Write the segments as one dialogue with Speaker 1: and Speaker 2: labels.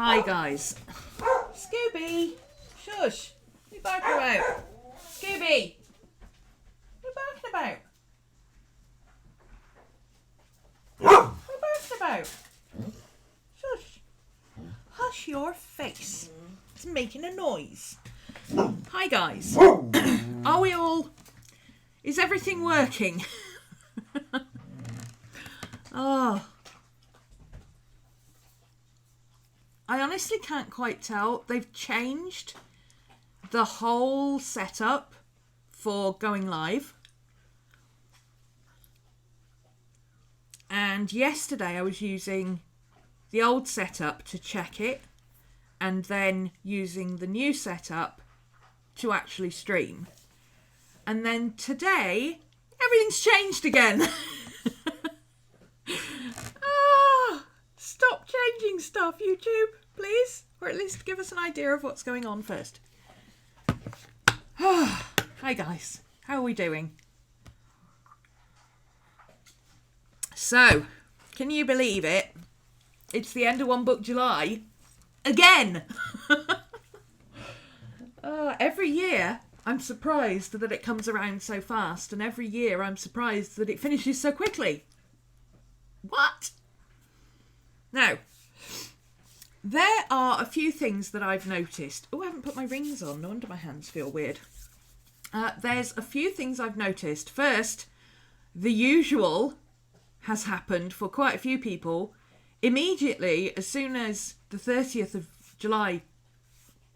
Speaker 1: Hi guys. Scooby! Shush! What are you barking about? Scooby! What are you barking about? What are you barking about? Shush! Hush your face. It's making a noise. Hi guys. Are we all... Is everything working? Oh... I honestly can't quite tell. They've changed the whole setup for going live. And yesterday I was using the old setup to check it and then using the new setup to actually stream. And then today, everything's changed again. Stop changing stuff, YouTube, please. Or at least give us an idea of what's going on first. Hi guys, how are we doing? So, can you believe it? It's the end of One Book July. Again! Every year, I'm surprised that it comes around so fast. And every year, I'm surprised that it finishes so quickly. What? Now, there are a few things that I've noticed. Oh, I haven't put my rings on. No wonder my hands feel weird. There's a few things I've noticed. First, the usual has happened for quite a few people. Immediately, as soon as the 30th of July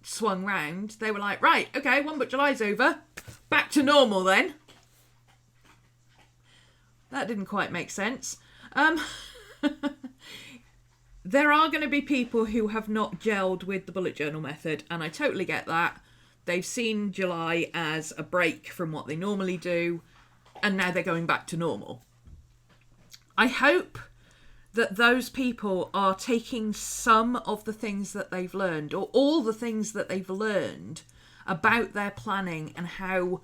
Speaker 1: swung round, they were like, right, okay, One Book July's over. Back to normal then. That didn't quite make sense. There are going to be people who have not gelled with the bullet journal method, and I totally get that. They've seen July as a break from what they normally do, and now they're going back to normal. I hope that those people are taking some of the things that they've learned, or all the things that they've learned about their planning and how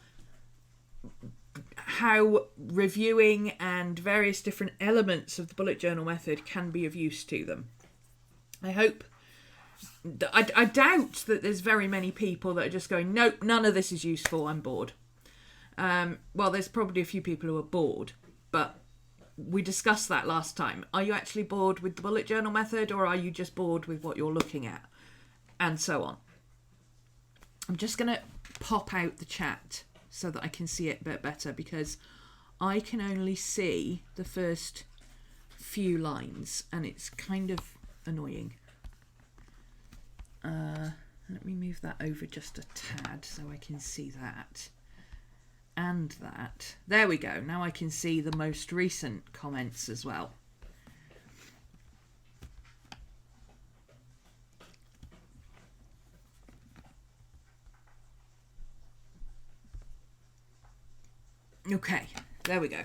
Speaker 1: reviewing and various different elements of the bullet journal method can be of use to them. I hope... I doubt that there's very many people that are just going, nope, none of this is useful, I'm bored. Well, there's probably a few people who are bored, but we discussed that last time. Are you actually bored with the bullet journal method, or are you just bored with what you're looking at? And so on. I'm just going to pop out the chat so that I can see it a bit better, because I can only see the first few lines and it's kind of annoying. Let me move that over just a tad so I can see that and that. There we go. Now I can see the most recent comments as well. Okay, there we go.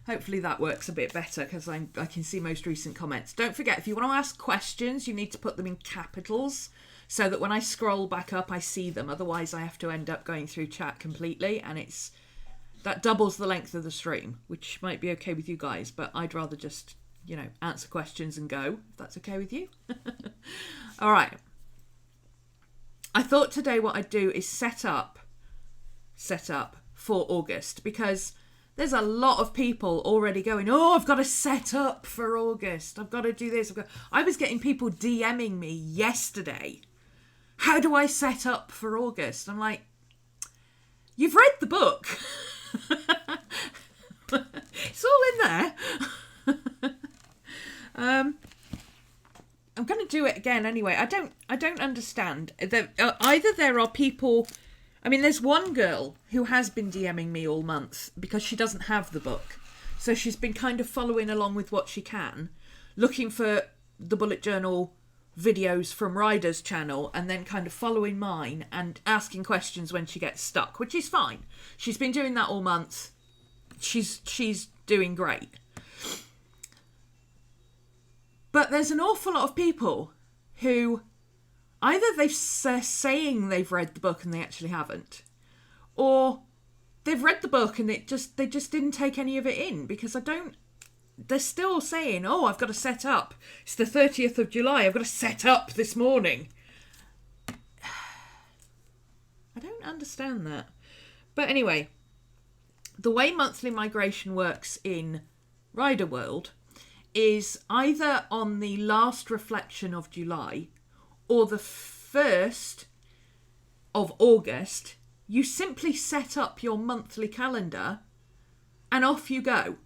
Speaker 1: Hopefully that works a bit better because I can see most recent comments. Don't forget, if you want to ask questions, you need to put them in capitals so that when I scroll back up, I see them. Otherwise, I have to end up going through chat completely, and that doubles the length of the stream, which might be okay with you guys, but I'd rather just, answer questions and go, if that's okay with you. All right. I thought today what I'd do is set up for August, because there's a lot of people already going, oh, I've got to set up for August. I've got to do this. I was getting people DMing me yesterday. How do I set up for August? I'm like, you've read the book. It's all in there. I'm going to do it again anyway. I don't understand. Either there are people... there's one girl who has been DMing me all month because she doesn't have the book. So she's been kind of following along with what she can, looking for the bullet journal videos from Ryder's channel and then kind of following mine and asking questions when she gets stuck, which is fine. She's been doing that all month. She's doing great. But there's an awful lot of people who... either they're saying they've read the book and they actually haven't, or they've read the book and they just didn't take any of it in, because I don't they're still saying, oh, I've got to set up. It's the 30th of July. I've got to set up this morning. I don't understand that. But anyway, the way monthly migration works in Rider World is either on the last reflection of July or the 1st of August, you simply set up your monthly calendar and off you go.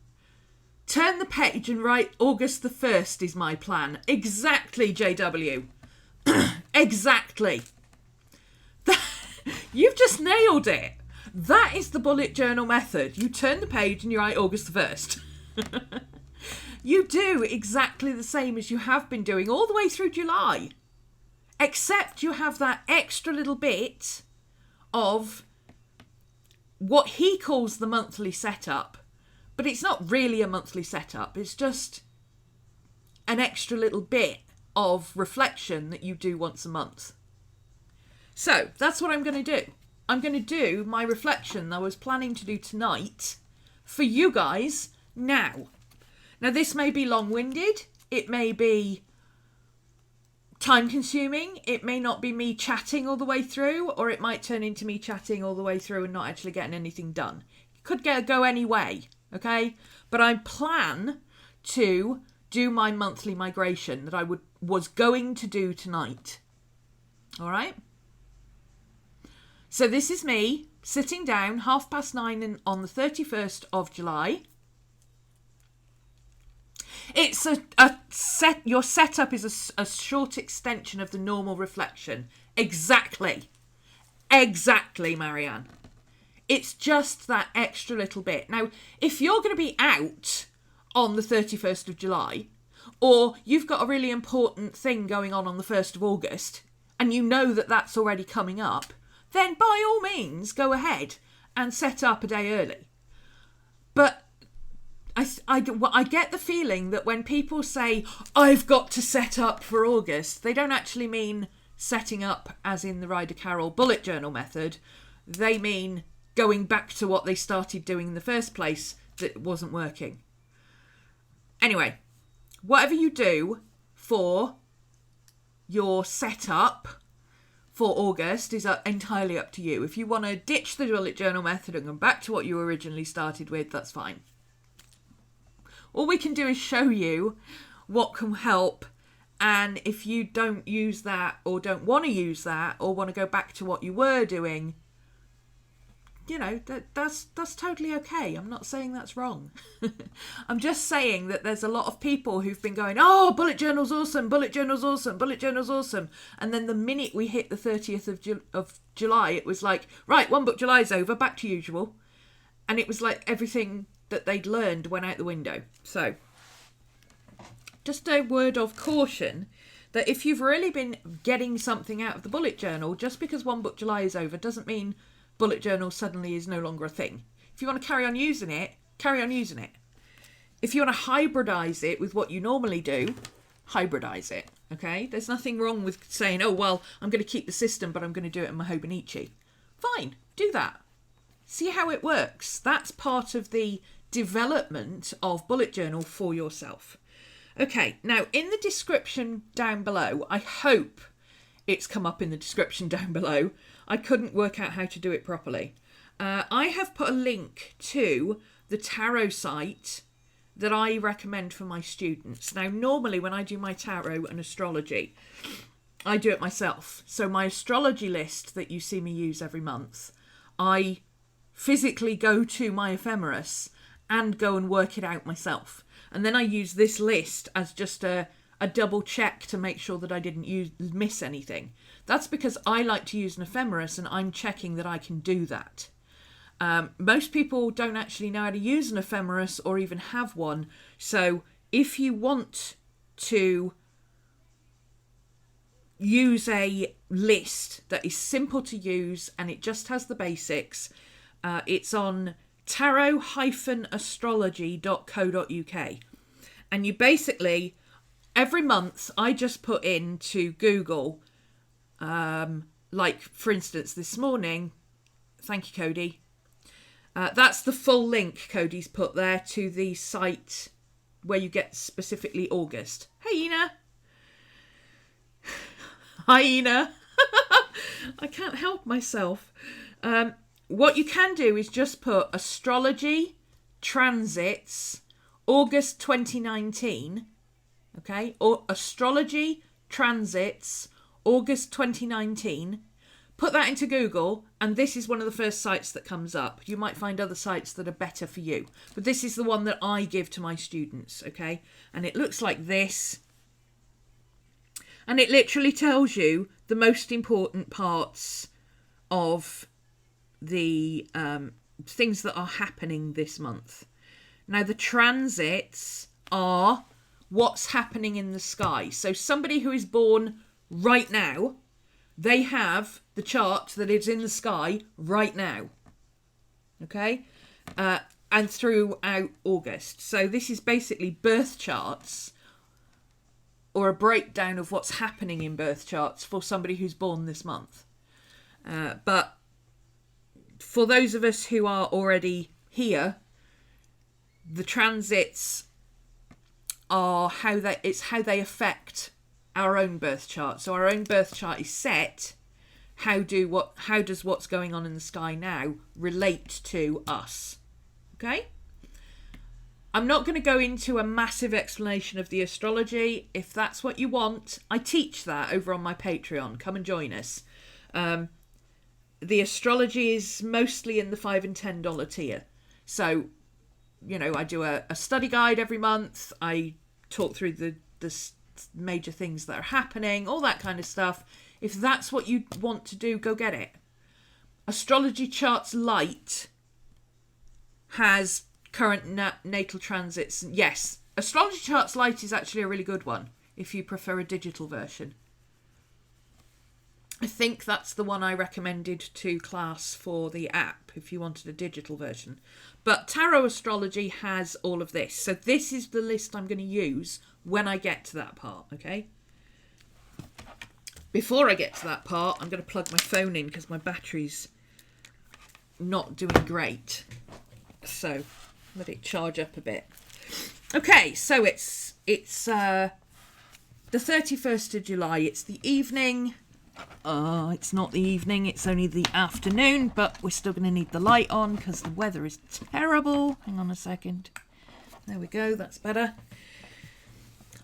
Speaker 1: Turn the page and write August the 1st is my plan. Exactly, JW. Exactly. You've just nailed it. That is the bullet journal method. You turn the page and you write August the 1st. You do exactly the same as you have been doing all the way through July. Except you have that extra little bit of what he calls the monthly setup. But it's not really a monthly setup. It's just an extra little bit of reflection that you do once a month. So that's what I'm going to do. I'm going to do my reflection I was planning to do tonight for you guys now. Now this may be long-winded. It may be time-consuming. It may not be me chatting all the way through, or it might turn into me chatting all the way through and not actually getting anything done. It could go any way. Okay, but I plan to do my monthly migration that I was going to do tonight. All right. So this is me sitting down 9:30 on the 31st of July. It's your setup is a short extension of the normal reflection. Exactly, Marianne. It's just that extra little bit. Now, if you're going to be out on the 31st of July, or you've got a really important thing going on the 1st of August, and you know that that's already coming up, then by all means, go ahead and set up a day early. But I get the feeling that when people say, I've got to set up for August, they don't actually mean setting up as in the Ryder Carroll bullet journal method. They mean going back to what they started doing in the first place that wasn't working. Anyway, whatever you do for your setup for August is entirely up to you. If you want to ditch the bullet journal method and go back to what you originally started with, that's fine. All we can do is show you what can help, and if you don't use that or don't want to use that or want to go back to what you were doing, you know, that's totally okay. I'm not saying that's wrong. I'm just saying that there's a lot of people who've been going, oh, bullet journal's awesome, bullet journal's awesome, bullet journal's awesome. And then the minute we hit the 30th of July, it was like, right, one book July's over, back to usual. And it was like everything that they'd learned went out the window. So just a word of caution that if you've really been getting something out of the bullet journal, just because one book July is over doesn't mean bullet journal suddenly is no longer a thing. If you want to carry on using it, carry on using it. If you want to hybridize it with what you normally do, hybridize it. Okay? There's nothing wrong with saying, oh, well, I'm going to keep the system, but I'm going to do it in my Hobonichi. Fine, do that. See how it works. That's part of the development of bullet journal for yourself. Okay, now in the description down below, I hope it's come up in the description down below. I couldn't work out how to do it properly. I have put a link to the tarot site that I recommend for my students. Now, normally when I do my tarot and astrology, I do it myself. So my astrology list that you see me use every month, I physically go to my ephemeris and go and work it out myself. And then I use this list as just a double check to make sure that I didn't miss anything. That's because I like to use an ephemeris and I'm checking that I can do that. Most people don't actually know how to use an ephemeris or even have one. So if you want to use a list that is simple to use and it just has the basics, it's on tarot-astrology.co.uk. And you basically, every month, I just put into Google, like, for instance, this morning, thank you, Cody. That's the full link Cody's put there to the site where you get specifically August. Hey, Ina. Hi, Ina. I can't help myself. What you can do is just put astrology, transits, August 2019. Okay, or astrology, transits, August 2019. Put that into Google, and this is one of the first sites that comes up. You might find other sites that are better for you, but this is the one that I give to my students, okay? And it looks like this. And it literally tells you the most important parts of the things that are happening this month. Now, the transits are what's happening in the sky. So somebody who is born right now, they have the chart that is in the sky right now. Okay? And throughout August. So this is basically birth charts, or a breakdown of what's happening in birth charts for somebody who's born this month. But for those of us who are already here, the transits are how they affect our own birth chart. So our own birth chart is set. How does what's going on in the sky now relate to us? Okay? I'm not going to go into a massive explanation of the astrology. If that's what you want, I teach that over on my Patreon. Come and join us. The astrology is mostly in the $5 and $10 tier. So, you know, I do a study guide every month. I talk through the major things that are happening, all that kind of stuff. If that's what you want to do, go get it. Astrology Charts Lite has current natal transits. Yes, Astrology Charts Lite is actually a really good one if you prefer a digital version. I think that's the one I recommended to class for the app if you wanted a digital version. But Tarot Astrology has all of this. So this is the list I'm going to use when I get to that part, okay? Before I get to that part, I'm going to plug my phone in because my battery's not doing great. So let it charge up a bit. Okay, so it's the 31st of July. It's the evening. It's not the evening, it's only the afternoon, but we're still going to need the light on because the weather is terrible. Hang on a second. There we go, that's better.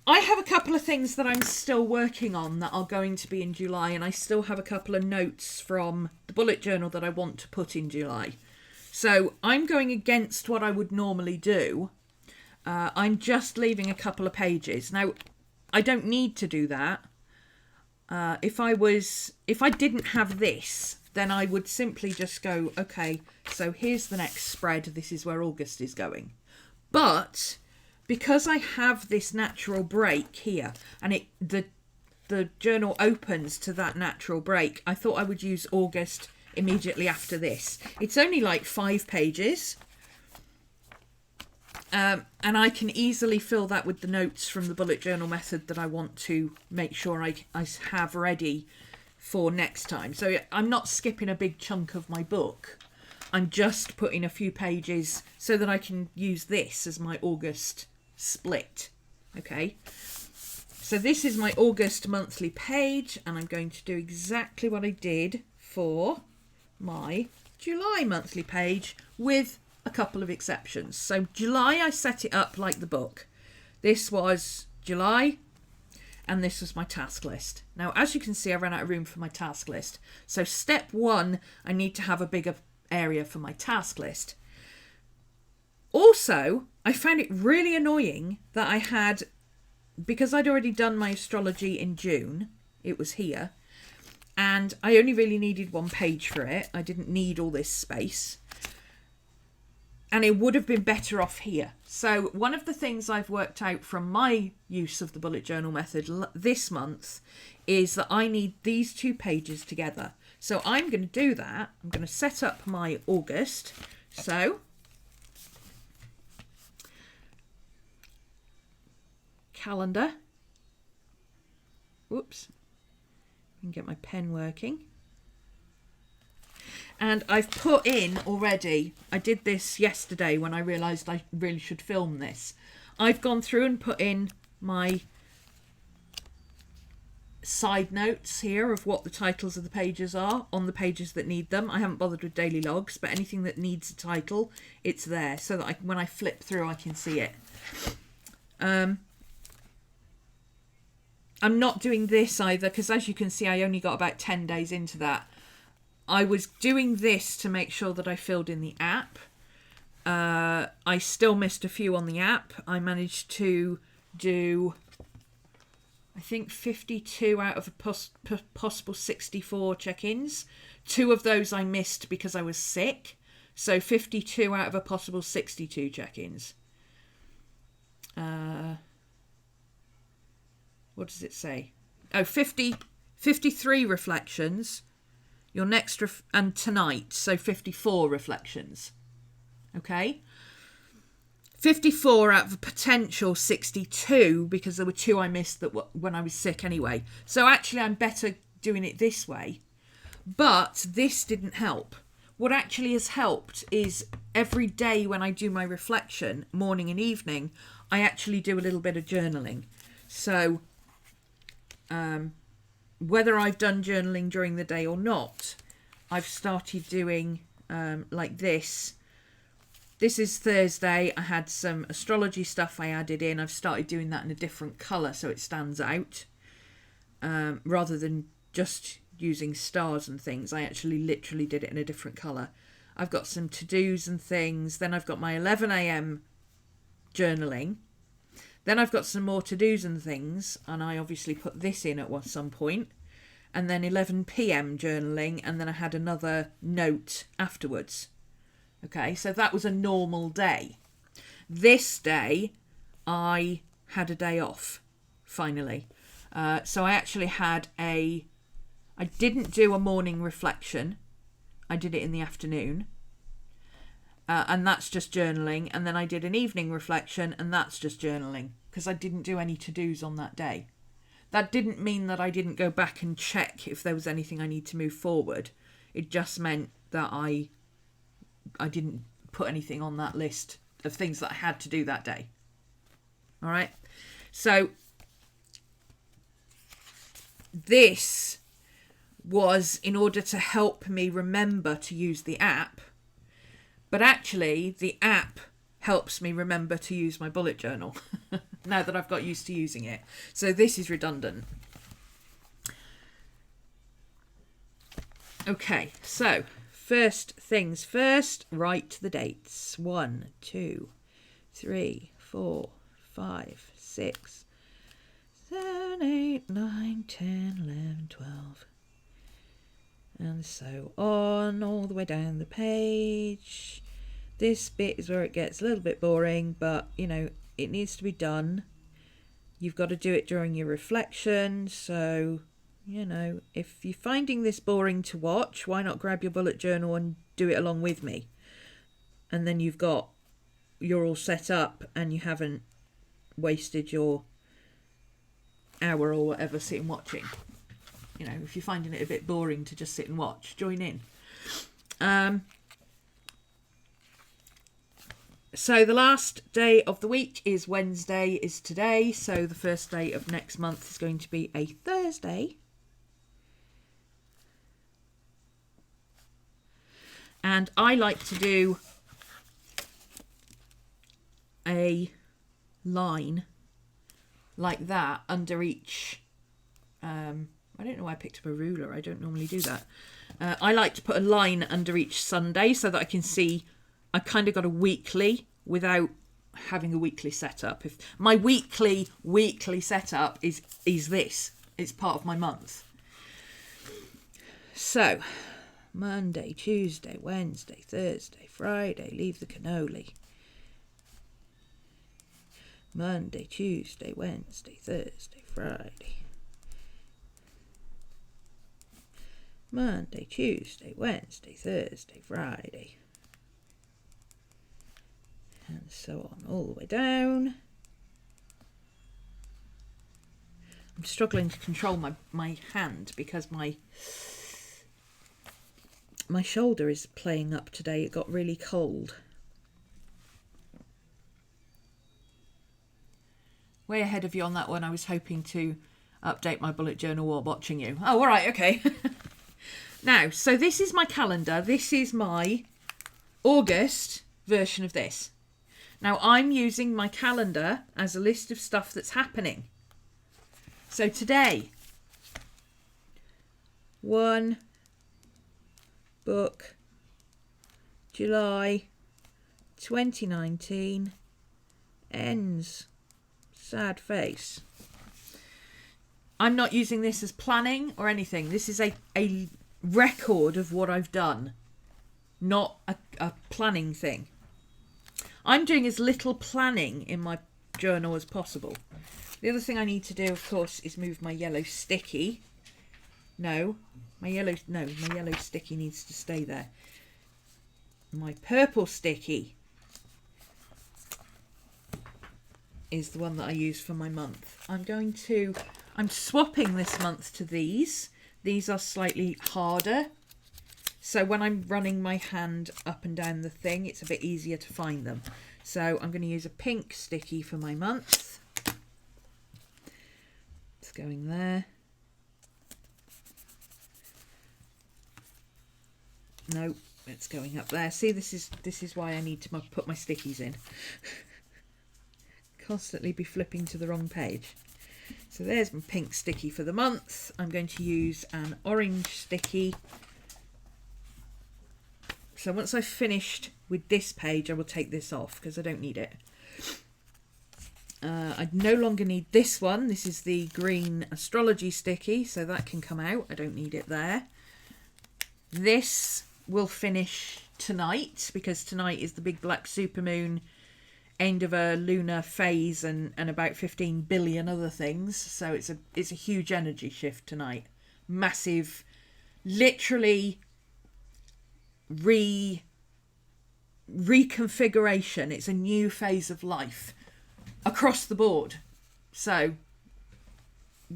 Speaker 1: I have a couple of things that I'm still working on that are going to be in July, and I still have a couple of notes from the bullet journal that I want to put in July. So I'm going against what I would normally do. I'm just leaving a couple of pages. Now, I don't need to do that. If I didn't have this, then I would simply just go, okay, so here's the next spread. This is where August is going. But because I have this natural break here, and the journal opens to that natural break, I thought I would use August immediately after this. It's only like 5 pages. And I can easily fill that with the notes from the bullet journal method that I want to make sure I have ready for next time. So I'm not skipping a big chunk of my book. I'm just putting a few pages so that I can use this as my August split. Okay. So this is my August monthly page, and I'm going to do exactly what I did for my July monthly page with a couple of exceptions. So July, I set it up like the book. This was July, and this was my task list. Now, as you can see, I ran out of room for my task list. So step 1, I need to have a bigger area for my task list. Also, I found it really annoying that I had, because I'd already done my astrology in June, it was here, and I only really needed 1 page for it. I didn't need all this space. And it would have been better off here. So one of the things I've worked out from my use of the bullet journal method this month is that I need these 2 pages together. So I'm going to do that. I'm going to set up my August. So calendar. Whoops. I can get my pen working. And I've put in already, I did this yesterday when I realised I really should film this. I've gone through and put in my side notes here of what the titles of the pages are on the pages that need them. I haven't bothered with daily logs, but anything that needs a title, it's there so that when I flip through I can see it. I'm not doing this either because, as you can see, I only got about 10 days into that. I was doing this to make sure that I filled in the app. I still missed a few on the app. I managed to do, I think, 52 out of a possible 64 check-ins. 2 of those I missed because I was sick. So 52 out of a possible 62 check-ins. What does it say? Oh, 53 reflections. Your next and tonight, so 54 reflections. Okay? 54 out of a potential 62 because there were 2 I missed that when I was sick anyway. So actually I'm better doing it this way. But this didn't help. What actually has helped is every day when I do my reflection, morning and evening, I actually do a little bit of journaling. So whether I've done journaling during the day or not, I've started doing like this. This is Thursday. I had some astrology stuff I added in. I've started doing that in a different colour so it stands out. Rather than just using stars and things, I actually literally did it in a different colour. I've got some to-dos and things. Then I've got my 11 a.m. journaling. Then I've got some more to-dos and things, and I obviously put this in at some point. And then 11 p.m. journaling, and then I had another note afterwards. Okay, so that was a normal day. This day, I had a day off, finally. So I actually had I didn't do a morning reflection. I did it in the afternoon. And that's just journaling. And then I did an evening reflection, and that's just journaling, because I didn't do any to-dos on that day. That didn't mean that I didn't go back and check if there was anything I need to move forward. It just meant that I didn't put anything on that list of things that I had to do that day. All right. So this was in order to help me remember to use the app. But actually, the app helps me remember to use my bullet journal now that I've got used to using it. So this is redundant. Okay, so first things first, write the dates. 1, 2, 3, 4, 5, 6, 7, 8, 9, 10, 11, 12. And so on, all the way down the page. This bit is where it gets a little bit boring, but, you know, it needs to be done. You've got to do it during your reflection. So, you know, if you're finding this boring to watch, why not grab your bullet journal and do it along with me? And then you're all set up and you haven't wasted your hour or whatever sitting watching. You know, if you're finding it a bit boring to just sit and watch, join in. So the last day of the week is Wednesday, is today. So the first day of next month is going to be a Thursday. And I like to do a line like that under each... I don't know why I picked up a ruler. I don't normally do that. I like to put a line under each Sunday so that I can see I kind of got a weekly without having a weekly setup. If my weekly setup is this. It's part of my month. So, Monday, Tuesday, Wednesday, Thursday, Friday, leave the cannoli. Monday, Tuesday, Wednesday, Thursday, Friday. Monday, Tuesday, Wednesday, Thursday, Friday. And so on, all the way down. I'm struggling to control my hand because my shoulder is playing up today. It got really cold. way ahead of you on that one. I was hoping to update my bullet journal while watching you. Oh, all right, okay. Now, so this is my calendar. This is my August version of this. Now, I'm using my calendar as a list of stuff that's happening. So today, 1 book, July 2019, ends. Sad face. I'm not using this as planning or anything. This is a record of what I've done, not a planning thing. I'm doing as little planning in my journal as possible. The other thing I need to do, of course, is move my yellow sticky. My yellow sticky needs to stay there. My purple sticky is the one that I use for my month. I'm swapping this month to these. These are slightly harder. So when I'm running my hand up and down the thing, it's a bit easier to find them. So I'm going to use a pink sticky for my month. It's going there. No, it's going up there. See, this is why I need to put my stickies in. Constantly be flipping to the wrong page. So there's my pink sticky for the month. I'm going to use an orange sticky. So once I've finished with this page, I will take this off because I don't need it. I no longer need this one. This is the green astrology sticky, so that can come out. I don't need it there. This will finish tonight because tonight is the big black supermoon, end of a lunar phase, and about 15 billion other things. So it's a huge energy shift tonight. Massive, literally reconfiguration. It's a new phase of life across the board. So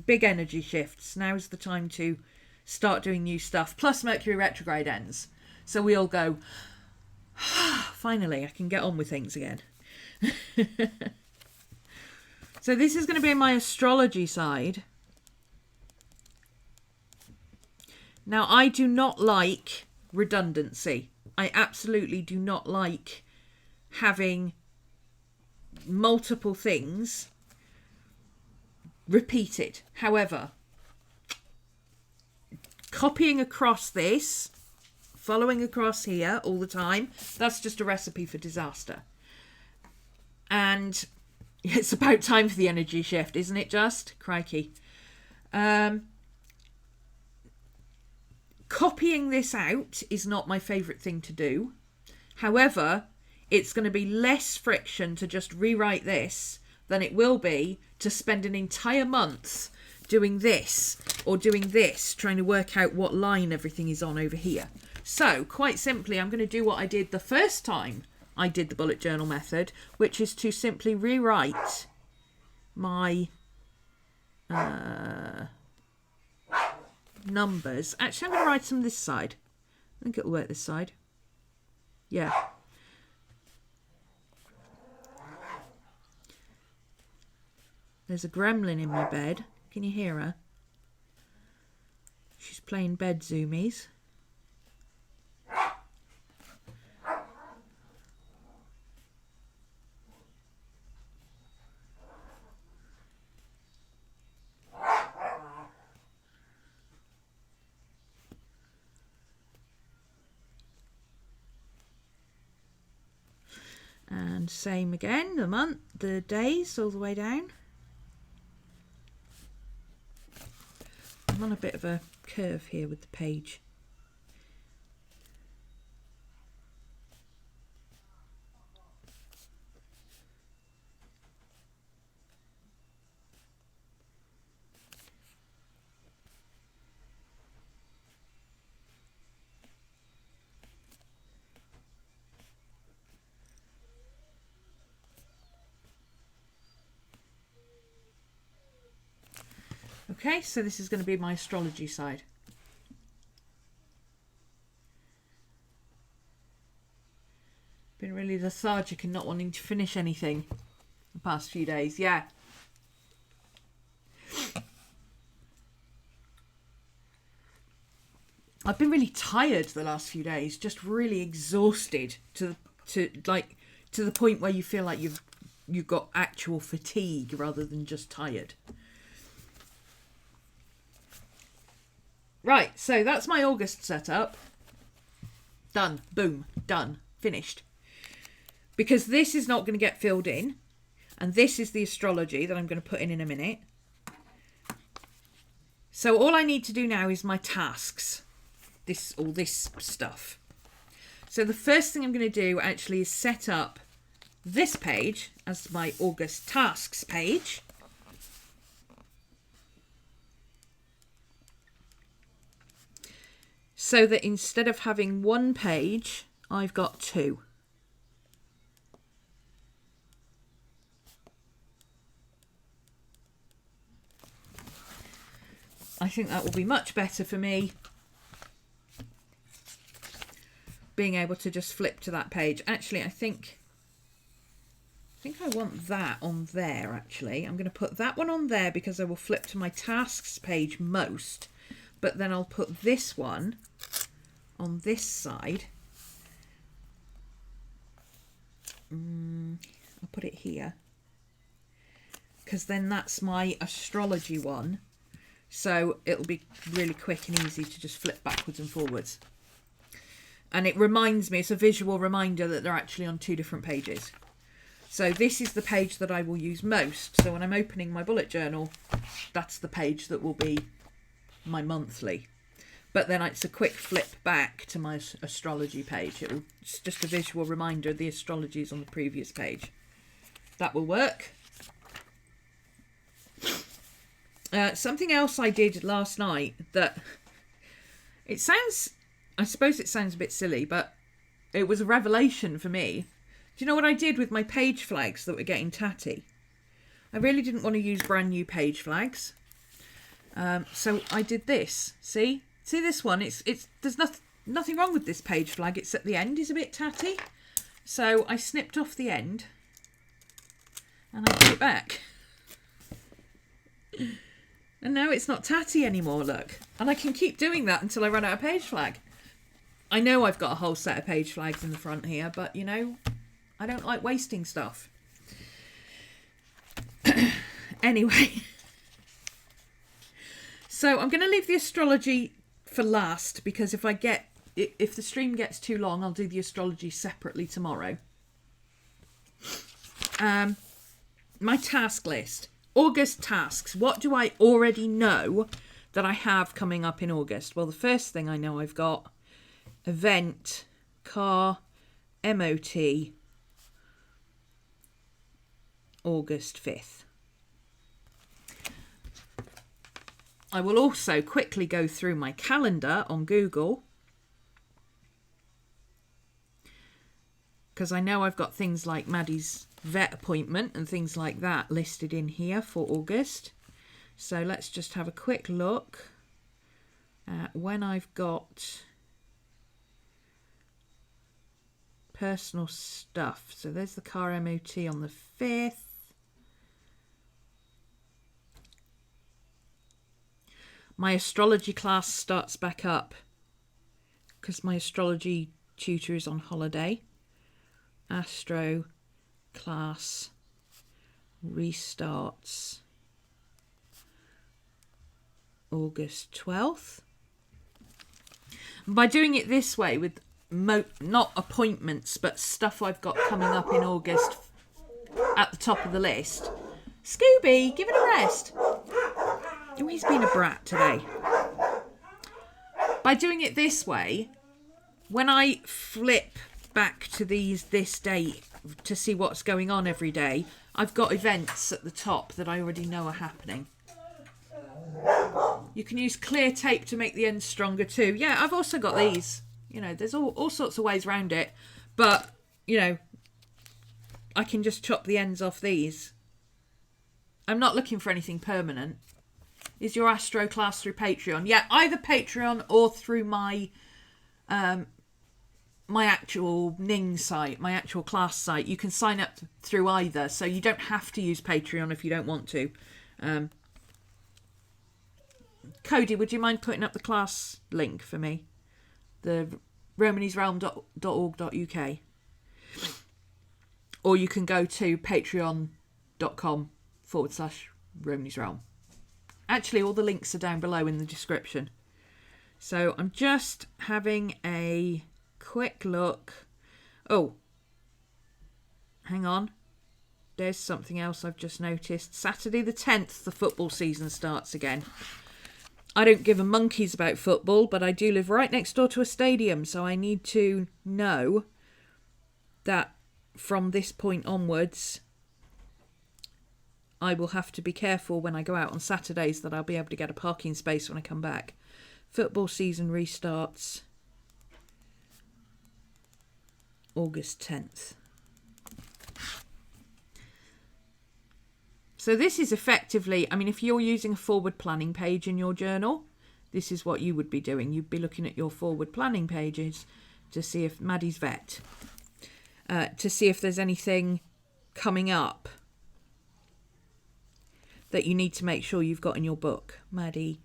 Speaker 1: big energy shifts. Now's the time to start doing new stuff. Plus Mercury retrograde ends. So we all go, finally, I can get on with things again. So this is going to be my astrology side. Now, I do not like redundancy. I absolutely do not like having multiple things repeated. However, copying across this, following across here all the time, that's just a recipe for disaster. And it's about time for the energy shift, isn't it just? Crikey. Copying this out is not my favourite thing to do. However, it's going to be less friction to just rewrite this than it will be to spend an entire month doing this or doing this, trying to work out what line everything is on over here. So, quite simply, I'm going to do what I did the first time I did the bullet journal method, which is to simply rewrite my numbers. Actually, I'm going to write them this side. I think it'll work this side. Yeah. There's a gremlin in my bed. Can you hear her? She's playing bed zoomies. And same again, the month, the days all the way down. I'm on a bit of a curve here with the page. Okay, so this is going to be my astrology side. Been really lethargic and not wanting to finish anything the past few days. Yeah, I've been really tired the last few days, just really exhausted to the point where you feel like you've got actual fatigue rather than just tired. Right, so that's my August setup. Done. Boom. Done. Finished. Because this is not going to get filled in. And this is the astrology that I'm going to put in a minute. So all I need to do now is my tasks. All this stuff. So the first thing I'm going to do actually is set up this page as my August tasks page. So that instead of having one page, I've got two. I think that will be much better for me. Being able to just flip to that page. Actually, I think I want that on there, actually. I'm going to put that one on there because I will flip to my tasks page most. But then I'll put this one on this side. I'll put it here. Because then that's my astrology one. So it'll be really quick and easy to just flip backwards and forwards. And it reminds me, it's a visual reminder that they're actually on two different pages. So this is the page that I will use most. So when I'm opening my bullet journal, that's the page that will be my monthly. But then it's a quick flip back to my astrology page. It's just a visual reminder the astrology is on the previous page. That will work. Something else I did last night that I suppose it sounds a bit silly, but it was a revelation for me. Do you know what I did with my page flags that were getting tatty? I really didn't want to use brand new page flags. So I did this. See this one? There's nothing wrong with this page flag. It's at the end is a bit tatty. So I snipped off the end and I put it back. And now it's not tatty anymore, look. And I can keep doing that until I run out of page flag. I know I've got a whole set of page flags in the front here, but you know, I don't like wasting stuff. Anyway. So I'm going to leave the astrology for last because if the stream gets too long, I'll do the astrology separately tomorrow. My task list. August tasks. What do I already know that I have coming up in August? Well, the first thing I know I've got event, car, MOT, August 5th. I will also quickly go through my calendar on Google because I know I've got things like Maddie's vet appointment and things like that listed in here for August. So let's just have a quick look at when I've got personal stuff. So there's the car MOT on the 5th. My astrology class starts back up because my astrology tutor is on holiday. Astro class restarts August 12th. By doing it this way with not appointments but stuff I've got coming up in August at the top of the list. Scooby, give it a rest. Oh, he's been a brat today. By doing it this way, when I flip back to this date to see what's going on every day, I've got events at the top that I already know are happening. You can use clear tape to make the ends stronger too. Yeah, I've also got these. You know, there's all sorts of ways around it. But, you know, I can just chop the ends off these. I'm not looking for anything permanent. Is your Astro class through Patreon? Yeah, either Patreon or through my my actual Ning site, my actual class site. You can sign up through either, so you don't have to use Patreon if you don't want to. Cody, would you mind putting up the class link for me? the RhomanysRealm.org.uk. Or you can go to patreon.com/RhomanysRealm. Actually, all the links are down below in the description. So I'm just having a quick look. Oh, hang on. There's something else I've just noticed. Saturday the 10th, the football season starts again. I don't give a monkeys about football, but I do live right next door to a stadium, so I need to know that from this point onwards, I will have to be careful when I go out on Saturdays that I'll be able to get a parking space when I come back. Football season restarts August 10th. So this is effectively, I mean, if you're using a forward planning page in your journal, this is what you would be doing. You'd be looking at your forward planning pages to see if Maddie's vet, to see if there's anything coming up that you need to make sure you've got in your book. Maddie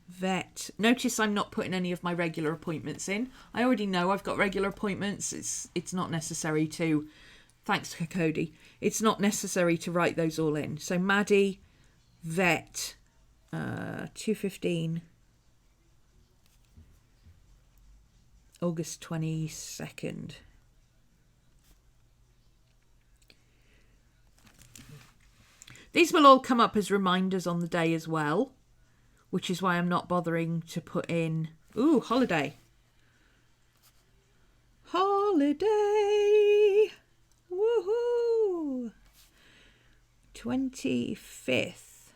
Speaker 1: vet. Notice I'm not putting any of my regular appointments in. I already know I've got regular appointments. It's not necessary to, thanks to Cody, it's not necessary to write those all in. So Maddie vet 2:15 August 22nd. These will all come up as reminders on the day as well, which is why I'm not bothering to put in, ooh, holiday. Holiday! Woohoo! 25th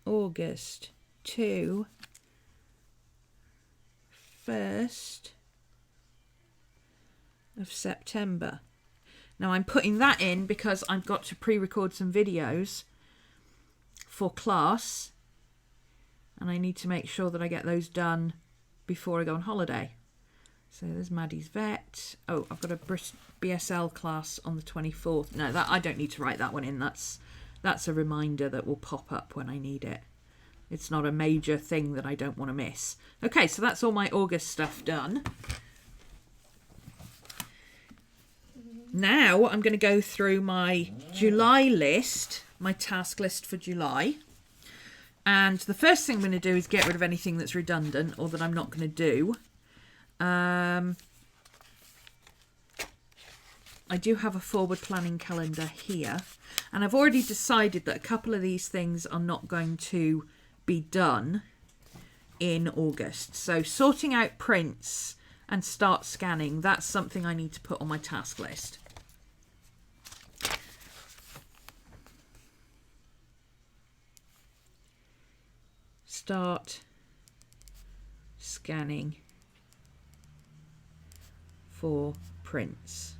Speaker 1: August to 1st of September. Now I'm putting that in because I've got to pre-record some videos for class, and I need to make sure that I get those done before I go on holiday. So there's Maddie's vet. Oh, I've got a BSL class on the 24th. No, that I don't need to write that one in. That's a reminder that will pop up when I need it. It's not a major thing that I don't want to miss. Okay, so that's all my August stuff done. Now I'm going to go through my July list, my task list for July. And the first thing I'm going to do is get rid of anything that's redundant or that I'm not going to do. I do have a forward planning calendar here. And I've already decided that a couple of these things are not going to be done in August. So sorting out prints and start scanning, that's something I need to put on my task list. Start scanning for prints.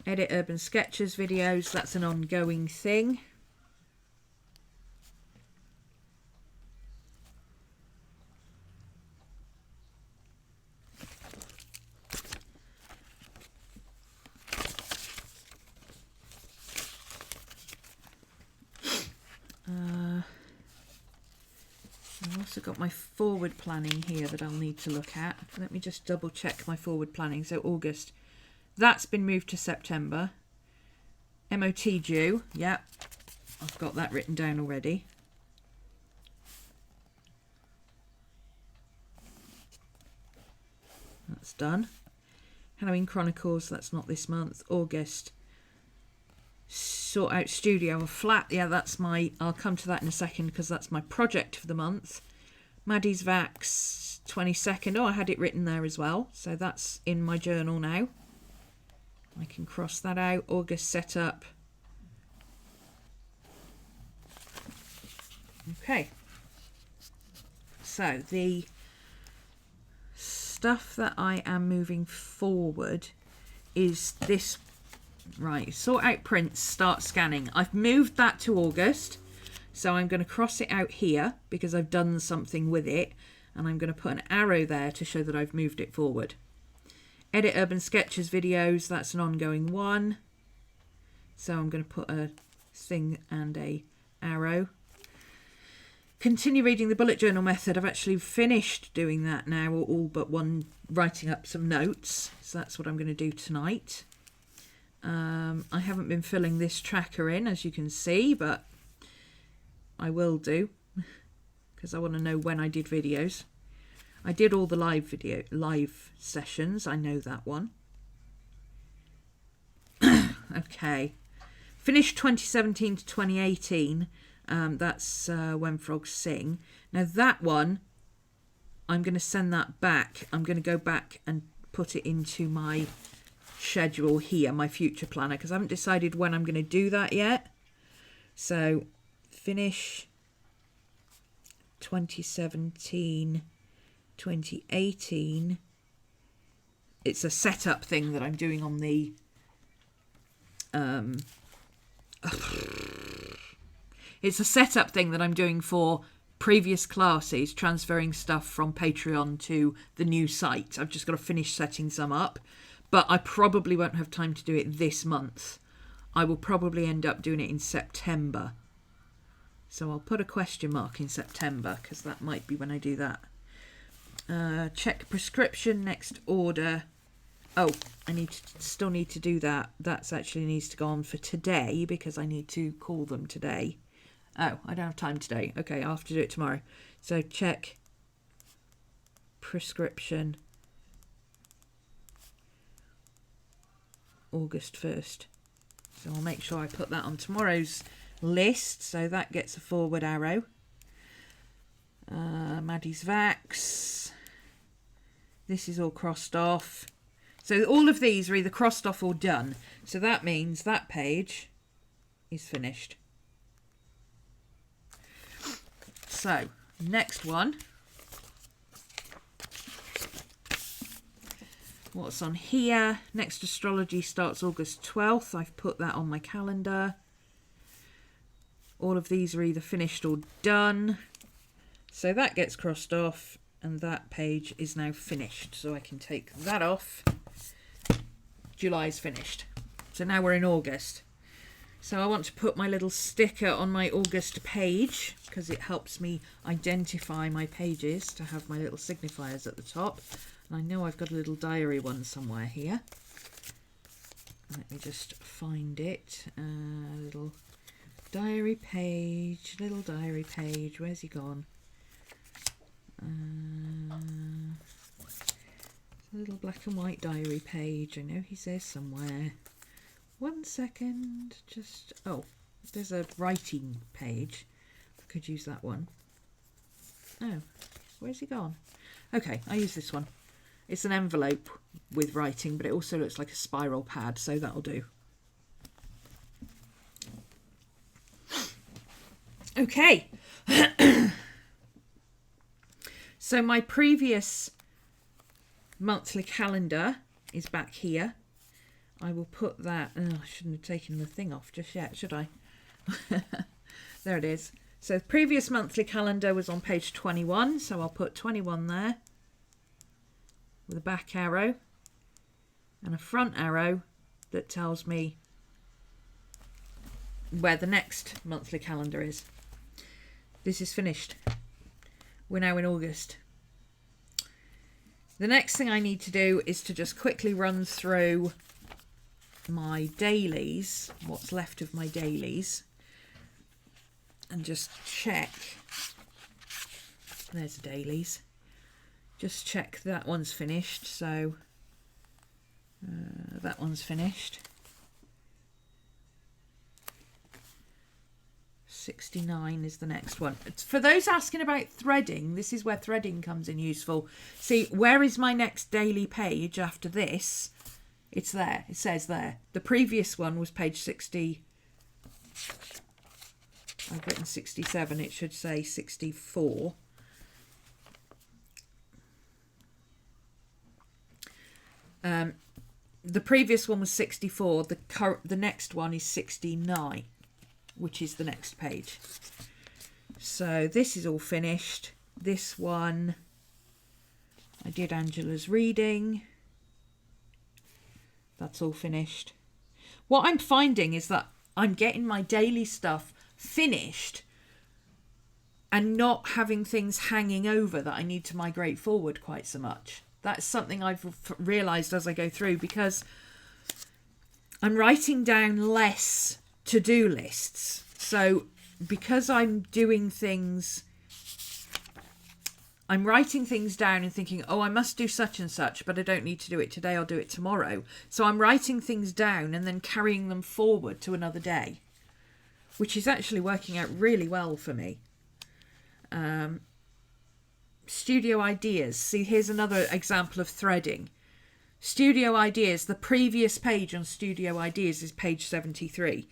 Speaker 1: Edit Urban Sketches videos, that's an ongoing thing. I've also got my forward planning here that I'll need to look at. Let me just double check my forward planning. So August, that's been moved to September. MOT due, yep, I've got that written down already. That's done. Halloween Chronicles, that's not this month. August, sort out studio and flat. Yeah, that's my, I'll come to that in a second because that's my project for the month. Maddie's Vax 22nd. Oh, I had it written there as well. So that's in my journal now. I can cross that out. August setup. Okay. So the stuff that I am moving forward is this. Right, sort out prints, start scanning. I've moved that to August, so I'm going to cross it out here because I've done something with it, and I'm going to put an arrow there to show that I've moved it forward. Edit Urban Sketches videos, that's an ongoing one. So I'm going to put a thing and a arrow. continue reading the bullet journal method. I've actually finished doing that now, all but one, writing up some notes. So that's what I'm going to do tonight. I haven't been filling this tracker in, as you can see, but I will do because I want to know when I did videos. I did all the live sessions. I know that one. Okay. Finished 2017 to 2018. That's When Frogs Sing. Now that one, I'm going to send that back. I'm going to go back and put it into my schedule here, my future planner, because I haven't decided when I'm going to do that yet. So finish 2017, 2018. It's a setup thing that I'm doing on the it's a setup thing that I'm doing for previous classes, transferring stuff from Patreon to the new site. I've just got to finish setting some up, but I probably won't have time to do it this month. I will probably end up doing it in September. So I'll put a question mark in September because that might be when I do that. Check prescription, next order. Oh, I still need to do that. That's actually needs to go on for today because I need to call them today. Oh, I don't have time today. Okay, I'll have to do it tomorrow. So check prescription August 1st. So I'll make sure I put that on tomorrow's list. So that gets a forward arrow. Maddie's Vax. This is all crossed off. So all of these are either crossed off or done. So that means that page is finished. So, next one. What's on here? Next astrology starts August 12th. I've put that on my calendar. All of these are either finished or done. So that gets crossed off and that page is now finished. So I can take that off. July's finished. So now we're in August. So I want to put my little sticker on my August page because it helps me identify my pages to have my little signifiers at the top. And I know I've got a little diary one somewhere here. Let me just find it. Little diary page, where's he gone? Little black and white diary page. I know he's there somewhere. 1 second, just, oh, there's a writing page. I could use that one. Oh, where's he gone? Okay, I use this one. It's an envelope with writing, but it also looks like a spiral pad, so that'll do. Okay. So my previous monthly calendar is back here. I will put that... Oh, I shouldn't have taken the thing off just yet, should I? There it is. So the previous monthly calendar was on page 21, so I'll put 21 there with a back arrow and a front arrow that tells me where the next monthly calendar is. This is finished. We're now in August. The next thing I need to do is to just quickly run through my dailies, what's left of my dailies, and just check. There's the dailies. Just check that one's finished. So that one's finished. 69 is the next one. For those asking about threading, this is where threading comes in useful. See, where is my next daily page after this? It's there. It says there. The previous one was page 60. I've written 67. It should say 64. The previous one was 64. The next one is 69, which is the next page. So this is all finished. This one, I did Angela's reading. That's all finished. What I'm finding is that I'm getting my daily stuff finished and not having things hanging over that I need to migrate forward quite so much. That's something I've realised as I go through, because I'm writing down less to-do lists. So because I'm doing things, I'm writing things down and thinking, oh, I must do such and such, but I don't need to do it today, I'll do it tomorrow. So I'm writing things down and then carrying them forward to another day, which is actually working out really well for me. Studio ideas. See, here's another example of threading. Studio ideas, the previous page on Studio Ideas is page 73.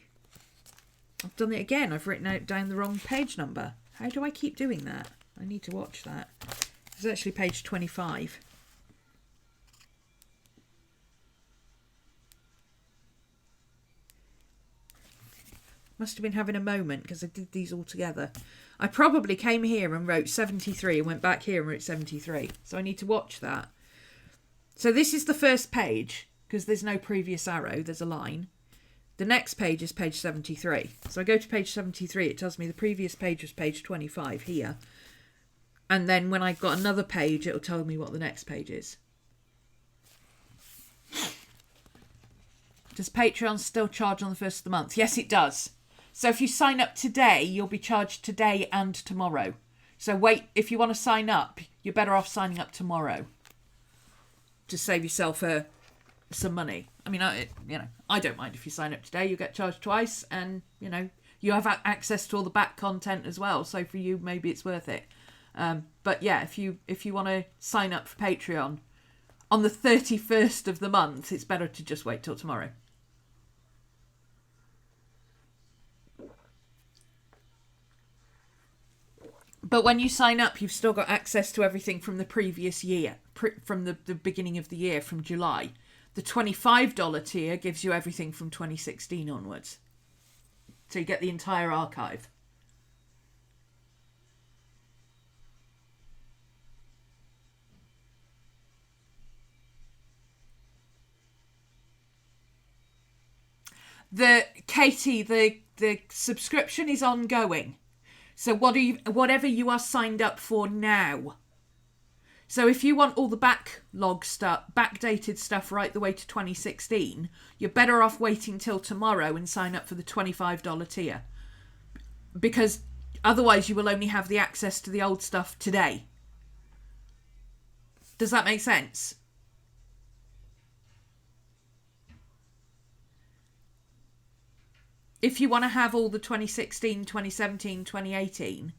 Speaker 1: I've done it again. I've written down the wrong page number. How do I keep doing that? I need to watch that. It's actually page 25. Must have been having a moment because I did these all together. I probably came here and wrote 73 and went back here and wrote 73. So I need to watch that. So this is the first page because there's no previous arrow. There's a line. The next page is page 73. So I go to page 73. It tells me the previous page was page 25 here. And then when I've got another page, it'll tell me what the next page is. Does Patreon still charge on the first of the month? Yes, it does. So if you sign up today, you'll be charged today and tomorrow. So wait, if you want to sign up, you're better off signing up tomorrow to save yourself some money. I mean, I don't mind if you sign up today. You get charged twice, and you have access to all the back content as well. So for you, maybe it's worth it. But yeah, if you want to sign up for Patreon on the 31st of the month, it's better to just wait till tomorrow. But when you sign up, you've still got access to everything from the previous year, from the beginning of the year, from July. The $25 tier gives you everything from 2016 onwards. So you get the entire archive. Katie, the subscription is ongoing. So whatever you are signed up for now. So if you want all the backlog stuff, backdated stuff right the way to 2016, you're better off waiting till tomorrow and sign up for the $25 tier. Because otherwise you will only have the access to the old stuff today. Does that make sense? If you want to have all the 2016, 2017, 2018,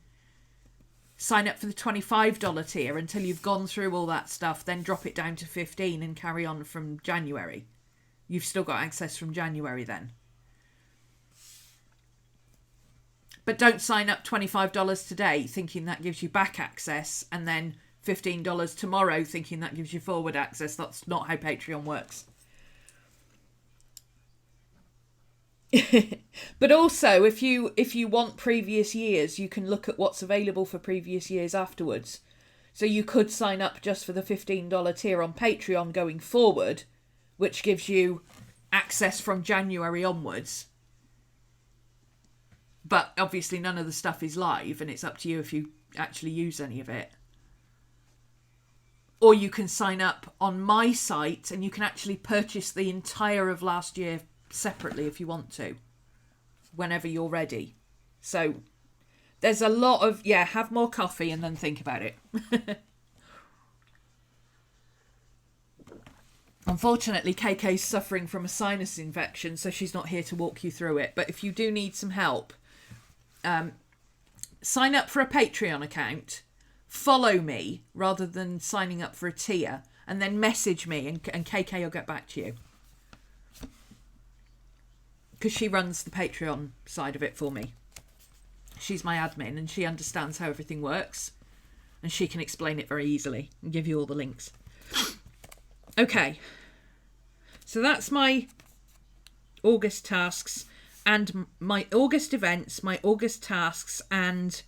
Speaker 1: sign up for the $25 tier until you've gone through all that stuff, then drop it down to $15 and carry on from January. You've still got access from January then. But don't sign up $25 today thinking that gives you back access, and then $15 tomorrow thinking that gives you forward access. That's not how Patreon works. But also, if you want previous years, you can look at what's available for previous years afterwards. So you could sign up just for the $15 tier on Patreon going forward, which gives you access from January onwards. But obviously none of the stuff is live, and it's up to you if you actually use any of it. Or you can sign up on my site and you can actually purchase the entire of last year separately if you want to, whenever you're ready. So there's a lot of, have more coffee and then think about it. Unfortunately, KK's suffering from a sinus infection, so she's not here to walk you through it. But if you do need some help, sign up for a Patreon account, follow me rather than signing up for a tier, and then message me and KK will get back to you. Because she runs the Patreon side of it for me. She's my admin and she understands how everything works. And she can explain it very easily and give you all the links. Okay. So that's my August tasks and my August events, my August tasks, and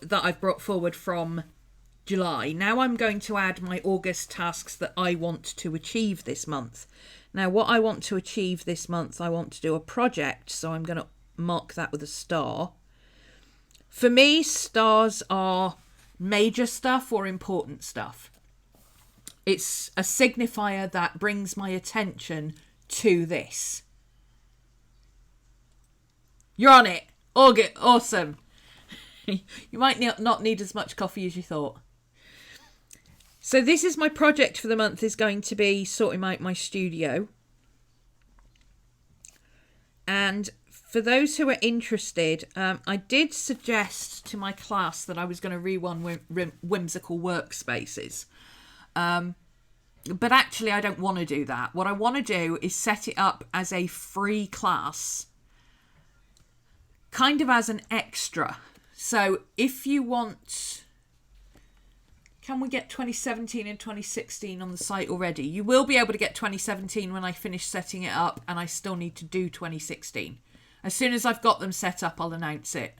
Speaker 1: that I've brought forward from July. Now I'm going to add my August tasks that I want to achieve this month. Now, what I want to achieve this month, I want to do a project, so I'm going to mark that with a star. For me, stars are major stuff or important stuff. It's a signifier that brings my attention to this. You're on it. Awesome. You might not need as much coffee as you thought. So this is my project for the month, is going to be sorting out my studio. And for those who are interested, I did suggest to my class that I was going to rerun whimsical workspaces. But actually, I don't want to do that. What I want to do is set it up as a free class, kind of as an extra. So if you want... Can we get 2017 and 2016 on the site already? You will be able to get 2017 when I finish setting it up, and I still need to do 2016. As soon as I've got them set up, I'll announce it.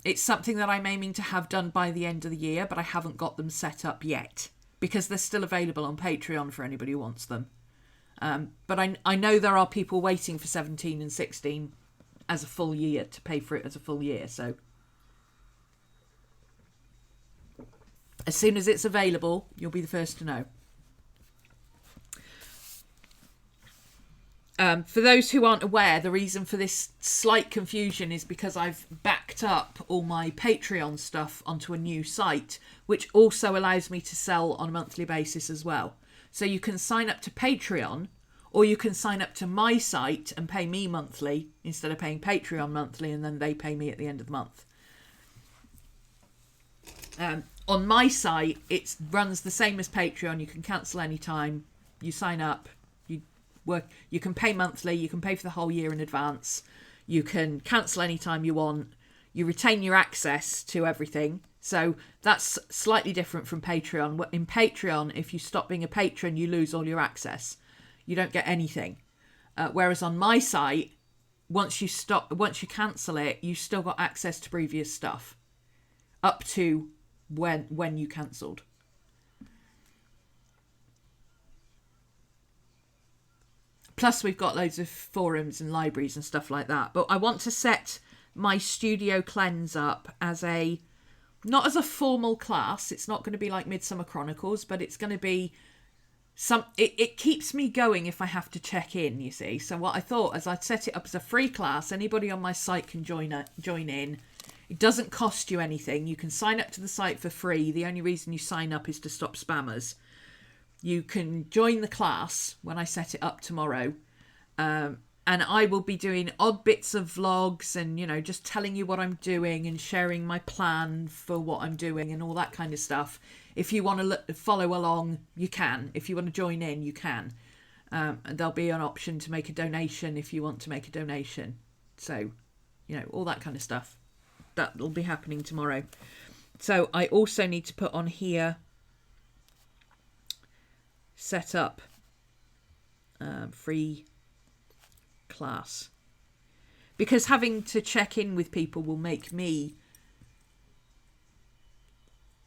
Speaker 1: It's something that I'm aiming to have done by the end of the year, but I haven't got them set up yet because they're still available on Patreon for anybody who wants them. But I know there are people waiting for 17 and 16 as a full year, to pay for it as a full year. So as soon as it's available, you'll be the first to know. For those who aren't aware, the reason for this slight confusion is because I've backed up all my Patreon stuff onto a new site, which also allows me to sell on a monthly basis as well. So you can sign up to Patreon, or you can sign up to my site and pay me monthly instead of paying Patreon monthly, and then they pay me at the end of the month. On my site, it runs the same as Patreon. You can cancel anytime. You sign up. You can pay monthly. You can pay for the whole year in advance. You can cancel anytime you want. You retain your access to everything. So that's slightly different from Patreon. In Patreon, if you stop being a patron, you lose all your access. You don't get anything. Whereas on my site, once you cancel it, you still got access to previous stuff up to when you cancelled. Plus, we've got loads of forums and libraries and stuff like that. But I want to set my Studio Cleanse up as not as a formal class. It's not going to be like Midsummer Chronicles, but it's going to be it keeps me going if I have to check in, you see. So what I thought is I'd set it up as a free class. Anybody on my site can join in. It doesn't cost you anything. You can sign up to the site for free. The only reason you sign up is to stop spammers. You can join the class when I set it up tomorrow. And I will be doing odd bits of vlogs and, just telling you what I'm doing and sharing my plan for what I'm doing and all that kind of stuff. If you want to follow along, you can. If you want to join in, you can. And there'll be an option to make a donation if you want to make a donation. So, all that kind of stuff. That will be happening tomorrow. So I also need to put on here, set up free class, because having to check in with people will make me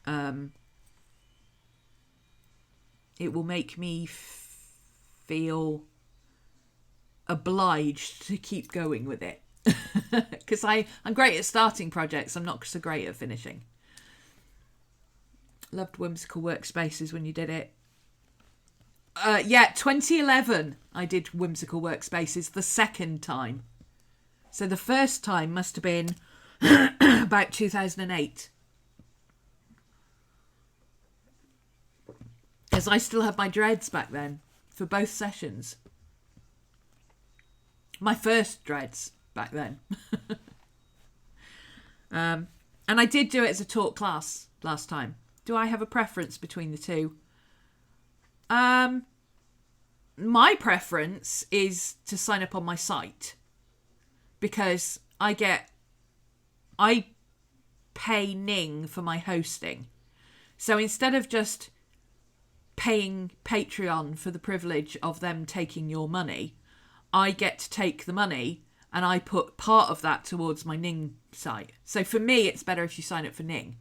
Speaker 1: it will make me feel obliged to keep going with it, because I'm great at starting projects. I'm not so great at finishing. Loved Whimsical Workspaces when you did it. 2011 I did Whimsical Workspaces the second time. So the first time must have been about 2008. Because I still had my dreads back then for both sessions. My first dreads back then. And I did do it as a taught class last time. Do I have a preference between the two? My preference is to sign up on my site, because I pay Ning for my hosting. So instead of just paying Patreon for the privilege of them taking your money, I get to take the money and I put part of that towards my Ning site. So for me, it's better if you sign up for Ning.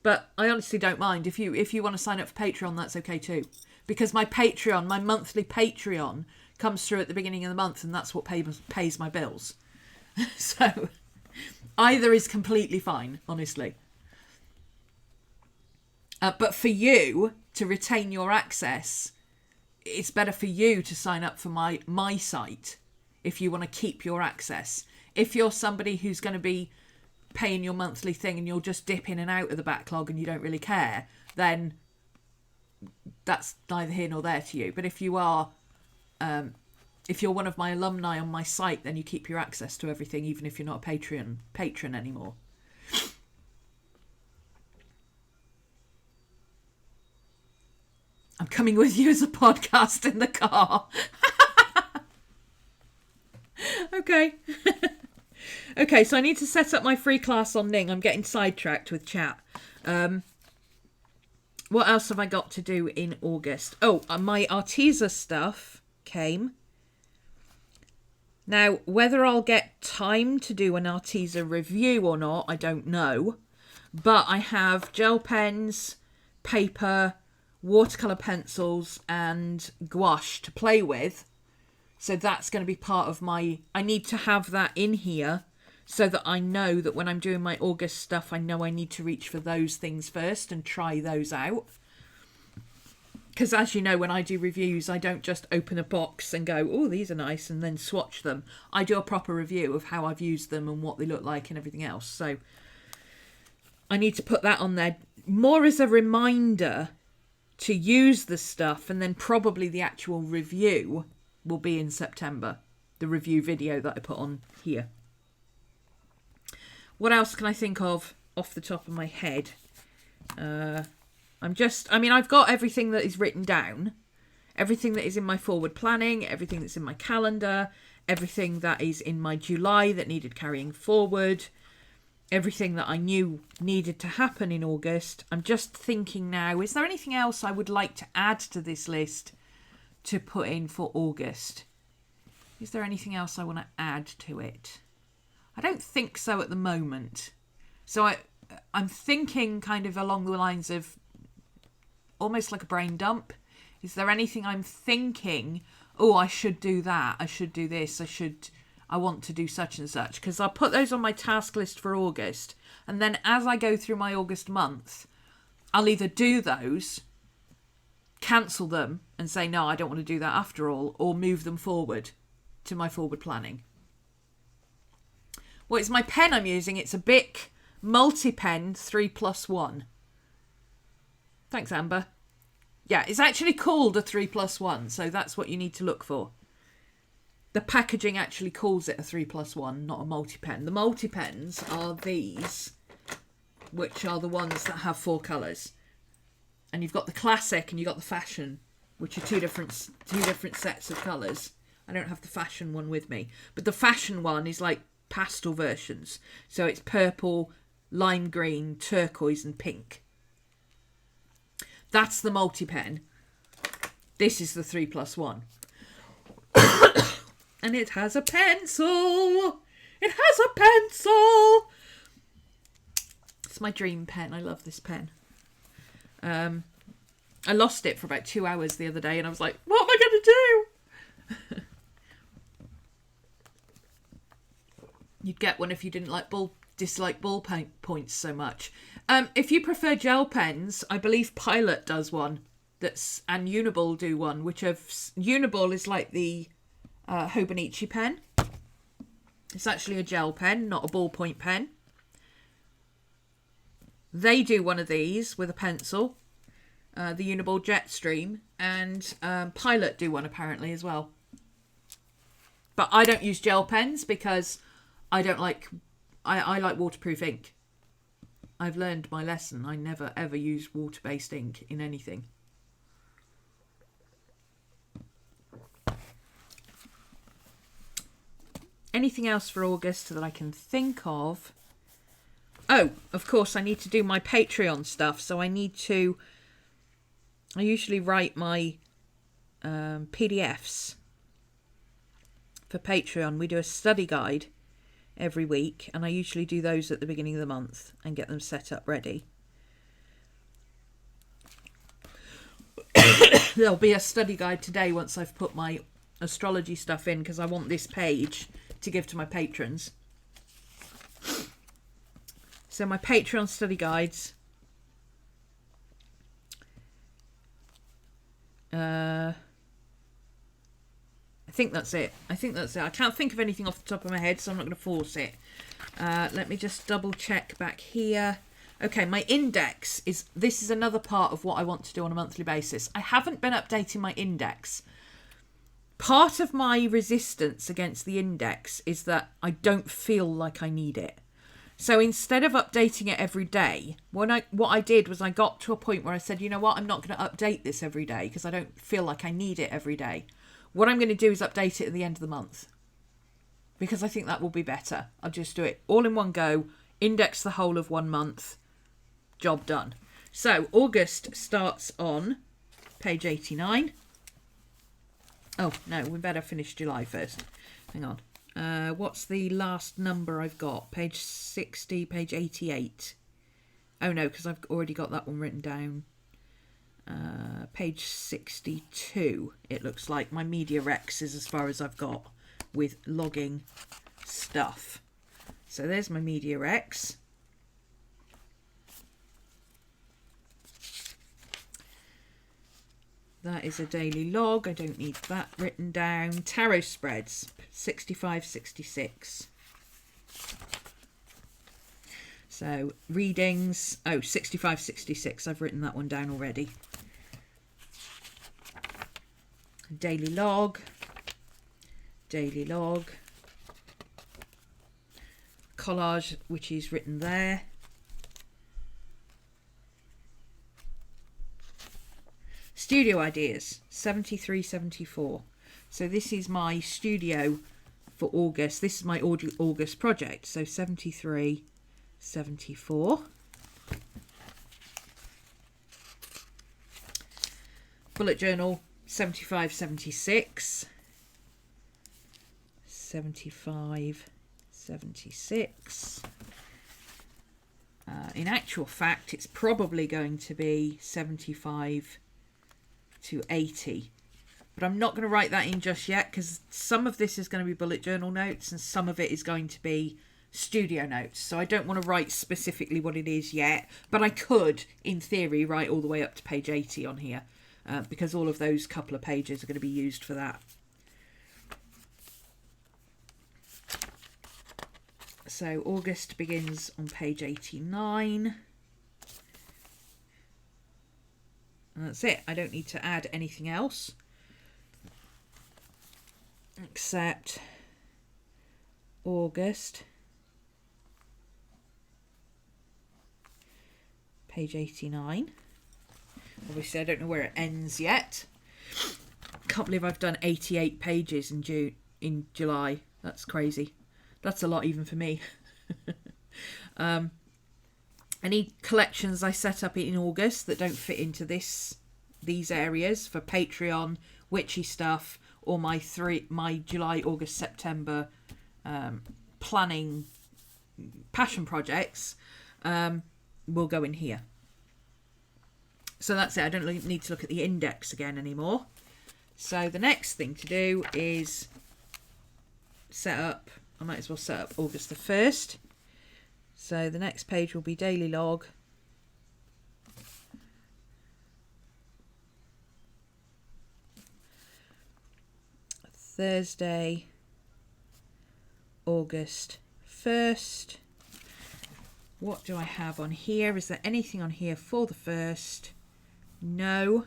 Speaker 1: But I honestly don't mind. If you want to sign up for Patreon, that's okay too. Because my monthly Patreon comes through at the beginning of the month, and that's what pays my bills. So Either is completely fine, honestly. But for you to retain your access, it's better for you to sign up for my site if you want to keep your access. If you're somebody who's going to be paying your monthly thing and you'll just dip in and out of the backlog and you don't really care, then that's neither here nor there to you. But if you are, if you're one of my alumni on my site, then you keep your access to everything, even if you're not a patron anymore. I'm coming with you as a podcast in the car. Okay. Okay, so I need to set up my free class on Ning. I'm getting sidetracked with chat. What else have I got to do in August? Oh, my Arteza stuff came. Now, whether I'll get time to do an Arteza review or not, I don't know. But I have gel pens, paper, watercolour pencils and gouache to play with. So that's going to be part of my... I need to have that in here so that I know that when I'm doing my August stuff, I know I need to reach for those things first and try those out. Because as you know, when I do reviews, I don't just open a box and go, oh, these are nice, and then swatch them. I do a proper review of how I've used them and what they look like and everything else. So I need to put that on there more as a reminder to use the stuff, and then probably the actual review will be in September. The review video that I put on here. What else can I think of off the top of my head? I've got everything that is written down. Everything that is in my forward planning, everything that's in my calendar, everything that is in my July that needed carrying forward, everything that I knew needed to happen in August. I'm just thinking now, is there anything else I would like to add to this list to put in for August? Is there anything else I want to add to it? I don't think so at the moment. So I'm thinking kind of along the lines of almost like a brain dump. Is there anything I'm thinking, oh, I should do that, I should do this, I want to do such and such? Because I'll put those on my task list for August. And then as I go through my August month, I'll either do those, cancel them and say, no, I don't want to do that after all, or move them forward to my forward planning. Well, it's my pen I'm using. It's a Bic multi-pen 3+1. Thanks, Amber. Yeah, it's actually called a 3+1, so that's what you need to look for. The packaging actually calls it a 3+1, not a multi-pen. The multi-pens are these, which are the ones that have 4 colours. And you've got the classic and you've got the fashion, which are two different sets of colours. I don't have the fashion one with me. But the fashion one is like pastel versions. So it's purple, lime green, turquoise and pink. That's the multi-pen. This is the 3+1. And it has a pencil. It has a pencil. It's my dream pen. I love this pen. I lost it for about 2 hours the other day and I was like, what am I going to do? You'd get one if you didn't dislike ball points so much. If you prefer gel pens, I believe Pilot does one. And Uniball do one, Uniball is like the Hobonichi pen. It's actually a gel pen, not a ballpoint pen. They do one of these with a pencil, the Uniball Jetstream, and Pilot do one apparently as well. But I don't use gel pens because I like waterproof ink. I've learned my lesson. I never ever use water-based ink in anything. Anything else for August that I can think of? Oh, of course, I need to do my Patreon stuff. So I usually write my PDFs for Patreon. We do a study guide every week, and I usually do those at the beginning of the month and get them set up ready. There'll be a study guide today once I've put my astrology stuff in, because I want this page to give to my patrons. So my Patreon study guides. I think that's it. I can't think of anything off the top of my head, so I'm not going to force it. Let me just double check back here. Okay, my index this is another part of what I want to do on a monthly basis. I haven't been updating my index. Part of my resistance against the index is that I don't feel like I need it. So instead of updating it every day, what I did was I got to a point where I said, you know what, I'm not going to update this every day because I don't feel like I need it every day. What I'm going to do is update it at the end of the month because I think that will be better. I'll just do it all in one go, index the whole of 1 month, job done. So August starts on page 89. Oh, no, we better finish July first. Hang on. What's the last number I've got? Page 60, page 88. Oh, no, because I've already got that one written down. Page 62. It looks like my Media Rex is as far as I've got with logging stuff. So there's my Media Rex. That is a daily log. I don't need that written down. Tarot spreads, 65, 66. So readings, 65, 66. I've written that one down already. Daily log. Daily log. Collage, which is written there. Studio ideas, 73, 74. So this is my studio for August. This is my August project. So 73, 74. Bullet journal, 75, 76. 75, 76. In actual fact, it's probably going to be 75 to 80, but I'm not going to write that in just yet because some of this is going to be bullet journal notes and some of it is going to be studio notes, so I don't want to write specifically what it is yet, but I could in theory write all the way up to page 80 on here because all of those couple of pages are going to be used for that. So August begins on page 89. And that's it. I don't need to add anything else except August, page 89. Obviously, I don't know where it ends yet. Can't believe I've done 88 pages in July. That's crazy. That's a lot even for me. Any collections I set up in August that don't fit into these areas for Patreon, witchy stuff, or my July, August, September planning passion projects will go in here. So that's it. I don't need to look at the index again anymore. So the next thing to do is I might as well set up August the 1st. So the next page will be daily log. Thursday, August 1st. What do I have on here? Is there anything on here for the 1st? No.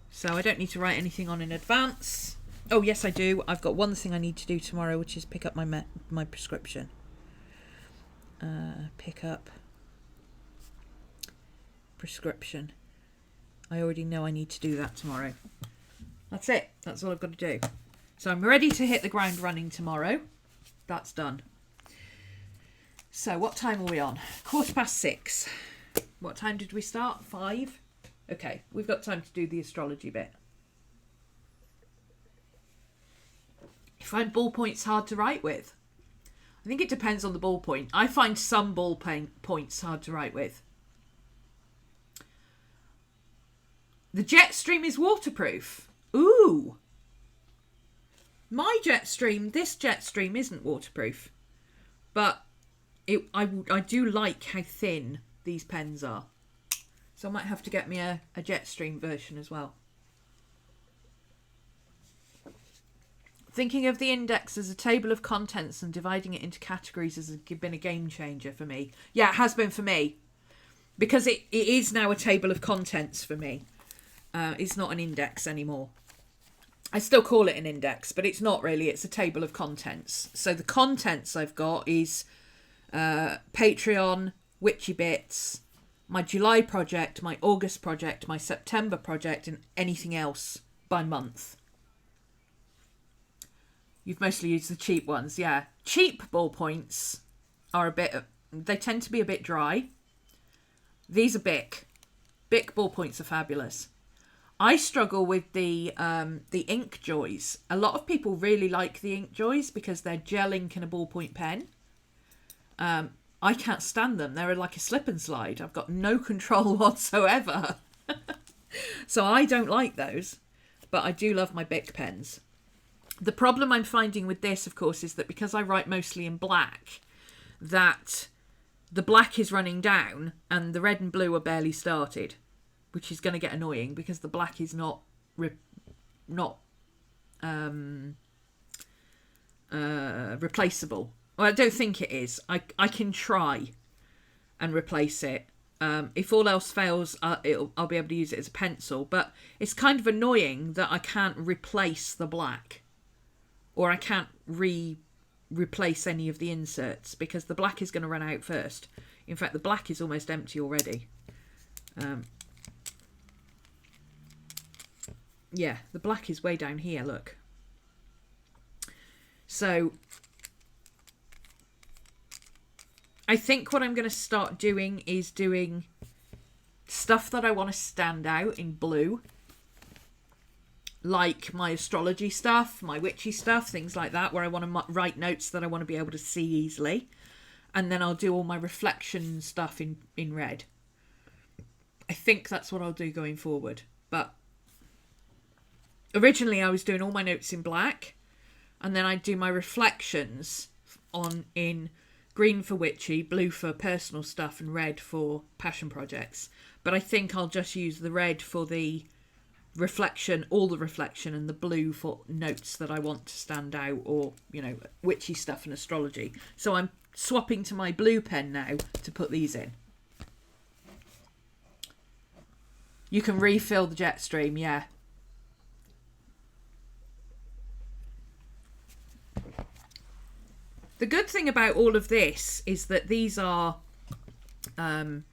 Speaker 1: So I don't need to write anything on in advance. Oh, yes, I do. I've got one thing I need to do tomorrow, which is pick up my prescription. Pick up prescription. I already know I need to do that tomorrow. That's it. That's all I've got to do. So I'm ready to hit the ground running tomorrow. That's done. So what time are we on? 6:15. What time did we start? 5? Okay, we've got time to do the astrology bit. You find ballpoints hard to write with? I think it depends on the ballpoint. I find some ballpoints hard to write with. The Jetstream is waterproof. Ooh. This Jetstream isn't waterproof. But I do like how thin these pens are. So I might have to get me a Jetstream version as well. Thinking of the index as a table of contents and dividing it into categories has been a game changer for me. Yeah, it has been for me. Because it is now a table of contents for me. It's not an index anymore. I still call it an index, but it's not really. It's a table of contents. So the contents I've got is Patreon, Witchy Bits, my July project, my August project, my September project, and anything else by month. You've mostly used the cheap ones, yeah. Cheap ballpoints are they tend to be a bit dry. These are Bic. Bic ballpoints are fabulous. I struggle with the ink joys. A lot of people really like the ink joys because they're gel ink in a ballpoint pen. I can't stand them. They're like a slip and slide. I've got no control whatsoever. So I don't like those, but I do love my Bic pens. The problem I'm finding with this, of course, is that because I write mostly in black, that the black is running down and the red and blue are barely started, which is going to get annoying because the black is not replaceable. Well, I don't think it is. I can try and replace it. If all else fails, I'll be able to use it as a pencil. But it's kind of annoying that I can't replace the black. Or I can't replace any of the inserts because the black is going to run out first. In fact, the black is almost empty already. Yeah, the black is way down here, look. So I think what I'm going to start doing is doing stuff that I want to stand out in blue. Like my astrology stuff, my witchy stuff, things like that, where I want to write notes that I want to be able to see easily. And then I'll do all my reflection stuff in red. I think that's what I'll do going forward. But originally I was doing all my notes in black. And then I'd do my reflections in green for witchy, blue for personal stuff, and red for passion projects. But I think I'll just use the red for the reflection, all the reflection, and the blue for notes that I want to stand out, or, you know, witchy stuff and astrology. So I'm swapping to my blue pen now to put these in. You can refill the Jetstream, yeah. The good thing about all of this is that these are fully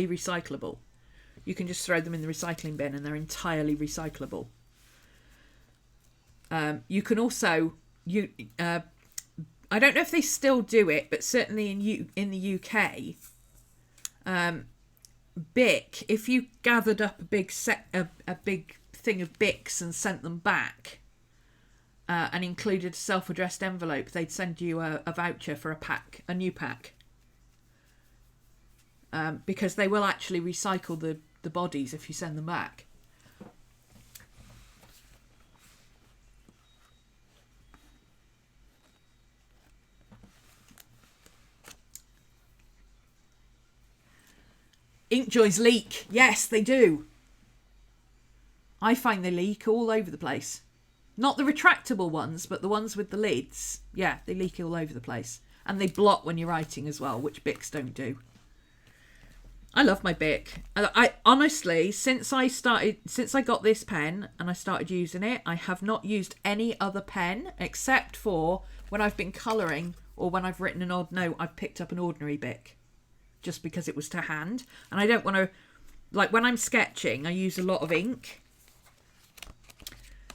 Speaker 1: recyclable. You can just throw them in the recycling bin and they're entirely recyclable. You can also, I don't know if they still do it, but certainly in the UK, Bic, if you gathered up a big thing of Bics and sent them back, and included a self-addressed envelope, they'd send you a voucher for a new pack. Because they will actually recycle the bodies if you send them back. Inkjoys leak. Yes, they do. I find they leak all over the place. Not the retractable ones, but the ones with the lids. Yeah, they leak all over the place. And they blot when you're writing as well, which Bics don't do. I love my Bic. I honestly, since I got this pen and I started using it, I have not used any other pen except for when I've been colouring or when I've written an odd note, I've picked up an ordinary Bic just because it was to hand. And I don't want to, like when I'm sketching, I use a lot of ink.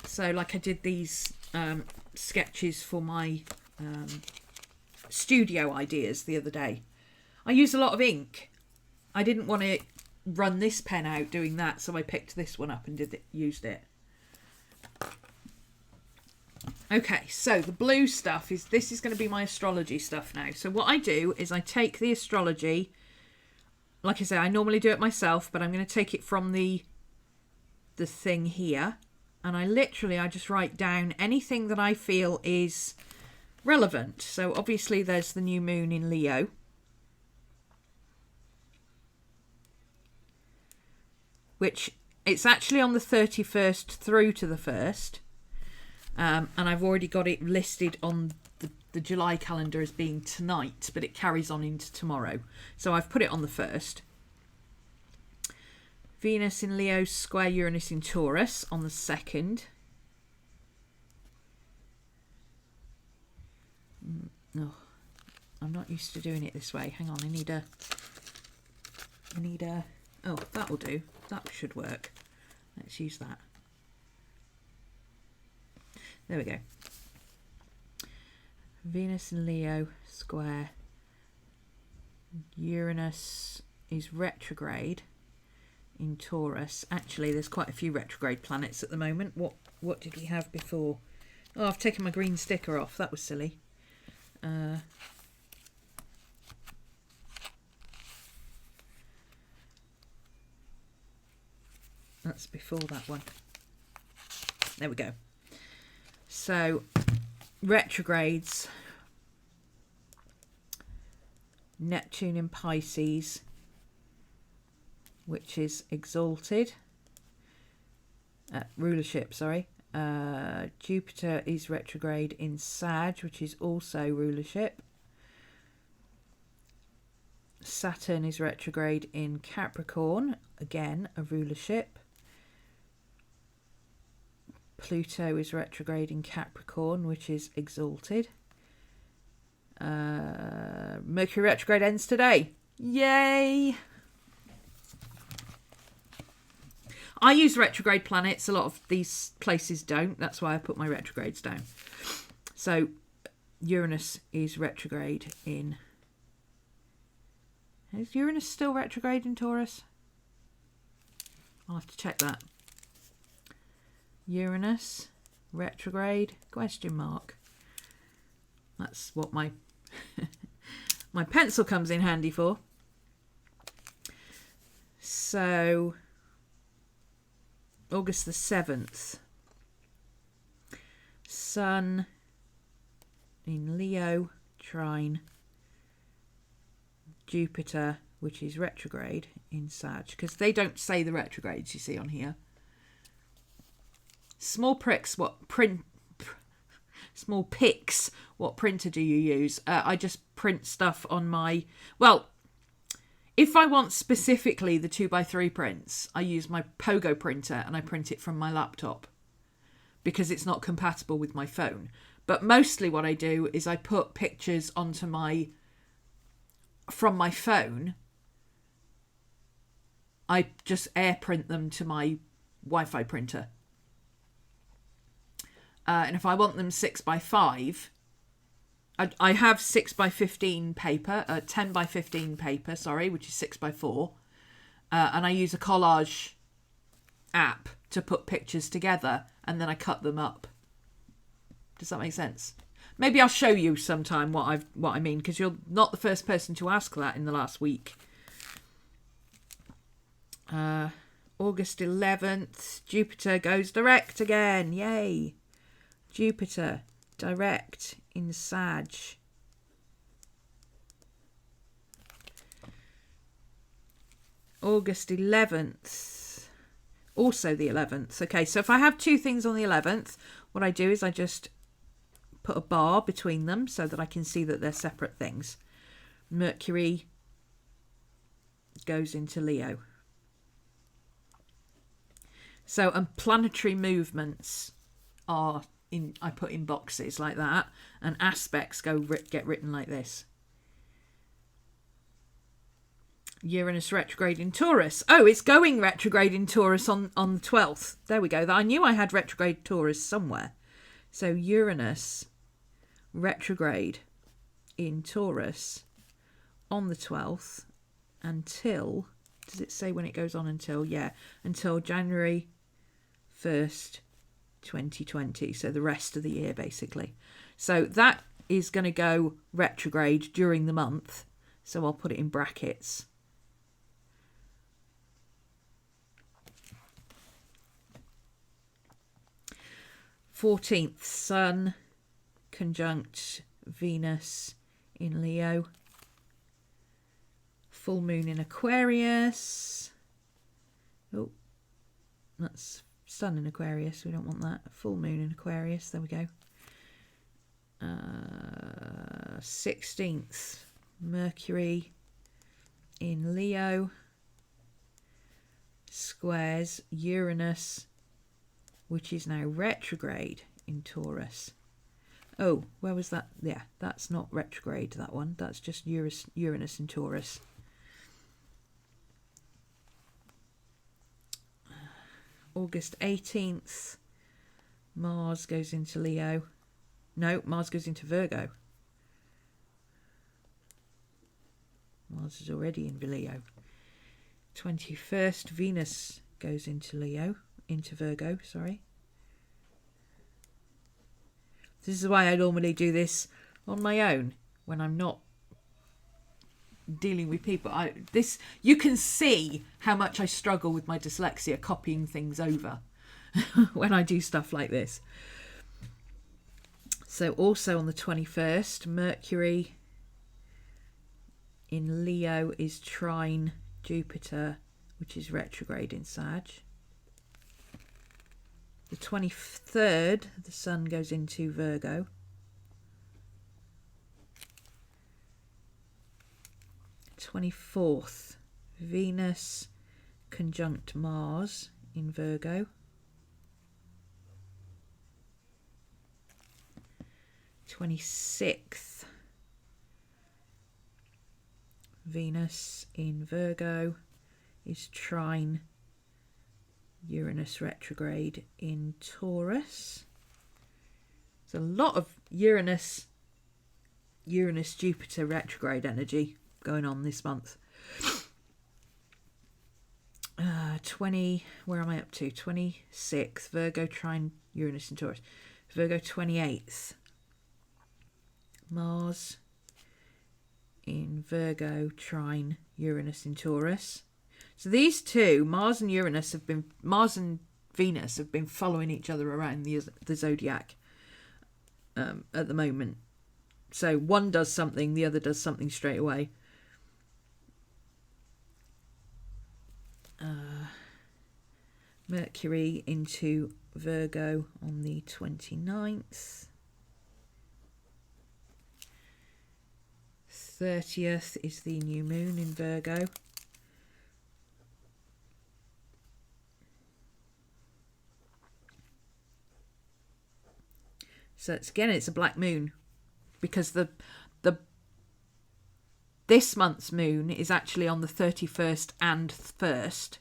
Speaker 1: So like I did these sketches for my studio ideas the other day. I use a lot of ink. I didn't want to run this pen out doing that, so I picked this one up and used it. Okay, so the blue stuff this is going to be my astrology stuff now. So what I do is I take the astrology, like I say, I normally do it myself, but I'm going to take it from the thing here. And I just write down anything that I feel is relevant. So obviously there's the new moon in Leo. Which it's actually on the 31st through to the 1st. And I've already got it listed on the July calendar as being tonight, but it carries on into tomorrow. So I've put it on the 1st. Venus in Leo square Uranus in Taurus on the 2nd. No, I'm not used to doing it this way. Hang on, I need a... Oh, that'll do. That should work. Let's use that. There we go. Venus in Leo square. Uranus is retrograde in Taurus. Actually, there's quite a few retrograde planets at the moment. What did we have before? Oh, I've taken my green sticker off. That was silly. That's before that one. There we go. So, retrogrades. Neptune in Pisces, which is exalted. Rulership, sorry. Jupiter is retrograde in Sag, which is also rulership. Saturn is retrograde in Capricorn, again a rulership. Pluto is retrograde in Capricorn, which is exalted. Mercury retrograde ends today. Yay! I use retrograde planets. A lot of these places don't. That's why I put my retrogrades down. So Uranus is retrograde in... Is Uranus still retrograde in Taurus? I'll have to check that. Uranus retrograde question mark. That's what my my pencil comes in handy for. So August the 7th. Sun in Leo trine Jupiter, which is retrograde in Sag, because they don't say the retrogrades you see on here. Small pricks, what printer do you use? I just print stuff on my... Well, if I want specifically the 2x3 prints, I use my Pogo printer and I print it from my laptop because it's not compatible with my phone. But mostly what I do is I put pictures onto from my phone. I just air print them to my Wi-Fi printer. And if I want them 6x5, I have 6x15 paper, 10x15 paper, sorry, which is 6x4. And I use a collage app to put pictures together and then I cut them up. Does that make sense? Maybe I'll show you sometime what I mean, because you're not the first person to ask that in the last week. August 11th, Jupiter goes direct again. Yay! Jupiter direct in Sag. August 11th, also the 11th. Okay, so if I have two things on the 11th, what I do is I just put a bar between them so that I can see that they're separate things. Mercury goes into Leo. So, and planetary movements are I put in boxes like that, and aspects get written like this. Uranus retrograde in Taurus. Oh, it's going retrograde in Taurus on the 12th. There we go. I knew I had retrograde Taurus somewhere. So Uranus retrograde in Taurus on the 12th until, does it say when it goes on until? Yeah, until January 1st, 2020. So the rest of the year, basically. So that is going to go retrograde during the month. So I'll put it in brackets. '14th, Sun conjunct Venus in Leo. Full moon in Aquarius. Oh, that's Sun in Aquarius. We don't want that. Full moon in Aquarius. There we go. 16th, Mercury in Leo. Squares Uranus, which is now retrograde in Taurus. Oh, where was that? Yeah, that's not retrograde, that one. That's just Uranus in Taurus. August 18th, Mars goes into Leo. No, Mars goes into Virgo. Mars is already in Leo. 21st, Venus goes into Virgo, sorry. This is why I normally do this on my own when I'm not dealing with people. You can see how much I struggle with my dyslexia copying things over when I do stuff like this. So also on the 21st, Mercury in Leo is trine Jupiter, which is retrograde in Sag. The 23rd, the Sun goes into Virgo. 24th, Venus conjunct Mars in Virgo. 26th, Venus in Virgo is trine Uranus retrograde in Taurus. There's a lot of Uranus Jupiter retrograde energy going on this month. Where am I up to? 26th, Virgo trine Uranus in Taurus. Virgo 28th, Mars in Virgo trine Uranus in Taurus. So these two, Mars and Venus have been following each other around the zodiac at the moment. So one does something, the other does something straight away. Mercury into Virgo on the 29th. 30th is the new moon in Virgo. So it's a black moon, because this month's moon is actually on the 31st and 1st.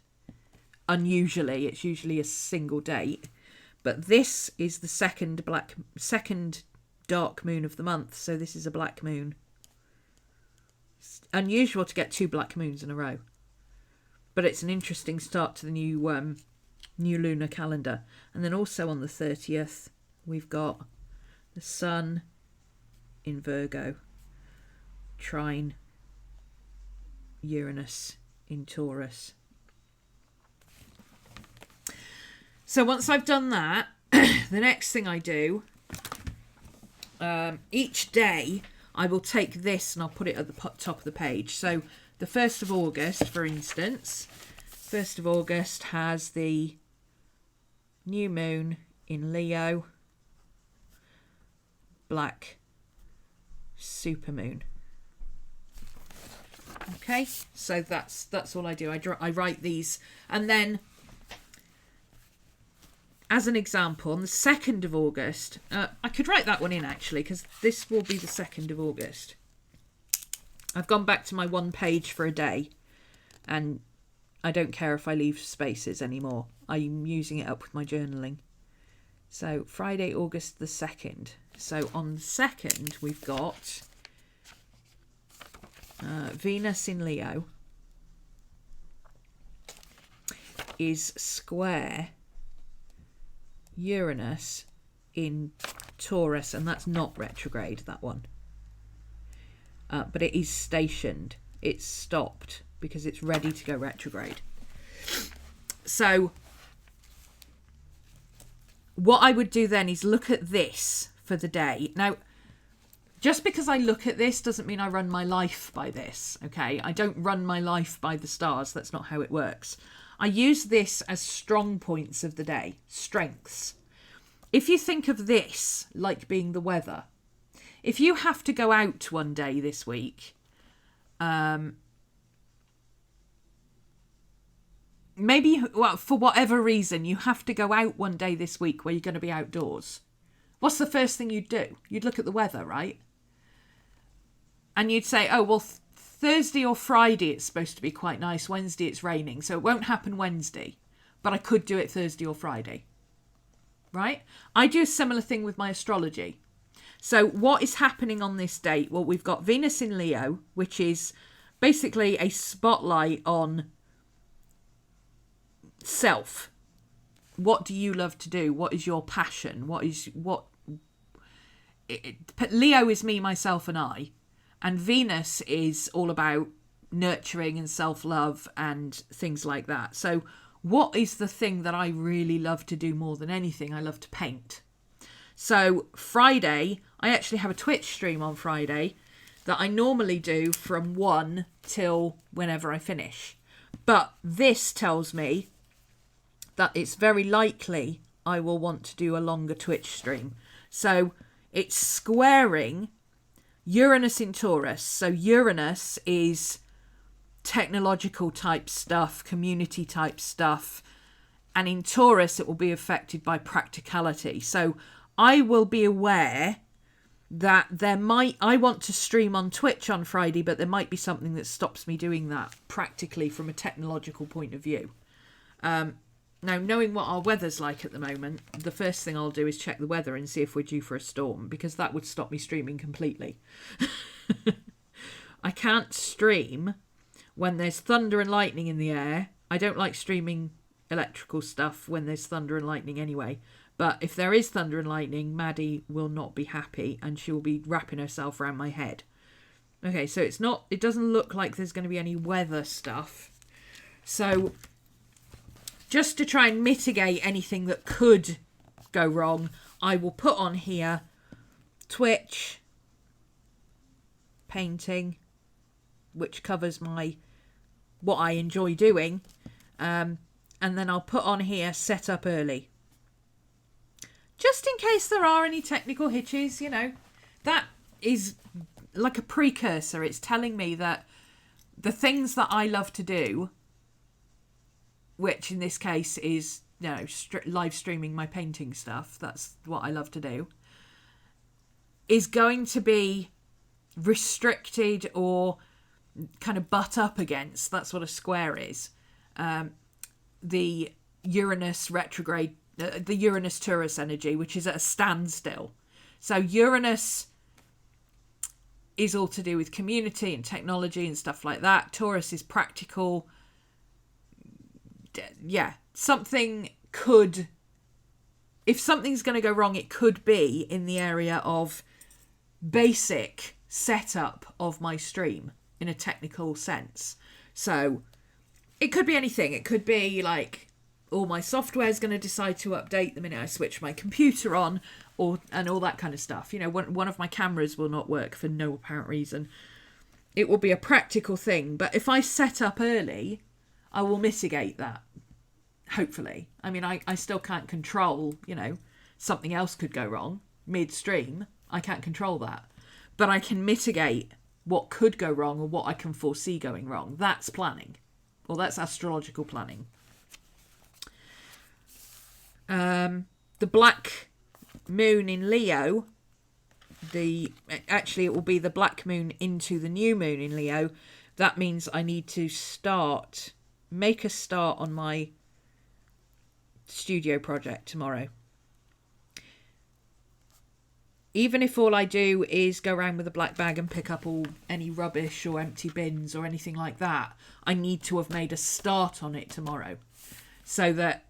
Speaker 1: Unusually, it's usually a single date, but this is the second dark moon of the month, so this is a black moon. It's unusual to get two black moons in a row, but it's an interesting start to the new lunar calendar. And then also on the 30th, we've got the Sun in Virgo trine Uranus in Taurus. So once I've done that, the next thing I do, each day I will take this and I'll put it at the top of the page. So the 1st of August, for instance, 1st of August has the new moon in Leo, black supermoon. Okay, so that's all I do. I write these, and then as an example, on the 2nd of August, I could write that one in actually, because this will be the 2nd of August. I've gone back to my one page for a day, and I don't care if I leave spaces anymore. I'm using it up with my journaling. So Friday, August the 2nd. So on the 2nd, we've got Venus in Leo is square Uranus in Taurus, and that's not retrograde, that one. But it is stationed. It's stopped because it's ready to go retrograde. So what I would do then is look at this for the day. Now, Just because I look at this doesn't mean I run my life by this, okay? I don't run my life by the stars. That's not how it works. I use this as strong points of the day, strengths. If you think of this like being the weather, if you have to go out one day this week, maybe, well, for whatever reason, you have to go out one day this week where you're going to be outdoors. What's the first thing you'd do? You'd look at the weather, right? And you'd say, oh, well, Thursday or Friday it's supposed to be quite nice. Wednesday it's raining, so it won't happen Wednesday. But I could do it Thursday or Friday. Right? I do a similar thing with my astrology. So what is happening on this date? Well, we've got Venus in Leo, which is basically a spotlight on self. What do you love to do? What is your passion? Leo is me, myself, and I. And Venus is all about nurturing and self-love and things like that. So what is the thing that I really love to do more than anything? I love to paint. So Friday, I actually have a Twitch stream on Friday that I normally do from 1 till whenever I finish. But this tells me that it's very likely I will want to do a longer Twitch stream. So it's squaring Uranus in Taurus. So Uranus is technological type stuff, community type stuff. And in Taurus, it will be affected by practicality. So I will be aware that I want to stream on Twitch on Friday, but there might be something that stops me doing that practically from a technological point of view. Now, knowing what our weather's like at the moment, the first thing I'll do is check the weather and see if we're due for a storm, because that would stop me streaming completely. I can't stream when there's thunder and lightning in the air. I don't like streaming electrical stuff when there's thunder and lightning anyway. But if there is thunder and lightning, Maddie will not be happy and she will be wrapping herself around my head. Okay, so it doesn't look like there's going to be any weather stuff. So just to try and mitigate anything that could go wrong, I will put on here Twitch, painting, which covers what I enjoy doing, and then I'll put on here set up early. Just in case there are any technical hitches, that is like a precursor. It's telling me that the things that I love to do, which in this case is, live streaming my painting stuff, that's what I love to do, is going to be restricted or kind of butt up against, that's what a square is, the Uranus retrograde, the Uranus-Taurus energy, which is at a standstill. So Uranus is all to do with community and technology and stuff like that. Taurus is practical. Yeah, if something's going to go wrong, it could be in the area of basic setup of my stream in a technical sense. So it could be anything. It could be like all my software is going to decide to update the minute I switch my computer on, and all that kind of stuff. One of my cameras will not work for no apparent reason. It will be a practical thing. But if I set up early, I will mitigate that, hopefully. I mean, I still can't control, something else could go wrong midstream. I can't control that. But I can mitigate what could go wrong or what I can foresee going wrong. That's planning. Or that's astrological planning. The black moon in Leo, it will be the black moon into the new moon in Leo. That means I need to make a start on my studio project tomorrow. Even if all I do is go around with a black bag and pick up any rubbish or empty bins or anything like that, I need to have made a start on it tomorrow, so that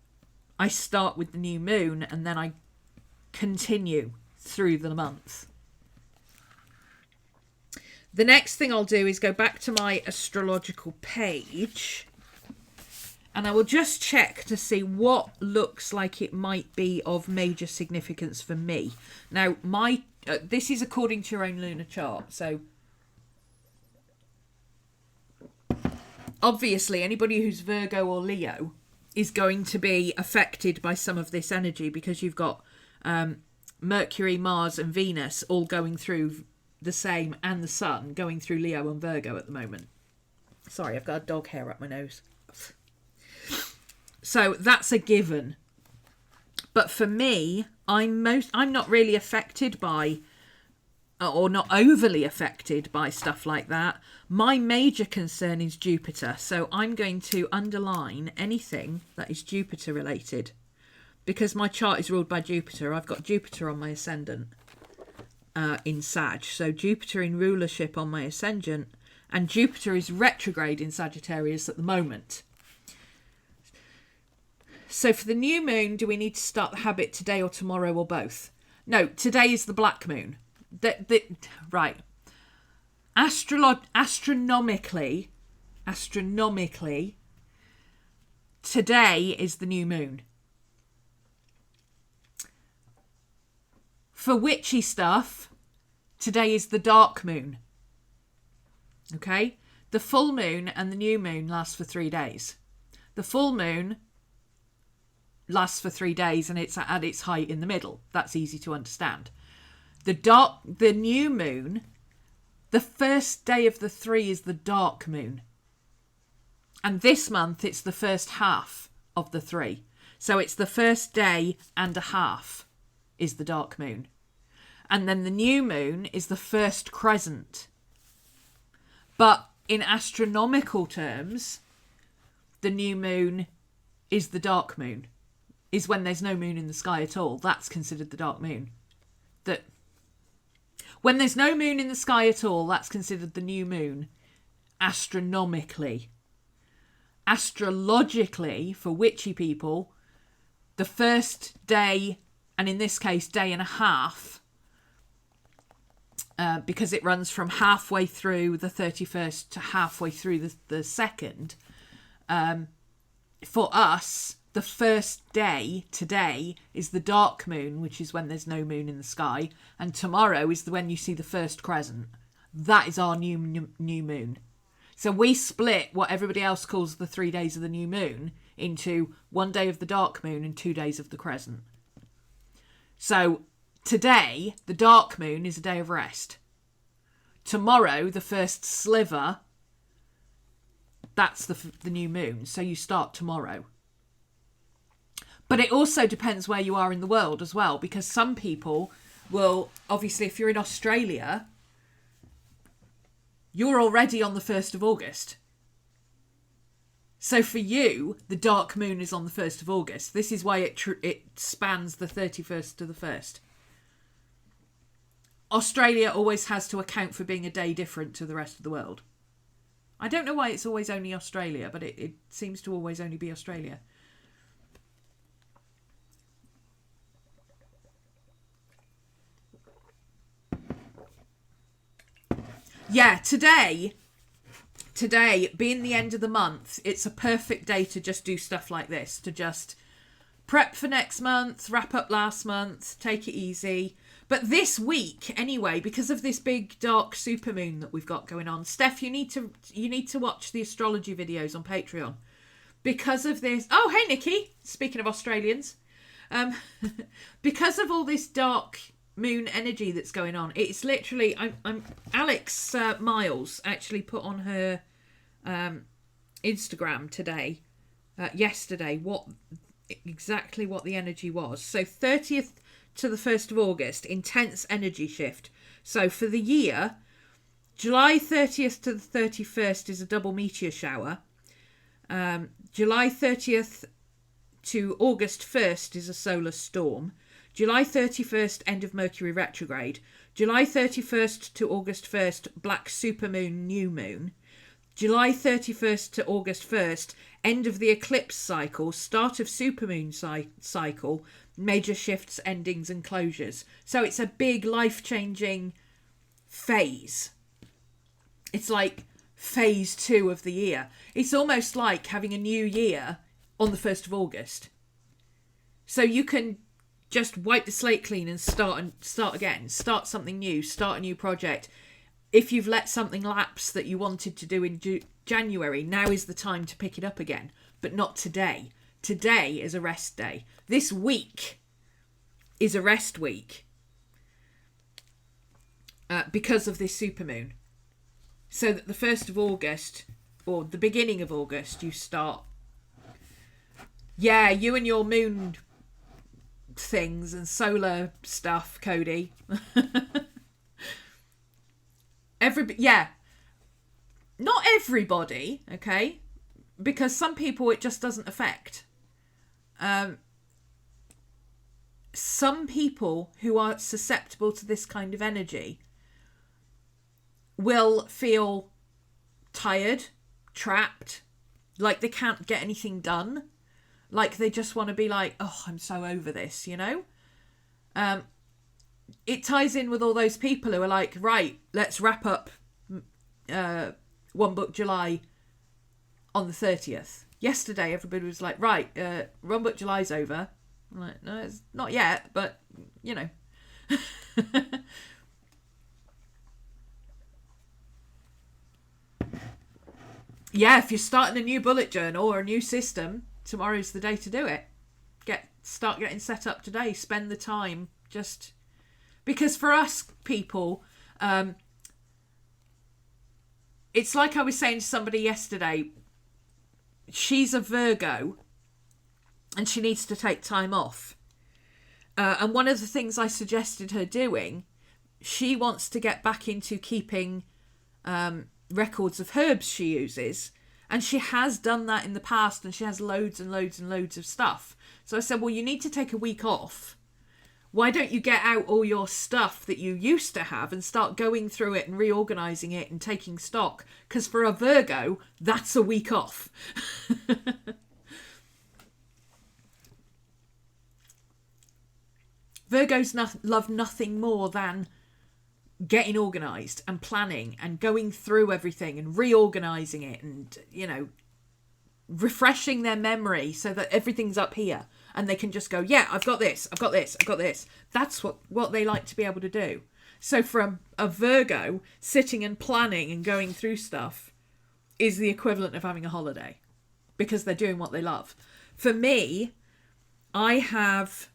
Speaker 1: I start with the new moon and then I continue through the month. The next thing I'll do is go back to my astrological page And I will just check to see what looks like it might be of major significance for me. Now, this is according to your own lunar chart. So, obviously, anybody who's Virgo or Leo is going to be affected by some of this energy because you've got Mercury, Mars and Venus all going through the same, and the Sun going through Leo and Virgo at the moment. Sorry, I've got a dog hair up my nose. So that's a given. But for me, I'm not really affected by, or not overly affected by stuff like that. My major concern is Jupiter. So I'm going to underline anything that is Jupiter related. Because my chart is ruled by Jupiter, I've got Jupiter on my ascendant in Sag. So Jupiter in rulership on my ascendant, and Jupiter is retrograde in Sagittarius at the moment. So for the new moon, do we need to start the habit today or tomorrow or both? No, today is the black moon. Right. Astronomically, today is the new moon. For witchy stuff, today is the dark moon. Okay? The full moon and the new moon last for 3 days. The full moon lasts for 3 days and it's at its height in the middle. That's easy to understand. The new moon, the first day of the 3 is the dark moon. And this month it's the first half of the 3. So it's the first day and a half is the dark moon. And then the new moon is the first crescent. But in astronomical terms, the new moon is the dark moon. Is when there's no moon in the sky at all. That's considered the dark moon. When there's no moon in the sky at all, that's considered the new moon. Astronomically. Astrologically, for witchy people, the first day, and in this case, day and a half, because it runs from halfway through the 31st to halfway through the 2nd, for us, the first day, today, is the dark moon, which is when there's no moon in the sky. And tomorrow is when you see the first crescent. That is our new moon. So we split what everybody else calls the 3 days of the new moon into 1 day of the dark moon and 2 days of the crescent. So today, the dark moon is a day of rest. Tomorrow, the first sliver, that's the new moon. So you start tomorrow. But it also depends where you are in the world as well, because some people will, obviously, if you're in Australia, you're already on the 1st of August. So for you, the dark moon is on the 1st of August. This is why it spans the 31st to the 1st. Australia always has to account for being a day different to the rest of the world. I don't know why it's always only Australia, but it seems to always only be Australia. Yeah, today, being the end of the month, it's a perfect day to just do stuff like this, to just prep for next month, wrap up last month, take it easy. But this week, anyway, because of this big dark supermoon that we've got going on, Steph, you need to watch the astrology videos on Patreon. Because of this, oh hey Nikki, speaking of Australians, because of all this dark moon energy that's going on, it's literally I'm Alex Miles actually put on her Instagram yesterday exactly what the energy was. So 30th to the 1st of August, intense energy shift. So for the year, July 30th to the 31st is a double meteor shower. July 30th to August 1st is a solar storm. July 31st, end of Mercury retrograde. July 31st to August 1st, black supermoon, new moon. July 31st to August 1st, end of the eclipse cycle, start of supermoon cycle, major shifts, endings and closures. So it's a big life-changing phase. It's like phase 2 of the year. It's almost like having a new year on the 1st of August. So you can just wipe the slate clean and start again, start something new, start a new project. If you've let something lapse that you wanted to do in January, now is the time to pick it up again, but not today. Today is a rest day. This week is a rest week because of this supermoon. So that the 1st of August, or the beginning of August, you start. Yeah, you and your moon things and solar stuff, Cody. Not everybody, okay? Because some people it just doesn't affect. Some people who are susceptible to this kind of energy will feel tired, trapped, like they can't get anything done, like they just want to be like, oh, I'm so over this, you know? It ties in with all those people who are like, right, let's wrap up One Book July on the 30th. Yesterday, everybody was like, right, One Book July's over. I'm like, no, it's not yet, but, you know. Yeah, if you're starting a new bullet journal or a new system, tomorrow's the day to do it. Start getting set up today. Spend the time. Just because for us people, it's like I was saying to somebody yesterday. She's a Virgo, and she needs to take time off. And one of the things I suggested her doing, she wants to get back into keeping records of herbs she uses, and she has done that in the past, and she has loads and loads and loads of stuff. So I said, well, you need to take a week off. Why don't you get out all your stuff that you used to have and start going through it and reorganizing it and taking stock? Because for a Virgo, that's a week off. Virgos love nothing more than getting organised and planning and going through everything and reorganising it and, you know, refreshing their memory so that everything's up here and they can just go, yeah, I've got this, I've got this, I've got this. That's what they like to be able to do. So for a Virgo, sitting and planning and going through stuff is the equivalent of having a holiday because they're doing what they love. For me, I have,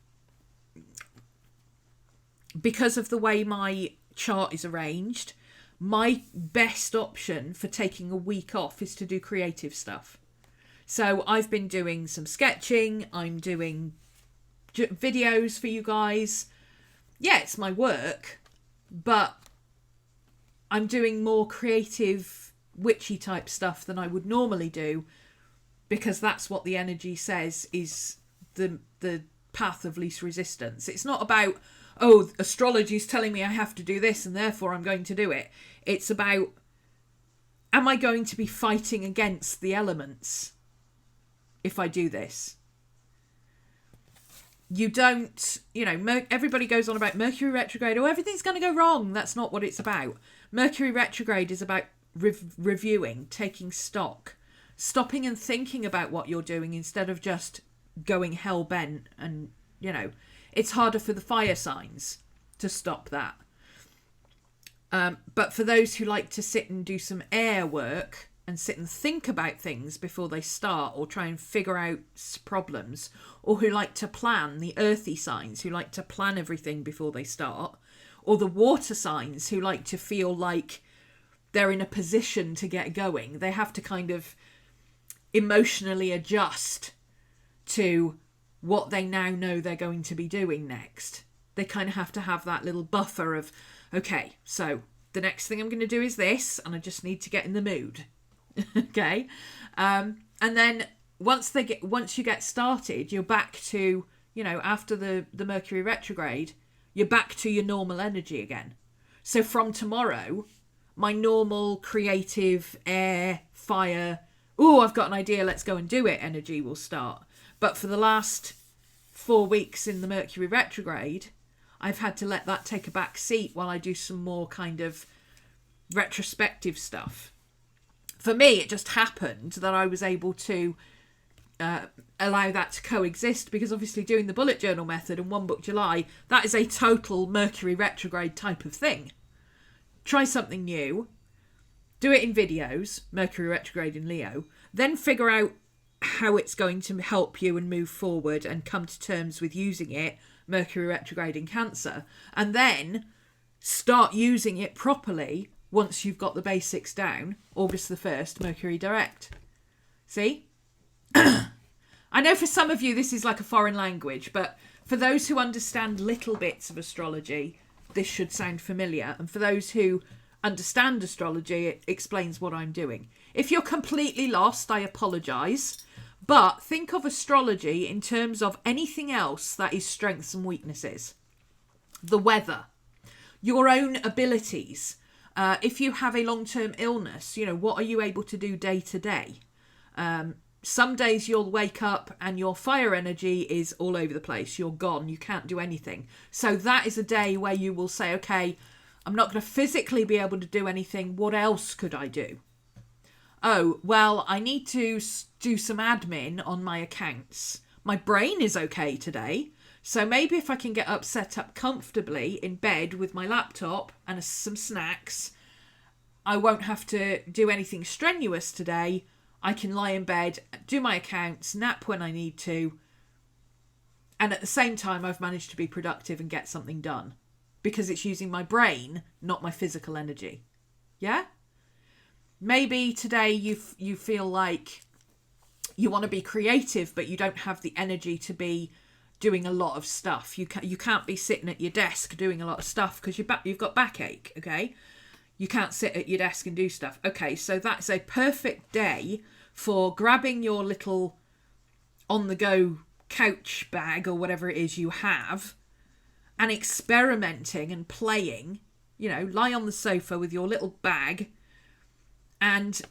Speaker 1: because of the way my chart is arranged, my best option for taking a week off is to do creative stuff. So I've been doing some sketching, I'm doing videos for you guys. Yeah, it's my work, but I'm doing more creative, witchy type stuff than I would normally do because that's what the energy says is the path of least resistance. It's not about, oh, astrology's telling me I have to do this and therefore I'm going to do it. It's about, am I going to be fighting against the elements if I do this? You don't, you know, everybody goes on about Mercury retrograde. Oh, everything's going to go wrong. That's not what it's about. Mercury retrograde is about reviewing, taking stock, stopping and thinking about what you're doing instead of just going hell-bent. And, you know, it's harder for the fire signs to stop that. But for those who like to sit and do some air work and sit and think about things before they start or try and figure out problems, or who like to plan, the earthy signs who like to plan everything before they start, or the water signs who like to feel like they're in a position to get going, they have to kind of emotionally adjust to what they now know they're going to be doing next. They kind of have to have that little buffer of, okay, so the next thing I'm going to do is this, and I just need to get in the mood. Okay. And then once you get started, you're back to, you know, after the Mercury retrograde, you're back to your normal energy again. So from tomorrow, my normal creative air, fire, oh, I've got an idea, let's go and do it energy will start. But for the last 4 weeks in the Mercury retrograde, I've had to let that take a back seat while I do some more kind of retrospective stuff. For me, it just happened that I was able to allow that to coexist, because obviously doing the bullet journal method and One Book July, that is a total Mercury retrograde type of thing. Try something new, do it in videos, Mercury retrograde in Leo, then figure out how it's going to help you and move forward and come to terms with using it, Mercury retrograde in Cancer, and then start using it properly once you've got the basics down, August the 1st, Mercury direct. See? I know for some of you this is like a foreign language, but for those who understand little bits of astrology, this should sound familiar. And for those who understand astrology, it explains what I'm doing. If you're completely lost, I apologise. But think of astrology in terms of anything else that is strengths and weaknesses. The weather, your own abilities. If you have a long-term illness, what are you able to do day to day? Some days you'll wake up and your fire energy is all over the place. You're gone. You can't do anything. So that is a day where you will say, okay, I'm not going to physically be able to do anything. What else could I do? Oh, well, I need to do some admin on my accounts. My brain is okay today. So maybe if I can get set up comfortably in bed with my laptop and some snacks, I won't have to do anything strenuous today. I can lie in bed, do my accounts, nap when I need to. And at the same time, I've managed to be productive and get something done. Because it's using my brain, not my physical energy. Yeah? Maybe today you feel like you want to be creative, but you don't have the energy to be doing a lot of stuff. You can't be sitting at your desk doing a lot of stuff because you've got backache, okay? You can't sit at your desk and do stuff. Okay, so that's a perfect day for grabbing your little on-the-go couch bag or whatever it is you have and experimenting and playing. Lie on the sofa with your little bag and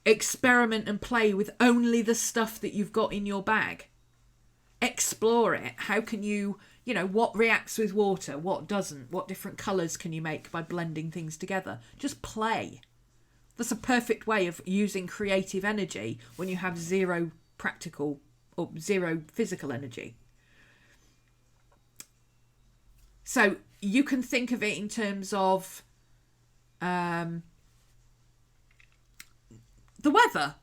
Speaker 1: experiment and play with only the stuff that you've got in your bag. Explore it. How can you, what reacts with water, what doesn't, what different colours can you make by blending things together? Just play. That's a perfect way of using creative energy when you have zero practical or zero physical energy. So you can think of it in terms of the weather.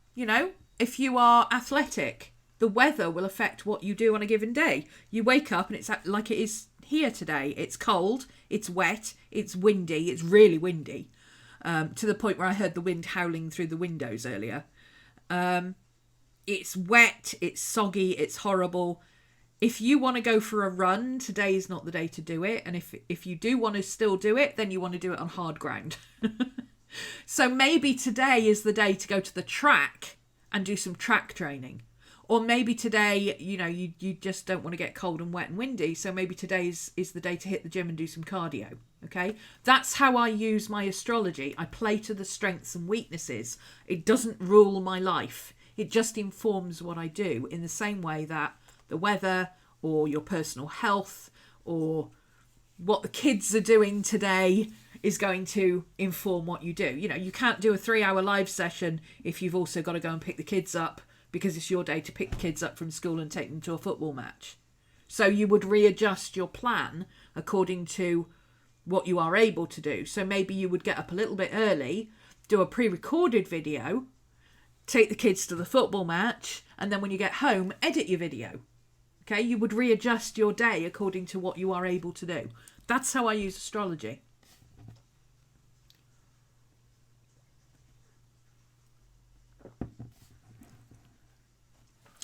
Speaker 1: If you are athletic, the weather will affect what you do on a given day. You wake up and it's like it is here today. It's cold, it's wet, it's windy, it's really windy, to the point where I heard the wind howling through the windows earlier. It's wet, it's soggy, it's horrible. If you want to go for a run, today is not the day to do it. And if you do want to still do it, then you want to do it on hard ground. So maybe today is the day to go to the track and do some track training. Or maybe today, you just don't want to get cold and wet and windy. So maybe today is the day to hit the gym and do some cardio. Okay? That's how I use my astrology. I play to the strengths and weaknesses. It doesn't rule my life. It just informs what I do in the same way that the weather or your personal health or what the kids are doing today is going to inform what you do. You can't do a 3-hour live session if you've also got to go and pick the kids up because it's your day to pick the kids up from school and take them to a football match. So you would readjust your plan according to what you are able to do. So maybe you would get up a little bit early, do a pre-recorded video, take the kids to the football match, and then when you get home, edit your video. Okay, you would readjust your day according to what you are able to do. That's how I use astrology.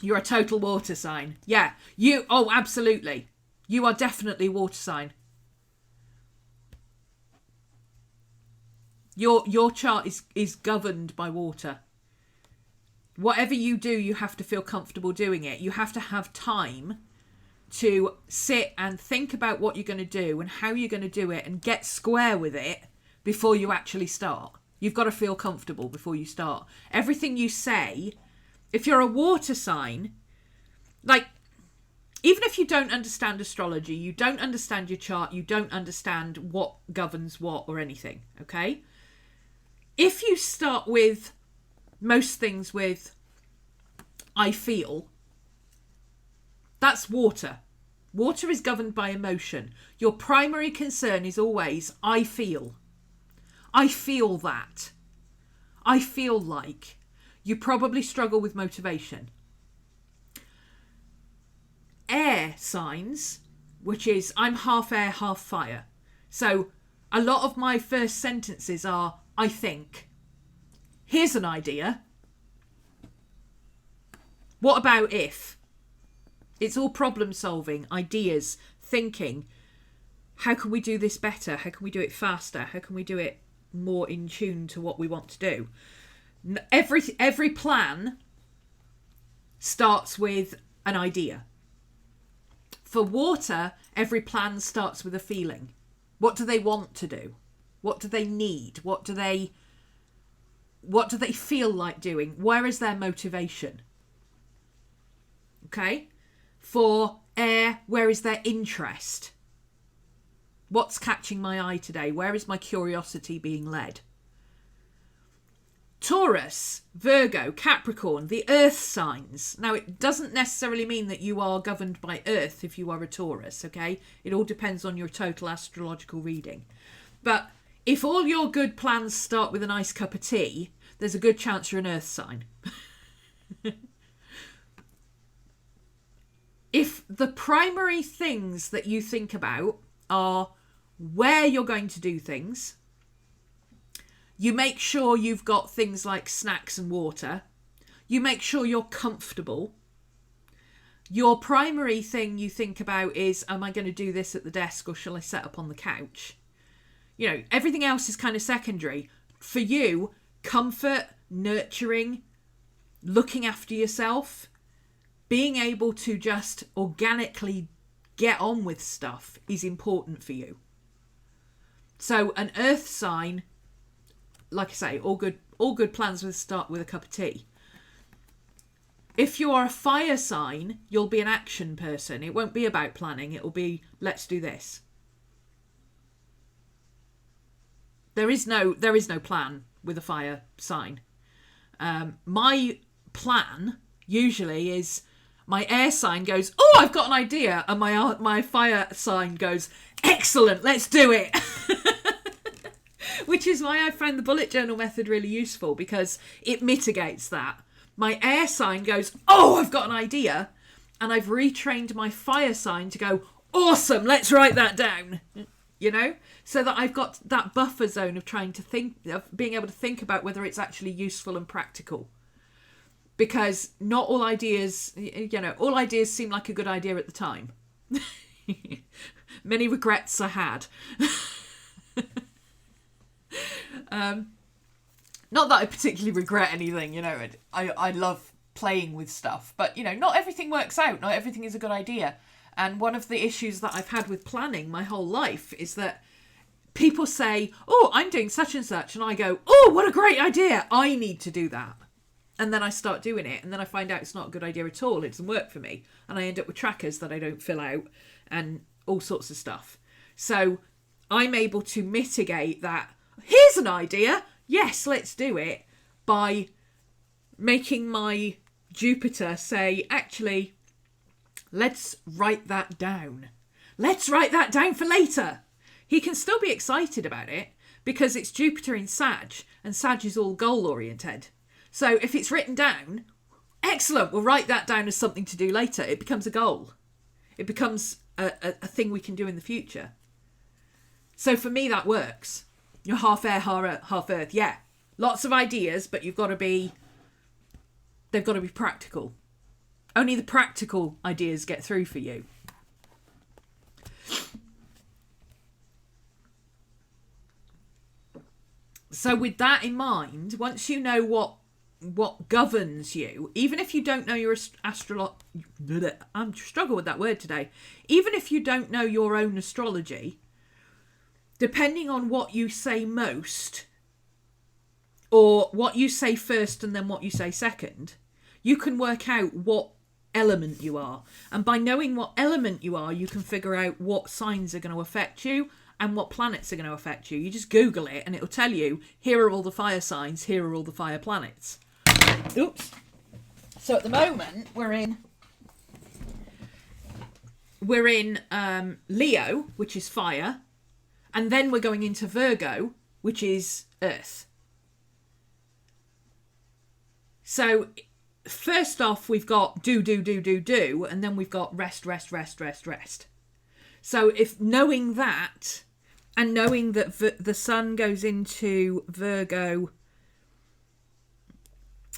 Speaker 1: You're a total water sign. Yeah, absolutely. You are definitely a water sign. Your chart is governed by water. Whatever you do, you have to feel comfortable doing it. You have to have time to sit and think about what you're going to do and how you're going to do it and get square with it before you actually start. You've got to feel comfortable before you start. Everything you say, if you're a water sign, even if you don't understand astrology, you don't understand your chart, you don't understand what governs what or anything, okay? if you start with most things with I feel, that's water. Water is governed by emotion. Your primary concern is always I feel. I feel that. I feel like. You probably struggle with motivation. Air signs, which is I'm half air, half fire. So a lot of my first sentences are I think. Here's an idea. What about if? It's all problem solving, ideas, thinking. How can we do this better? How can we do it faster? How can we do it more in tune to what we want to do? Every plan starts with an idea. For water, every plan starts with a feeling. What do they want to do? What do they need? What do they feel like doing? Where is their motivation? Okay? For air, where is their interest? What's catching my eye today? Where is my curiosity being led? Taurus, Virgo, Capricorn, the earth signs. Now, it doesn't necessarily mean that you are governed by earth if you are a Taurus, okay? It all depends on your total astrological reading. But if all your good plans start with a nice cup of tea, there's a good chance you're an earth sign. If the primary things that you think about are where you're going to do things, you make sure you've got things like snacks and water, you make sure you're comfortable, your primary thing you think about is, am I going to do this at the desk or shall I set up on the couch? You know, everything else is kind of secondary. For you, comfort, nurturing, looking after yourself, being able to just organically get on with stuff is important for you. So an earth sign, like I say, all good plans with start with a cup of tea. If you are a fire sign, you'll be an action person. It won't be about planning. It will be, let's do this. There is no plan with a fire sign. My plan usually is my air sign goes, oh, I've got an idea. And my fire sign goes, excellent, let's do it. Which is why I find the bullet journal method really useful, because it mitigates that. My air sign goes, oh, I've got an idea. And I've retrained my fire sign to go, awesome, let's write that down. You know, so that I've got that buffer zone of trying to think, of being able to think about whether it's actually useful and practical. Because not all ideas, all ideas seem like a good idea at the time. Many regrets I had. Not that I particularly regret anything, I love playing with stuff. But, not everything works out. Not everything is a good idea. And one of the issues that I've had with planning my whole life is that people say, oh, I'm doing such and such. And I go, oh, what a great idea. I need to do that. And then I start doing it. And then I find out it's not a good idea at all. It doesn't work for me. And I end up with trackers that I don't fill out and all sorts of stuff. So I'm able to mitigate that. Here's an idea. Yes, let's do it. By making my Jupiter say, actually, let's write that down. Let's write that down for later. He can still be excited about it because it's Jupiter in Sag, and Sag is all goal-oriented. So if it's written down, excellent, we'll write that down as something to do later. It becomes a goal. It becomes a thing we can do in the future. So for me, that works. You're half air, half earth. Yeah, lots of ideas, but they've got to be practical. Only the practical ideas get through for you. So with that in mind, once you know what governs you, even if you don't know your I'm struggling with that word today. Even if you don't know your own astrology, depending on what you say most, or what you say first and then what you say second, you can work out what element you are. And by knowing what element you are, you can figure out what signs are going to affect you and what planets are going to affect you. You just Google it and it'll tell you, here are all the fire signs, here are all the fire planets. Oops. So at the moment, we're in Leo, which is fire, and then we're going into Virgo, which is earth. So first off, we've got do, and then we've got rest. So if knowing that, and knowing that the sun goes into Virgo,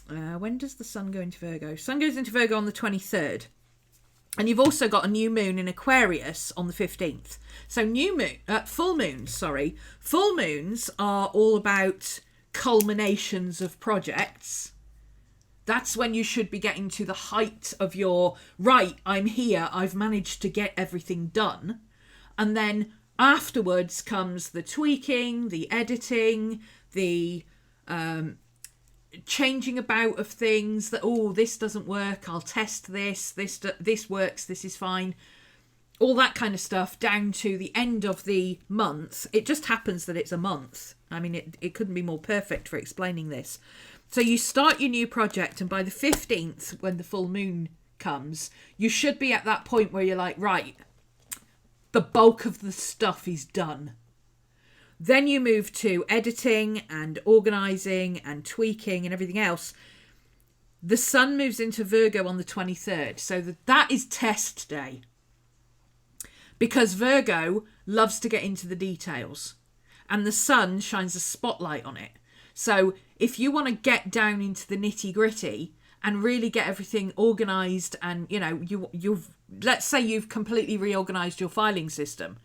Speaker 1: when does the sun go into Virgo? Sun goes into Virgo on the 23rd. And you've also got a new moon in Aquarius on the 15th. So full moons are all about culminations of projects. That's when you should be getting to the height of your, right, I'm here, I've managed to get everything done. And then afterwards comes the tweaking, the editing, the changing about of things that, this doesn't work, I'll test this works, this is fine. All that kind of stuff down to the end of the month. It just happens that it's a month. I mean, it couldn't be more perfect for explaining this. So you start your new project, and by the 15th, when the full moon comes, you should be at that point where you're like, right, the bulk of the stuff is done. Then you move to editing and organising and tweaking and everything else. The sun moves into Virgo on the 23rd. So that is test day. Because Virgo loves to get into the details. And the sun shines a spotlight on it. So if you want to get down into the nitty gritty and really get everything organised, and you've let's say you've completely reorganised your filing system,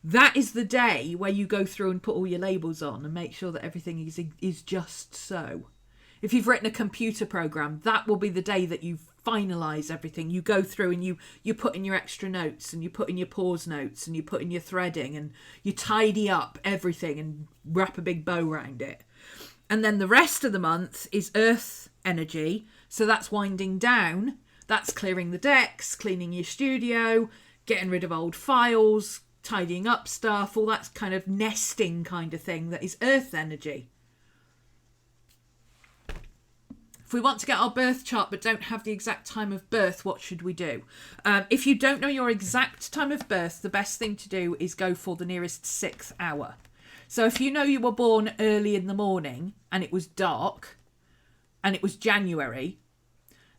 Speaker 1: that is the day where you go through and put all your labels on and make sure that everything is just so. If you've written a computer program, that will be the day that you finalise everything. You go through and you put in your extra notes, and you put in your pause notes, and you put in your threading, and you tidy up everything and wrap a big bow around it. And then the rest of the month is earth energy. So that's winding down. That's clearing the decks, cleaning your studio, getting rid of old files, tidying up stuff, all that kind of nesting kind of thing that is earth energy. If we want to get our birth chart but don't have the exact time of birth, what should we do? If you don't know your exact time of birth, the best thing to do is go for the nearest 6th hour. So if you know you were born early in the morning and it was dark and it was January,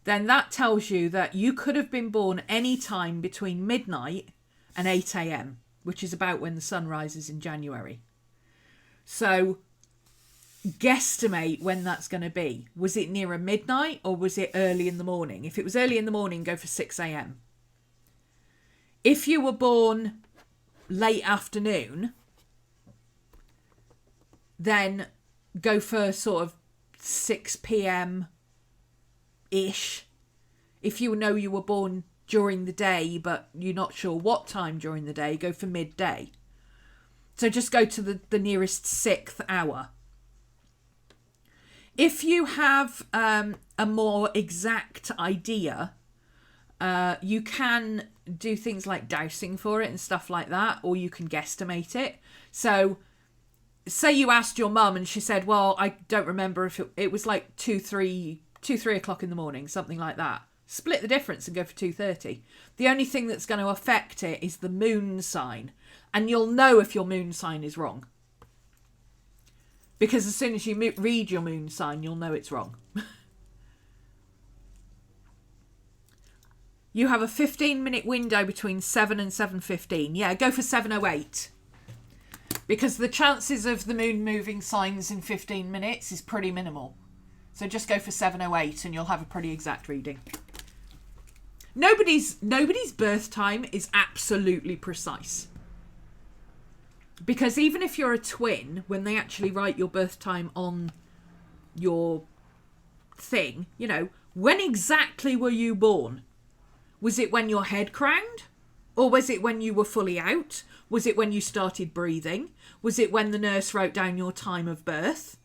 Speaker 1: then that tells you that you could have been born any time between midnight and 8 a.m, which is about when the sun rises in January. So guesstimate when that's going to be. Was it nearer midnight or was it early in the morning? If it was early in the morning, go for 6 a.m. If you were born late afternoon, then go for sort of 6 p.m-ish. If you know you were born during the day but you're not sure what time during the day, go for midday. So just go to the nearest 6th hour. If you have a more exact idea, you can do things like dowsing for it and stuff like that, or you can guesstimate it. So say you asked your mum and she said, well, I don't remember if it was like 3 o'clock in the morning, something like that. Split the difference and go for 2:30. The only thing that's going to affect it is the moon sign. And you'll know if your moon sign is wrong. Because as soon as you read your moon sign, you'll know it's wrong. You have a 15-minute window between 7 and 7:15. Yeah, go for 7:08. Because the chances of the moon moving signs in 15 minutes is pretty minimal. So just go for 7:08 and you'll have a pretty exact reading. Nobody's birth time is absolutely precise. Because even if you're a twin, when they actually write your birth time on your thing, when exactly were you born? Was it when your head crowned? Or was it when you were fully out? Was it when you started breathing? Was it when the nurse wrote down your time of birth?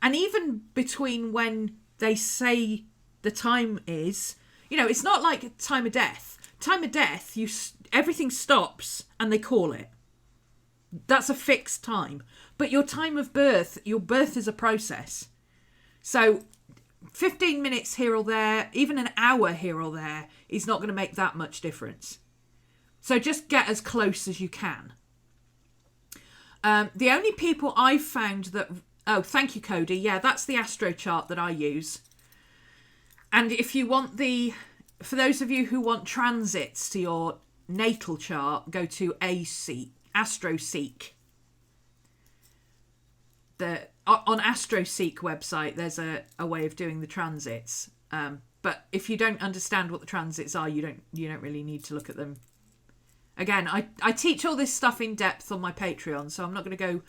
Speaker 1: And even between when they say the time is, it's not like time of death. Time of death, everything stops and they call it. That's a fixed time. But your time of birth, your birth is a process. So 15 minutes here or there, even an hour here or there, is not going to make that much difference. So just get as close as you can. The only people I've found that... Oh, thank you, Cody. Yeah, that's the astro chart that I use. And if you want for those of you who want transits to your natal chart, go to AstroSeek. On AstroSeek website, there's a way of doing the transits. But if you don't understand what the transits are, you don't really need to look at them. Again, I teach all this stuff in depth on my Patreon, so I'm not going to go...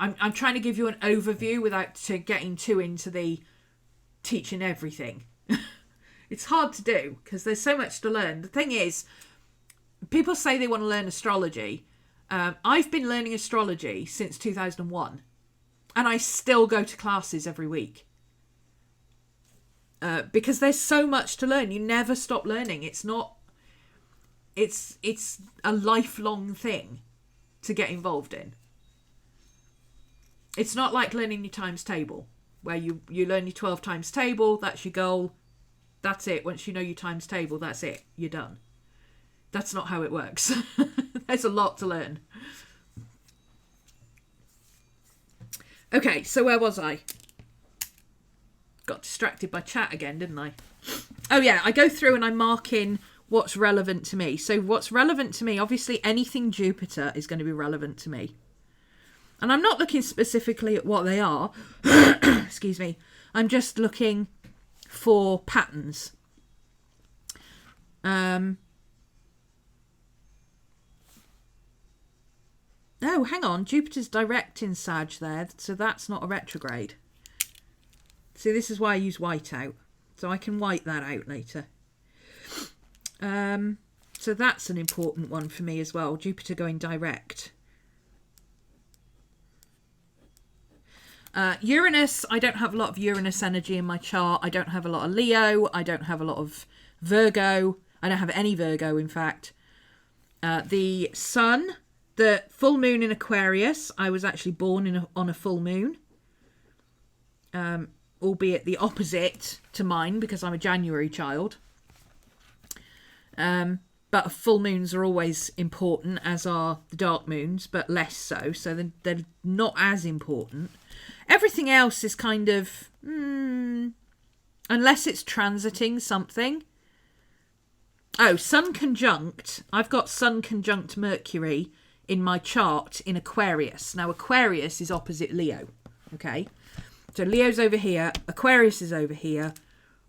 Speaker 1: I'm trying to give you an overview without getting too into the teaching everything. It's hard to do because there's so much to learn. The thing is, people say they want to learn astrology. I've been learning astrology since 2001, and I still go to classes every week. Because there's so much to learn. You never stop learning. It's a lifelong thing to get involved in. It's not like learning your times table, where you learn your 12 times table, that's your goal, that's it. Once you know your times table, that's it. You're done. That's not how it works. There's a lot to learn. Okay, so where was I? Got distracted by chat again, didn't I? Oh yeah, I go through and I mark in what's relevant to me. So what's relevant to me, obviously anything Jupiter is going to be relevant to me. And I'm not looking specifically at what they are. Excuse me. I'm just looking for patterns. Oh, hang on. Jupiter's direct in Sag there, so that's not a retrograde. See, this is why I use whiteout. So I can white that out later. So that's an important one for me as well. Jupiter going direct. Uranus, I don't have a lot of Uranus energy in my chart. I don't have a lot of Leo. I don't have a lot of Virgo. I don't have any Virgo, in fact. The Sun, the full moon in Aquarius. I was actually born on a full moon. Albeit the opposite to mine because I'm a January child. But full moons are always important, as are the dark moons, but less so. So they're not as important. Everything else is kind of... unless it's transiting something. Oh, Sun conjunct. I've got Sun conjunct Mercury in my chart in Aquarius. Now, Aquarius is opposite Leo. Okay? So Leo's over here. Aquarius is over here.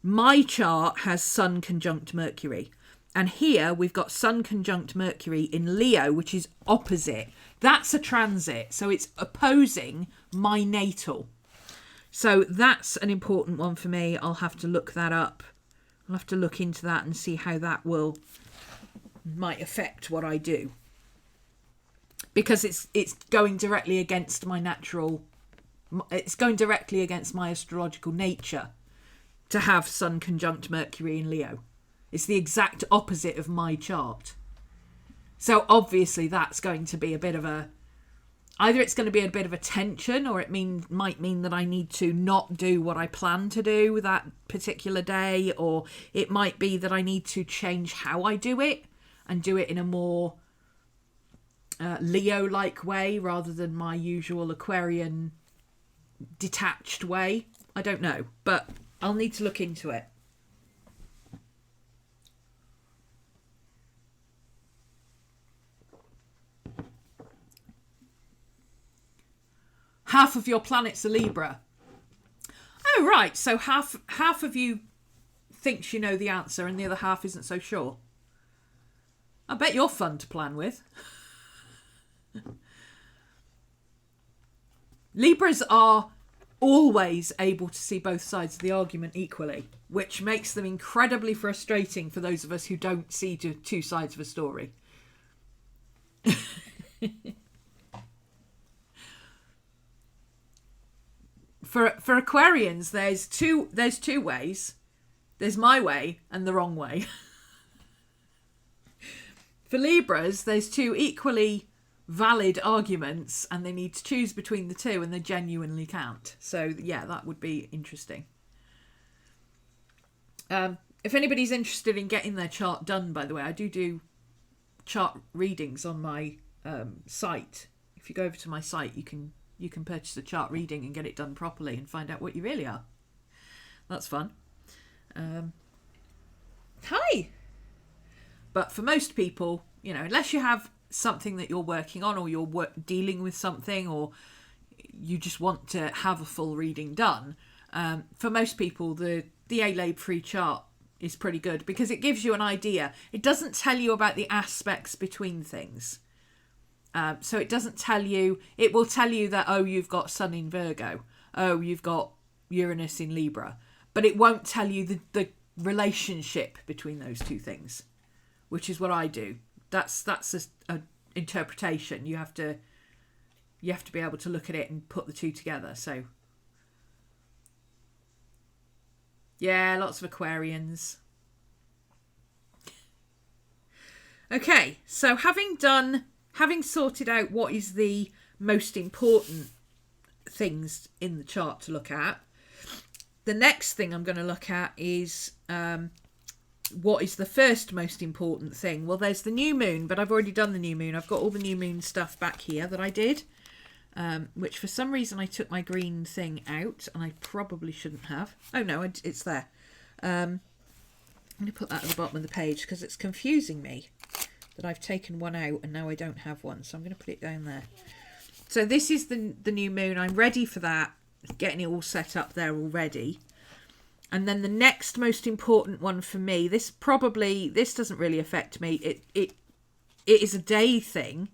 Speaker 1: My chart has Sun conjunct Mercury. And here we've got Sun conjunct Mercury in Leo, which is opposite. That's a transit. So it's opposing my natal. So that's an important one for me. I'll have to look that up. I'll have to look into that and see how that might affect what I do. Because it's going directly against my natural... It's going directly against my astrological nature to have Sun conjunct Mercury in Leo. It's the exact opposite of my chart. So obviously that's going to be a bit of a... Either it's going to be a bit of a tension, or it might mean that I need to not do what I plan to do that particular day, or it might be that I need to change how I do it and do it in a more Leo-like way rather than my usual Aquarian detached way. I don't know, but I'll need to look into it. Half of your planet's a Libra. Oh, right. So half of you thinks you know the answer and the other half isn't so sure. I bet you're fun to plan with. Libras are always able to see both sides of the argument equally, which makes them incredibly frustrating for those of us who don't see two sides of a story. For Aquarians, there's two ways. There's my way and the wrong way. For Libras, there's two equally valid arguments and they need to choose between the two and they genuinely can't. So yeah, that would be interesting. If anybody's interested in getting their chart done, by the way, I do chart readings on my site. If you go over to my site, you can purchase a chart reading and get it done properly and find out what you really are. That's fun. Hi! But for most people, you know, unless you have something that you're working on or you're dealing with something or you just want to have a full reading done, for most people, the A-Lab free chart is pretty good because it gives you an idea. It doesn't tell you about the aspects between things. So it doesn't tell you, it will tell you that, oh, you've got Sun in Virgo. Oh, you've got Uranus in Libra. But it won't tell you the relationship between those two things, which is what I do. That's a interpretation. You have to be able to look at it and put the two together. So yeah, lots of Aquarians. Okay, so having sorted out what is the most important things in the chart to look at, the next thing I'm going to look at is what is the first most important thing. Well, there's the new moon, but I've already done the new moon. I've got all the new moon stuff back here that I did, which for some reason I took my green thing out, and I probably shouldn't have. Oh no, it's there. I'm going to put that at the bottom of the page because it's confusing me that I've taken one out and now I don't have one. So I'm going to put it down there. So this is the new moon. I'm ready for that. Getting it all set up there already. And then the next most important one for me, this doesn't really affect me. It is a day thing.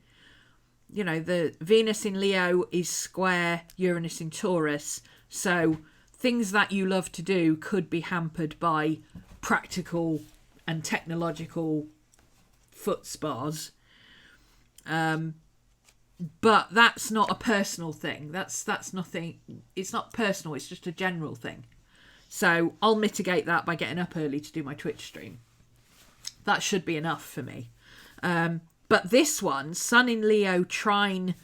Speaker 1: You know, the Venus in Leo is square Uranus in Taurus. So things that you love to do could be hampered by practical and technological foot spas. But that's not a personal thing. That's nothing. It's not personal. It's just a general thing. So I'll mitigate that by getting up early to do my Twitch stream. That should be enough for me. But this one, Sun in Leo trine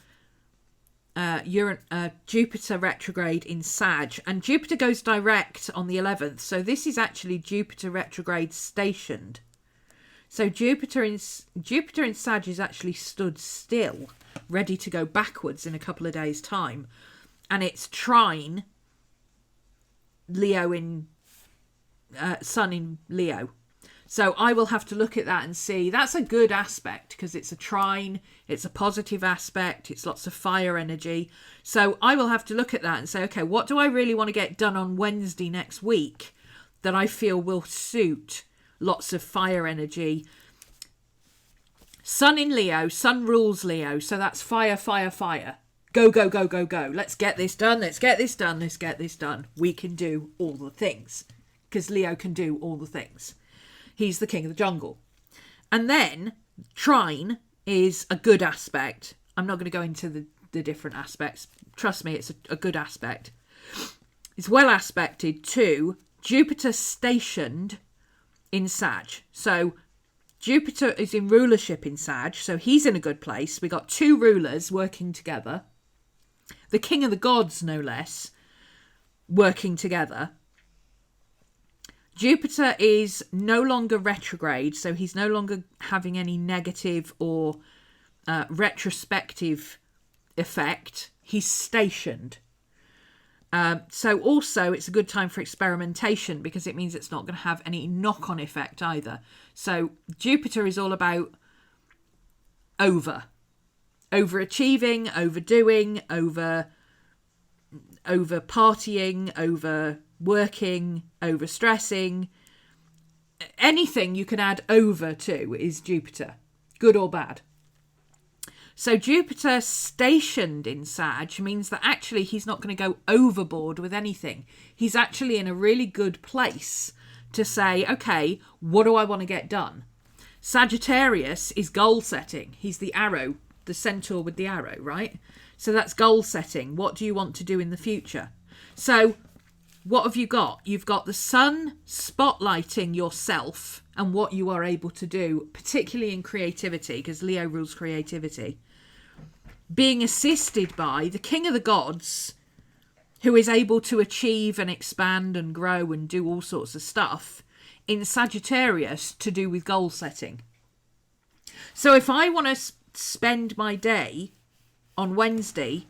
Speaker 1: Jupiter retrograde in Sag. And Jupiter goes direct on the 11th. So this is actually Jupiter retrograde stationed. So Jupiter in Sag is actually stood still, ready to go backwards in a couple of days' time. And it's trine Leo in Sun in Leo. So I will have to look at that and see. That's a good aspect because it's a trine, it's a positive aspect, it's lots of fire energy. So I will have to look at that and say, okay, what do I really want to get done on Wednesday next week that I feel will suit lots of fire energy? Sun in Leo, Sun rules Leo, so that's fire, fire, fire. Go, go, go, go, go. Let's get this done, let's get this done, let's get this done. We can do all the things because Leo can do all the things. He's the king of the jungle. And then trine is a good aspect. I'm not going to go into the different aspects. Trust me, it's a good aspect. It's well aspected to Jupiter stationed in Sag. So Jupiter is in rulership in Sag, so he's in a good place. We got two rulers working together. The king of the gods, no less, working together. Jupiter is no longer retrograde, so he's no longer having any negative or retrospective effect. He's stationed. So also it's a good time for experimentation because it means it's not going to have any knock-on effect either. So Jupiter is all about overachieving, overdoing, over partying, over working, over stressing. Anything you can add over to is Jupiter, good or bad. So Jupiter stationed in Sag means that actually he's not going to go overboard with anything. He's actually in a really good place to say, okay, what do I want to get done? Sagittarius is goal setting. He's the arrow, the centaur with the arrow, right? So that's goal setting. What do you want to do in the future? So what have you got? You've got the sun spotlighting yourself and what you are able to do, particularly in creativity, because Leo rules creativity. being assisted by the king of the gods, who is able to achieve and expand and grow and do all sorts of stuff in Sagittarius to do with goal setting. So if I want to spend my day on Wednesday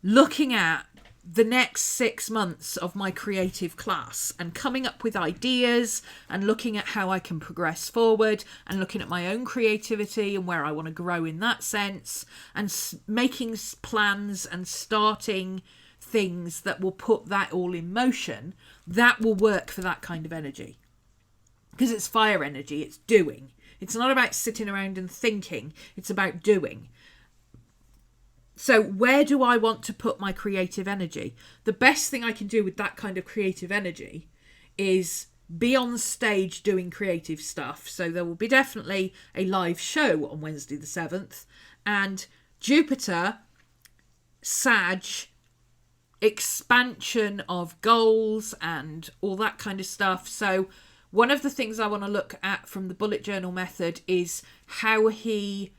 Speaker 1: looking at the next 6 months of my creative class and coming up with ideas and looking at how I can progress forward and looking at my own creativity and where I want to grow in that sense and making plans and starting things that will put that all in motion, that will work for that kind of energy. Because it's fire energy, it's doing. It's not about sitting around and thinking, it's about doing. So where do I want to put my creative energy? The best thing I can do with that kind of creative energy is be on stage doing creative stuff. So there will be definitely a live show on Wednesday the 7th. And Jupiter, Sag, expansion of goals and all that kind of stuff. So one of the things I want to look at from the bullet journal method is how he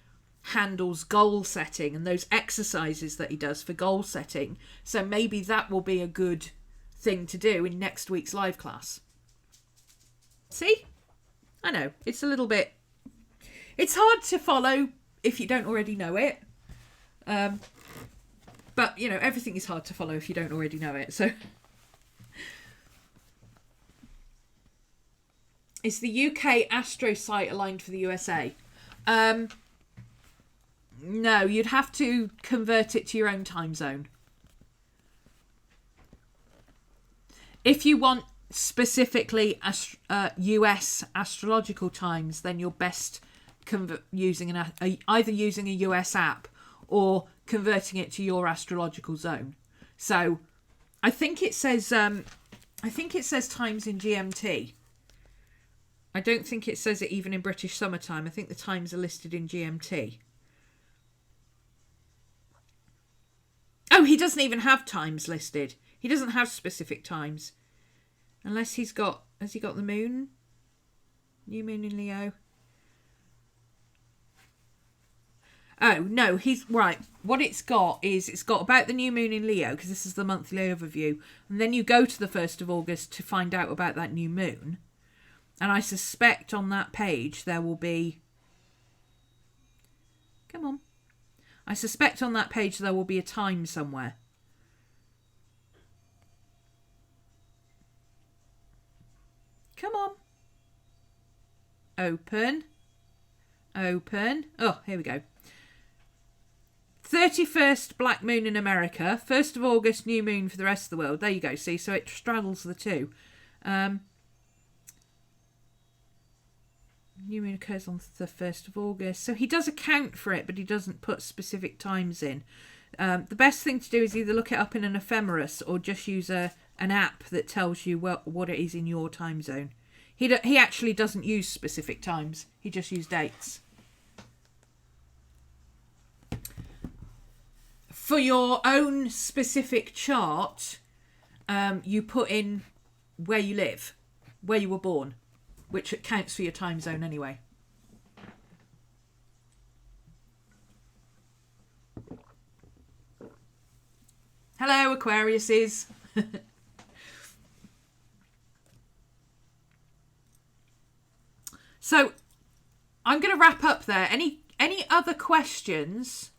Speaker 1: handles goal setting and those exercises that he does for goal setting. So maybe that will be a good thing to do in next week's live class. See? I know, it's a little bit... It's hard to follow if you don't already know it. But, you know, everything is hard to follow if you don't already know it. So, is the UK Astro site aligned for the USA? No, you'd have to convert it to your own time zone. If you want specifically US astrological times, then you're best using either using a US app or converting it to your astrological zone. So I think it says times in GMT. I don't think it says it even in British summertime. I think the times are listed in GMT. Oh, he doesn't even have times listed. He doesn't have specific times. Unless has he got the moon? New moon in Leo. Oh, no, he's right. What it's got about the new moon in Leo, because this is the monthly overview. And then you go to the 1st of August to find out about that new moon. And I suspect on that page there will be... Come on. I suspect on that page there will be a time somewhere. Come on. Open. Oh, here we go. 31st black moon in America. 1st of August new moon for the rest of the world. There you go. See, so it straddles the two. New moon occurs on the 1st of August. So he does account for it, but he doesn't put specific times in. The best thing to do is either look it up in an ephemeris or just use an app that tells you what it is in your time zone. He actually doesn't use specific times. He just uses dates. For your own specific chart, you put in where you live, where you were born, which counts for your time zone anyway. Hello, Aquariuses. So, I'm going to wrap up there. Any other questions?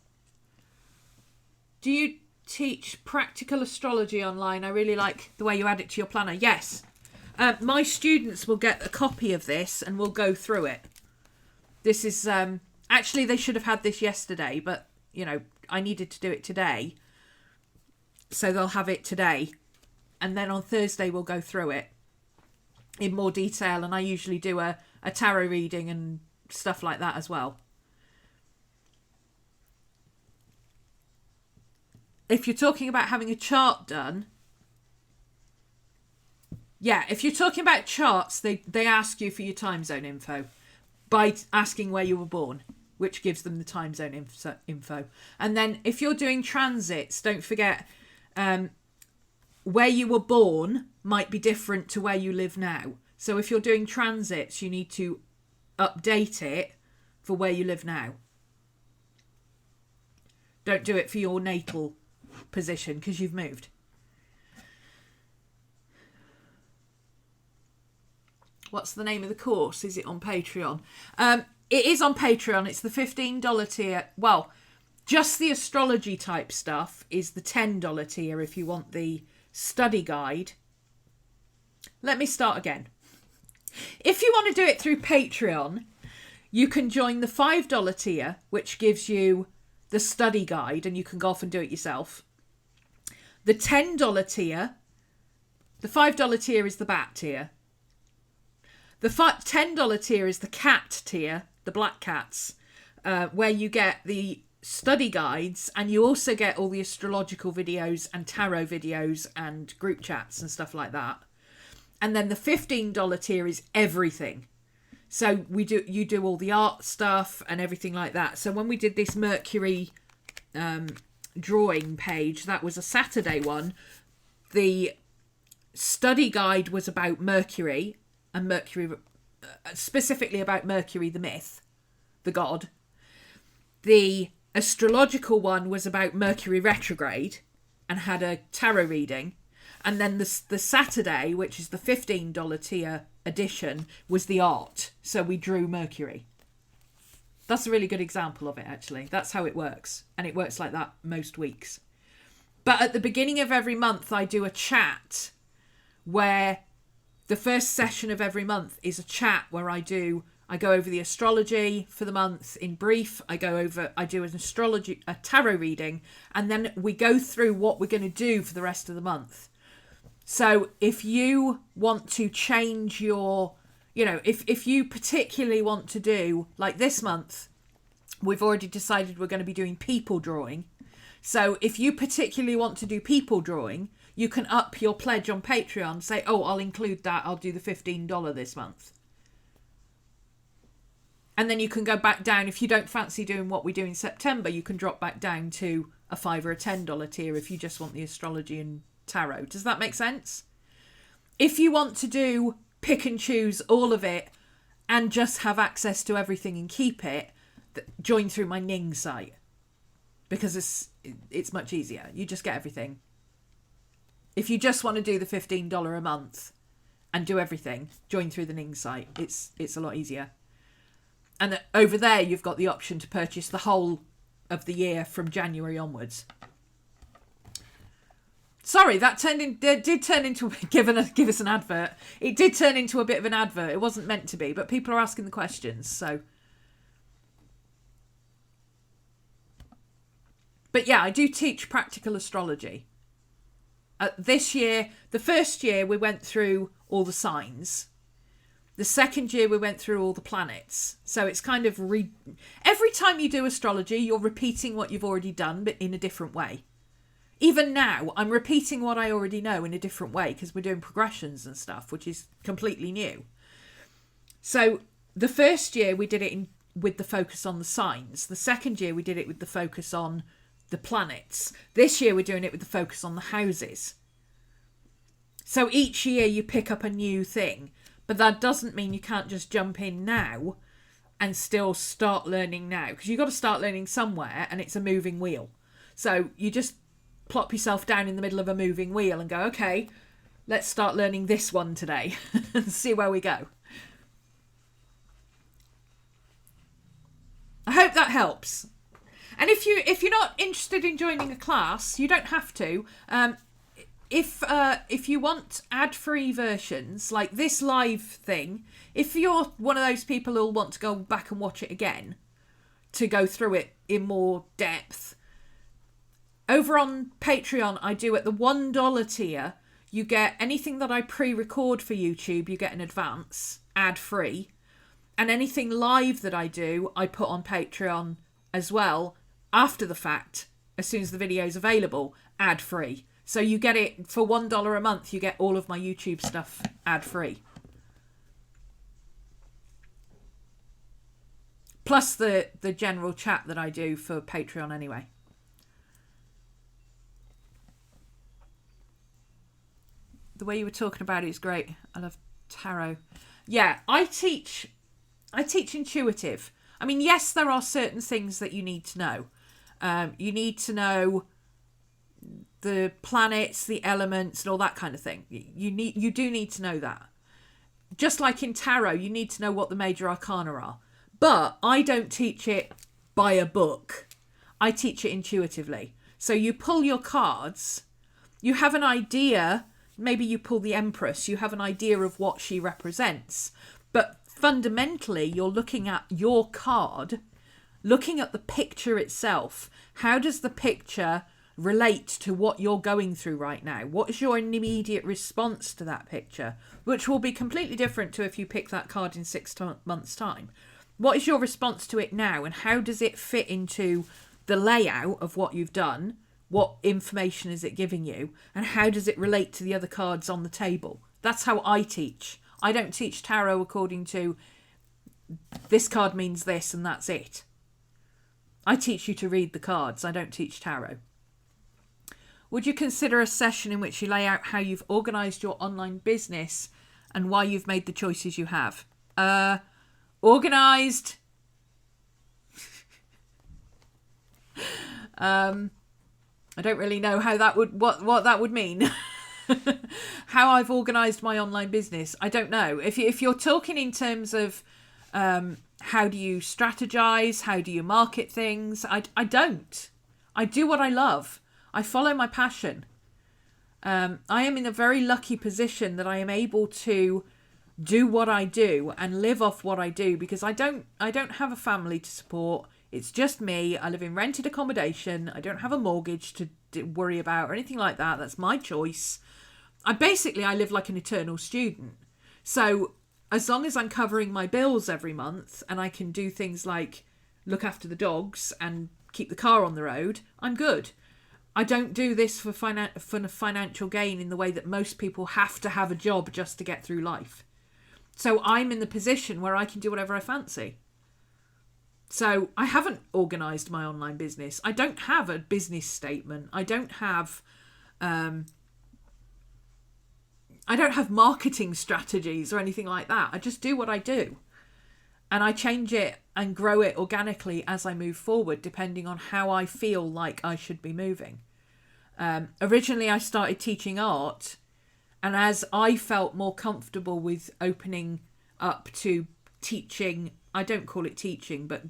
Speaker 1: Do you teach practical astrology online? I really like the way you add it to your planner. Yes. My students will get a copy of this and we'll go through it. This is... actually, they should have had this yesterday, but, you know, I needed to do it today. So they'll have it today. And then on Thursday, we'll go through it in more detail. And I usually do a tarot reading and stuff like that as well. If you're talking about having a chart done... Yeah, if you're talking about charts, they ask you for your time zone info by asking where you were born, which gives them the time zone info. And then if you're doing transits, don't forget where you were born might be different to where you live now. So if you're doing transits, you need to update it for where you live now. Don't do it for your natal position because you've moved. What's the name of the course? Is it on Patreon? It is on Patreon. It's the $15 tier. Well, just the astrology type stuff is the $10 tier if you want the study guide. Let me start again. If you want to do it through Patreon, you can join the $5 tier, which gives you the study guide and you can go off and do it yourself. The $10 tier, the $5 tier is the bat tier. The $10 tier is the cat tier, the black cats, where you get the study guides and you also get all the astrological videos and tarot videos and group chats and stuff like that. And then the $15 tier is everything. So you do all the art stuff and everything like that. So when we did this Mercury drawing page, that was a Saturday one. The study guide was about Mercury, and Mercury, specifically about Mercury the myth, the god. The astrological one was about Mercury retrograde and had a tarot reading. And then the Saturday, which is the $15 tier edition, was the art. So we drew Mercury. That's a really good example of it, actually. That's how it works. And it works like that most weeks. But at the beginning of every month, I do a chat where the first session of every month is a chat where I go over the astrology for the month in brief. I do a tarot reading, and then we go through what we're going to do for the rest of the month. So if you want to change your, if you particularly want to do, like this month, we've already decided we're going to be doing people drawing. So if you particularly want to do people drawing, you can up your pledge on Patreon, say, oh, I'll include that. I'll do the $15 this month. And then you can go back down. If you don't fancy doing what we do in September, you can drop back down to a $5 or a $10 tier if you just want the astrology and tarot. Does that make sense? If you want to do pick and choose all of it and just have access to everything and keep it, join through my Ning site. Because it's much easier. You just get everything. If you just want to do the $15 a month and do everything, join through the Ning site. It's a lot easier. And over there, you've got the option to purchase the whole of the year from January onwards. Sorry, that did turn into give us an advert. It did turn into a bit of an advert. It wasn't meant to be, but people are asking the questions, so. But yeah, I do teach practical astrology. This year, the first year, we went through all the signs. The second year, we went through all the planets. So it's kind of every time you do astrology, you're repeating what you've already done, but in a different way. Even now, I'm repeating what I already know in a different way because we're doing progressions and stuff, which is completely new. So the first year, we did it with the focus on the signs. The second year, we did it with the focus on the planets. This year we're doing it with the focus on the houses. So each year you pick up a new thing, but that doesn't mean you can't just jump in now and still start learning now, because you've got to start learning somewhere, and it's a moving wheel. So you just plop yourself down in the middle of a moving wheel and go, okay, let's start learning this one today and see where we go. I hope that helps. And if you're not interested in joining a class, you don't have to. If you want ad-free versions, like this live thing, if you're one of those people who'll want to go back and watch it again, to go through it in more depth, over on Patreon, I do at the $1 tier, you get anything that I pre-record for YouTube, you get in advance, ad-free. And anything live that I do, I put on Patreon as well, after the fact, as soon as the video is available, ad-free. So you get it for $1 a month, you get all of my YouTube stuff ad-free. Plus the general chat that I do for Patreon anyway. The way you were talking about it is great. I love tarot. Yeah, I teach intuitive. I mean, yes, there are certain things that you need to know. You need to know the planets, the elements, and all that kind of thing. You do need to know that. Just like in tarot, you need to know what the major arcana are. But I don't teach it by a book. I teach it intuitively. So you pull your cards, you have an idea, maybe you pull the Empress, you have an idea of what she represents. But fundamentally, you're looking at your card, looking at the picture itself. How does the picture relate to what you're going through right now? What is your immediate response to that picture? Which will be completely different to if you pick that card in 6 months' time. What is your response to it now, and how does it fit into the layout of what you've done? What information is it giving you, and how does it relate to the other cards on the table? That's how I teach. I don't teach tarot according to this card means this and that's it. I teach you to read the cards. I don't teach tarot. Would you consider a session in which you lay out how you've organised your online business and why you've made the choices you have? Organised. I don't really know how that would what that would mean. How I've organised my online business, I don't know. If you're talking in terms of how do you strategize, how do you market things, I don't. I do what I love. I follow my passion. I am in a very lucky position that I am able to do what I do and live off what I do, because I don't have a family to support. It's just me. I live in rented accommodation. I don't have a mortgage to worry about or anything like that. That's my choice. I live like an eternal student. So as long as I'm covering my bills every month and I can do things like look after the dogs and keep the car on the road, I'm good. I don't do this for financial gain in the way that most people have to have a job just to get through life. So I'm in the position where I can do whatever I fancy. So I haven't organised my online business. I don't have a business statement. I don't have marketing strategies or anything like that. I just do what I do. And I change it and grow it organically as I move forward, depending on how I feel like I should be moving. Originally, I started teaching art. And as I felt more comfortable with opening up to teaching, I don't call it teaching, but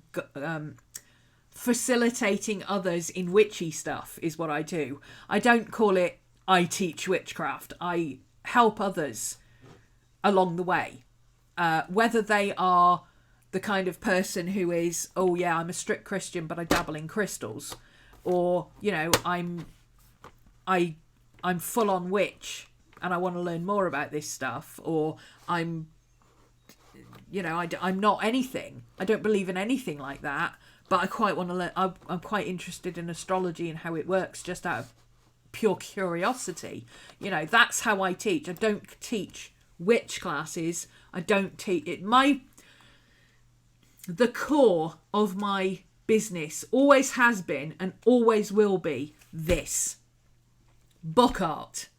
Speaker 1: facilitating others in witchy stuff is what I do. I don't call it I teach witchcraft. I help others along the way. Whether they are the kind of person who is, oh yeah, I'm a strict Christian, but I dabble in crystals. Or, you know, I'm full on witch and I want to learn more about this stuff. Or I'm not anything. I don't believe in anything like that, but I quite want to learn. I'm quite interested in astrology and how it works, just out of pure curiosity. You know, that's how I teach. I don't teach witch classes. I don't teach it. The core of my business always has been and always will be this: book art.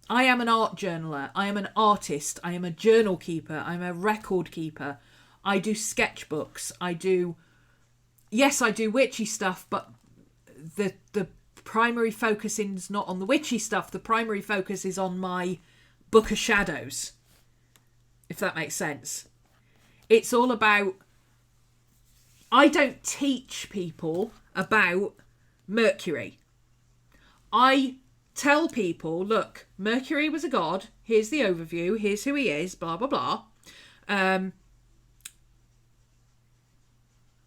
Speaker 1: I am an art journaler. I am an artist. I am a journal keeper. I'm a record keeper. I do sketchbooks. I do witchy stuff, but the primary focus is not on the witchy stuff. The primary focus is on my book of shadows, if that makes sense. It's all about... I don't teach people about Mercury. I tell people, look, Mercury was a god. Here's the overview. Here's who he is, blah, blah, blah.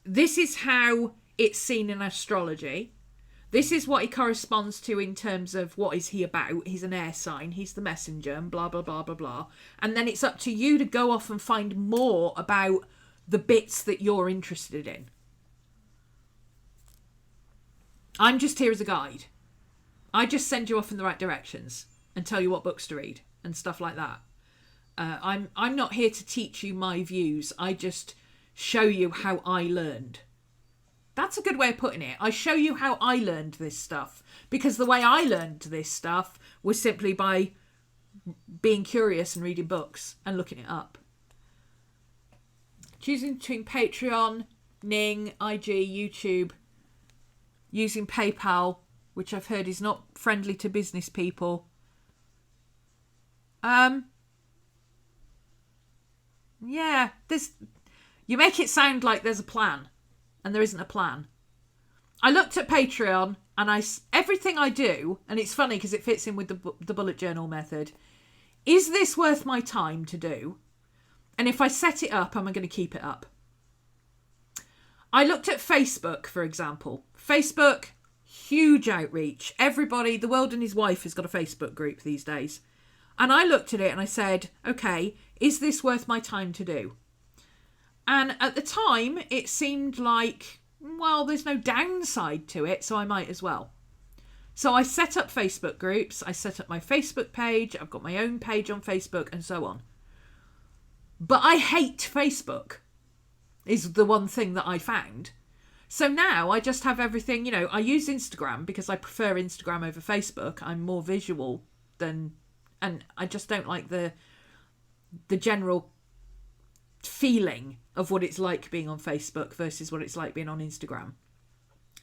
Speaker 1: This is how it's seen in astrology. This is what he corresponds to in terms of what is he about. He's an air sign. He's the messenger and blah, blah, blah, blah, blah. And then it's up to you to go off and find more about the bits that you're interested in. I'm just here as a guide. I just send you off in the right directions and tell you what books to read and stuff like that. I'm not here to teach you my views. I just show you how I learned. That's a good way of putting it. I show you how I learned this stuff, because the way I learned this stuff was simply by being curious and reading books and looking it up. Choosing between Patreon, Ning, IG, YouTube. using PayPal, which I've heard is not friendly to business people. Yeah, you make it sound like there's a plan, and there isn't a plan. I looked at Patreon, and everything I do, and it's funny because it fits in with the bullet journal method. Is this worth my time to do? And if I set it up, am I going to keep it up? I looked at Facebook, for example. Facebook, huge outreach. Everybody, the world and his wife has got a Facebook group these days. And I looked at it and I said, okay, is this worth my time to do? And at the time, it seemed like, well, there's no downside to it, so I might as well. So I set up Facebook groups. I set up my Facebook page. I've got my own page on Facebook and so on. But I hate Facebook, is the one thing that I found. So now I just have everything, I use Instagram because I prefer Instagram over Facebook. I'm more visual and I just don't like the general feeling of what it's like being on Facebook versus what it's like being on Instagram.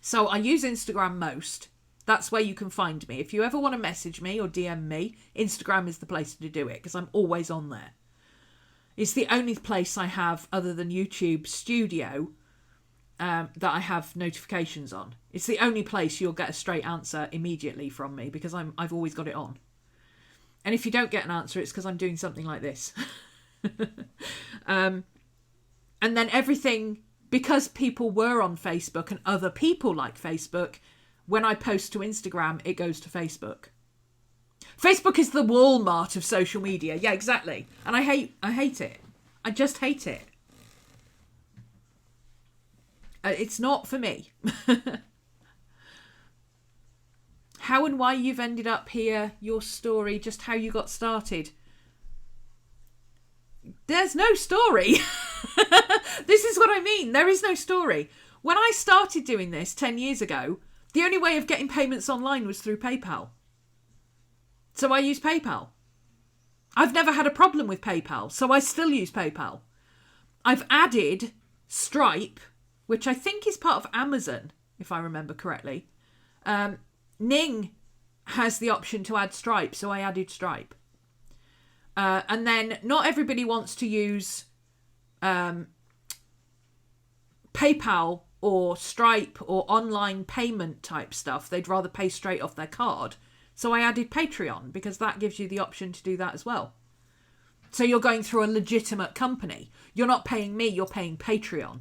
Speaker 1: So I use Instagram most. That's where you can find me. If you ever want to message me or DM me, Instagram is the place to do it because I'm always on there. It's the only place I have, other than YouTube Studio, that I have notifications on. It's the only place you'll get a straight answer immediately from me because I've always got it on. And if you don't get an answer, it's because I'm doing something like this. And then everything, because people were on Facebook and other people like Facebook, when I post to Instagram, it goes to Facebook. Facebook is the Walmart of social media. Yeah, exactly. And I hate it. I just hate it. It's not for me. How and why you've ended up here, your story, just how you got started. There's no story. This is what I mean. There is no story. When I started doing this 10 years ago, the only way of getting payments online was through PayPal. So I use PayPal. I've never had a problem with PayPal, so I still use PayPal. I've added Stripe, which I think is part of Amazon, if I remember correctly. Ning has the option to add Stripe, so I added Stripe. And then not everybody wants to use PayPal or Stripe or online payment type stuff. They'd rather pay straight off their card. So I added Patreon because that gives you the option to do that as well. So you're going through a legitimate company. You're not paying me, you're paying Patreon.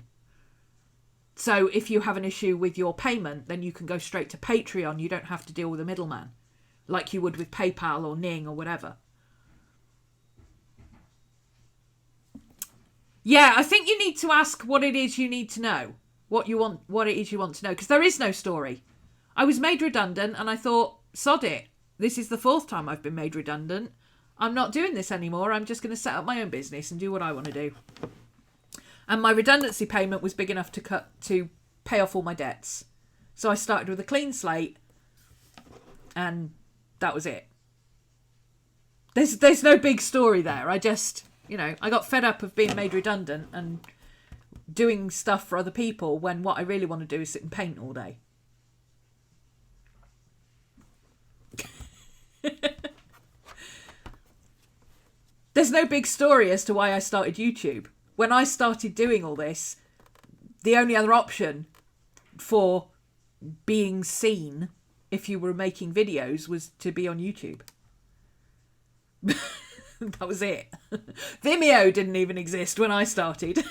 Speaker 1: So if you have an issue with your payment, then you can go straight to Patreon. You don't have to deal with a middleman like you would with PayPal or Ning or whatever. Yeah, I think you need to ask what it is you need to know. What it is you want to know. Because there is no story. I was made redundant and I thought, sod it. This is the 4th time I've been made redundant. I'm not doing this anymore. I'm just going to set up my own business and do what I want to do. And my redundancy payment was big enough to pay off all my debts. So I started with a clean slate and that was it. There's no big story there. I just, I got fed up of being made redundant and doing stuff for other people when what I really want to do is sit and paint all day. There's no big story as to why I started YouTube. When I started doing all this, the only other option for being seen if you were making videos was to be on YouTube. That was it. Vimeo didn't even exist when I started.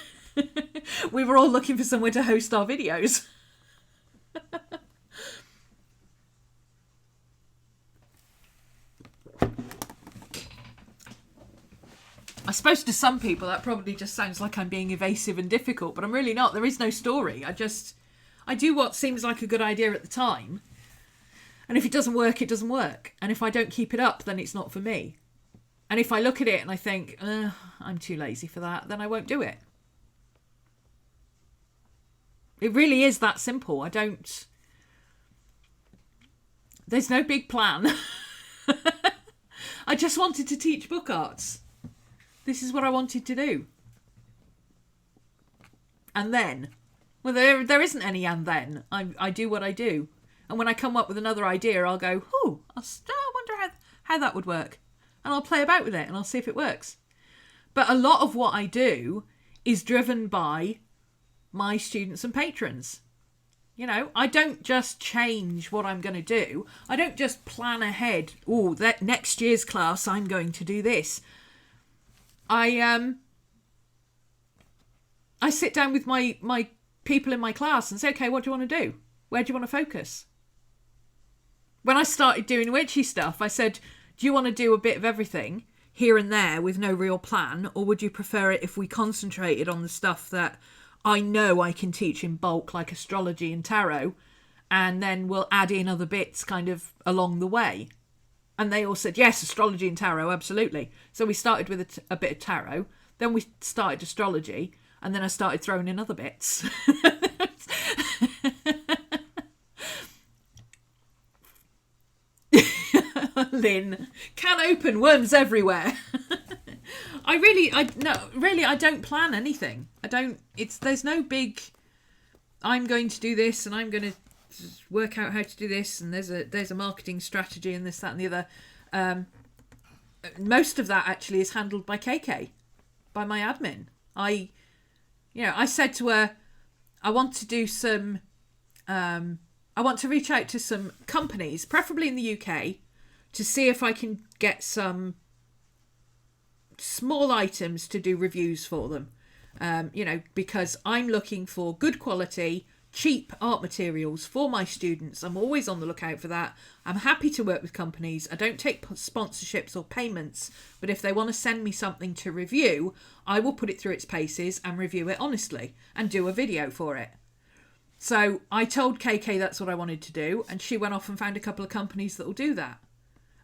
Speaker 1: We were all looking for somewhere to host our videos. I suppose to some people that probably just sounds like I'm being evasive and difficult, but I'm really not. There is no story. I do what seems like a good idea at the time. And if it doesn't work, it doesn't work. And if I don't keep it up, then it's not for me. And if I look at it and I think, I'm too lazy for that, then I won't do it. It really is that simple. There's no big plan. I just wanted to teach book arts. This is what I wanted to do. And then Well, there isn't any and then. I do what I do. And when I come up with another idea, I'll go, I wonder how that would work. And I'll play about with it and I'll see if it works. But a lot of what I do is driven by my students and patrons. You know, I don't just change what I'm going to do. I don't just plan ahead. Oh, that next year's class, I'm going to do this. I sit down with my people in my class and say, okay, what do you want to do? Where do you want to focus? When I started doing witchy stuff, I said, do you want to do a bit of everything here and there with no real plan? Or would you prefer it if we concentrated on the stuff that I know I can teach in bulk, like astrology and tarot, and then we'll add in other bits kind of along the way? And they all said, yes, astrology and tarot, absolutely. So we started with a bit of tarot, then we started astrology, and then I started throwing in other bits. Lynn, can open, worms everywhere. I don't plan anything. There's no big, I'm going to do this and I'm going to work out how to do this and there's a marketing strategy and this, that and the other. Most of that actually is handled by KK, by my admin. I said to her, I want to do some, I want to reach out to some companies, preferably in the UK, to see if I can get some small items to do reviews for them. Because I'm looking for good quality, cheap art materials for my students. I'm always on the lookout for that. I'm happy to work with companies. I don't take sponsorships or payments, but if they want to send me something to review, I will put it through its paces and review it honestly and do a video for it. So I told KK that's what I wanted to do, and she went off and found a couple of companies that will do that.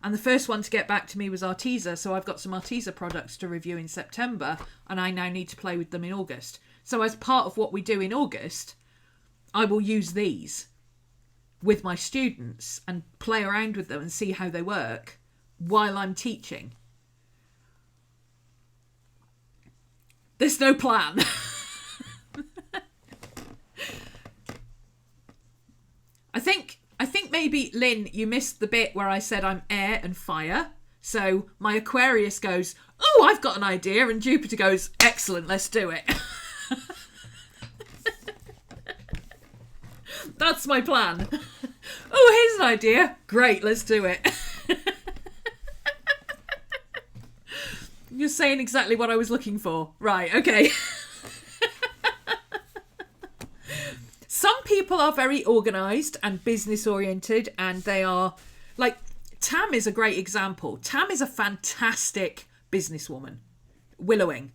Speaker 1: And the first one to get back to me was Arteza, so I've got some Arteza products to review in September, and I now need to play with them in August. So as part of what we do in August, I will use these with my students and play around with them and see how they work while I'm teaching. There's no plan. I think maybe, Lynn, you missed the bit where I said I'm air and fire. So my Aquarius goes, oh, I've got an idea. And Jupiter goes, excellent, let's do it. That's my plan. Oh, here's an idea. Great, let's do it. You're saying exactly what I was looking for. Right, okay. Some people are very organised and business oriented, and they are like, Tam is a great example. Tam is a fantastic businesswoman. Willowing.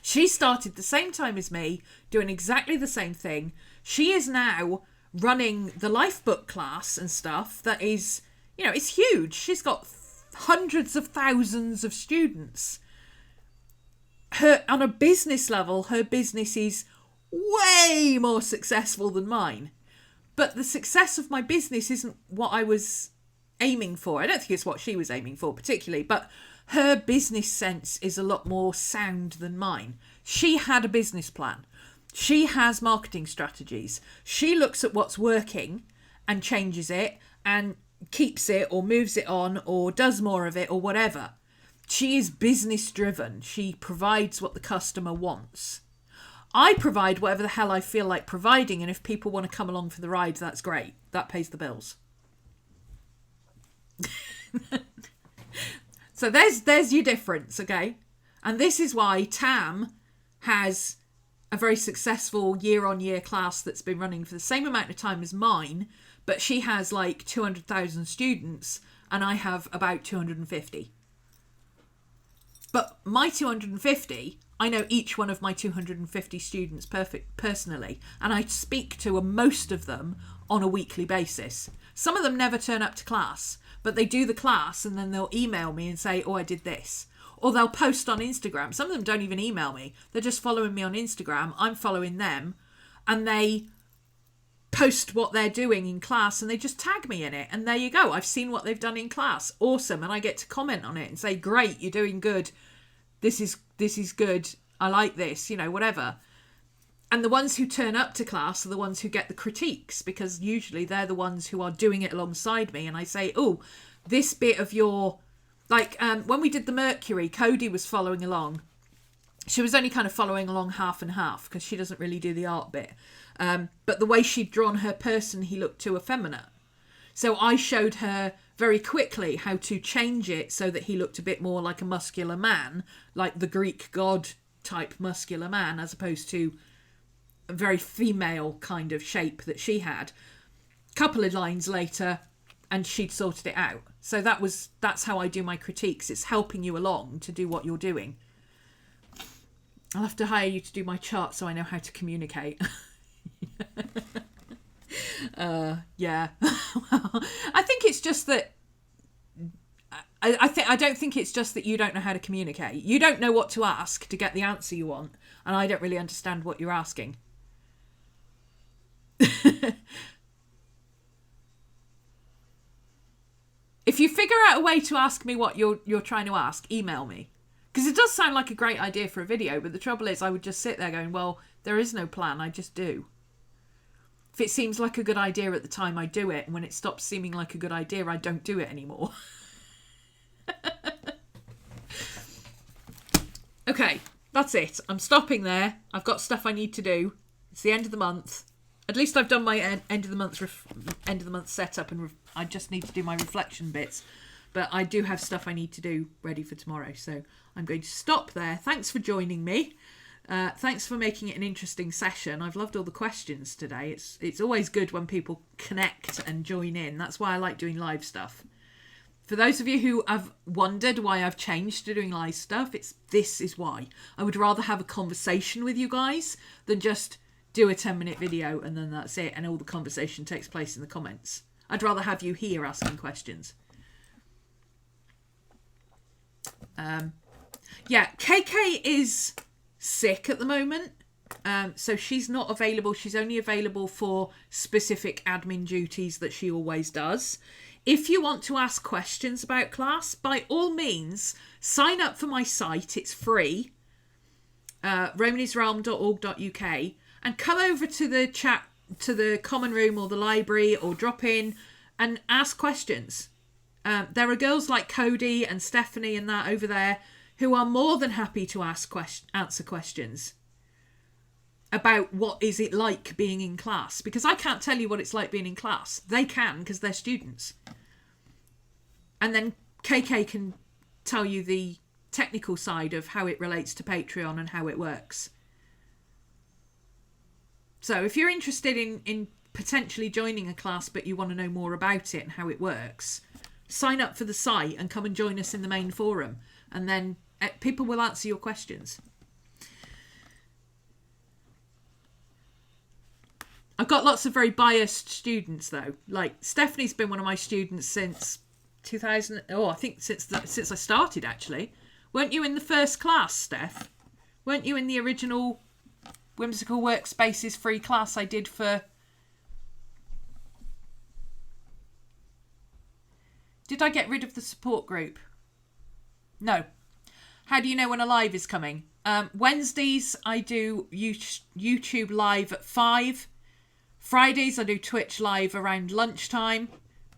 Speaker 1: She started the same time as me, doing exactly the same thing. She is now running the Lifebook class and stuff that is, it's huge. She's got hundreds of thousands of students. On a business level, her business is way more successful than mine. But the success of my business isn't what I was aiming for. I don't think it's what she was aiming for particularly, but her business sense is a lot more sound than mine. She had a business plan. She has marketing strategies. She looks at what's working and changes it and keeps it or moves it on or does more of it or whatever. She is business driven. She provides what the customer wants. I provide whatever the hell I feel like providing, and if people want to come along for the ride, that's great. That pays the bills. So there's your difference, okay? And this is why Tam has a very successful year-on-year class that's been running for the same amount of time as mine, but she has like 200,000 students and I have about 250. But my 250, I know each one of my 250 students personally, and I speak to most of them on a weekly basis. Some of them never turn up to class, but they do the class and then they'll email me and say, oh, I did this. Or they'll post on Instagram. Some of them don't even email me. They're just following me on Instagram. I'm following them. And they post what they're doing in class and they just tag me in it. And there you go. I've seen what they've done in class. Awesome. And I get to comment on it and say, great, you're doing good. This is good. I like this, whatever. And the ones who turn up to class are the ones who get the critiques, because usually they're the ones who are doing it alongside me. And I say, oh, this bit of your... Like, when we did the Mercury, Cody was following along. She was only kind of following along half and half, because she doesn't really do the art bit. But the way she'd drawn her person, he looked too effeminate. So I showed her very quickly how to change it so that he looked a bit more like a muscular man, like the Greek god type muscular man, as opposed to a very female kind of shape that she had. Couple of lines later, and she'd sorted it out. So that's how I do my critiques. It's helping you along to do what you're doing. I'll have to hire you to do my chart so I know how to communicate. Yeah. Well, I think it's just that I don't think it's just that you don't know how to communicate. You don't know what to ask to get the answer you want, and I don't really understand what you're asking. If you figure out a way to ask me what you're trying to ask, email me. Because it does sound like a great idea for a video, but the trouble is I would just sit there going, well, there is no plan, I just do. If it seems like a good idea at the time, I do it. And when it stops seeming like a good idea, I don't do it anymore. Okay, that's it. I'm stopping there. I've got stuff I need to do. It's the end of the month. At least I've done my end of the month setup, and I just need to do my reflection bits. But I do have stuff I need to do ready for tomorrow. So I'm going to stop there. Thanks for joining me. Thanks for making it an interesting session. I've loved all the questions today. It's always good when people connect and join in. That's why I like doing live stuff. For those of you who have wondered why I've changed to doing live stuff, this is why. I would rather have a conversation with you guys than just do a 10-minute video and then that's it, and all the conversation takes place in the comments. I'd rather have you here asking questions. Yeah, KK is sick at the moment, so she's not available. She's only available for specific admin duties that she always does. If you want to ask questions about class, by all means, sign up for my site. It's free, RhomanysRealm.org.uk, and come over to the chat, to the common room or the library, or drop in and ask questions. There are girls like Cody and Stephanie and that over there who are more than happy to answer questions about what is it like being in class. Because I can't tell you what it's like being in class. They can, because they're students. And then KK can tell you the technical side of how it relates to Patreon and how it works. So if you're interested in potentially joining a class but you want to know more about it and how it works, sign up for the site and come and join us in the main forum, and then people will answer your questions. I've got lots of very biased students though. Like Stephanie's been one of my students since 2000. Oh, I think since I started actually. Weren't you in the first class, Steph? Weren't you in the original Whimsical Workspaces free class I did for... Did I get rid of the support group? No. How do you know when a live is coming? Wednesdays I do YouTube live at 5. Fridays I do Twitch live around lunchtime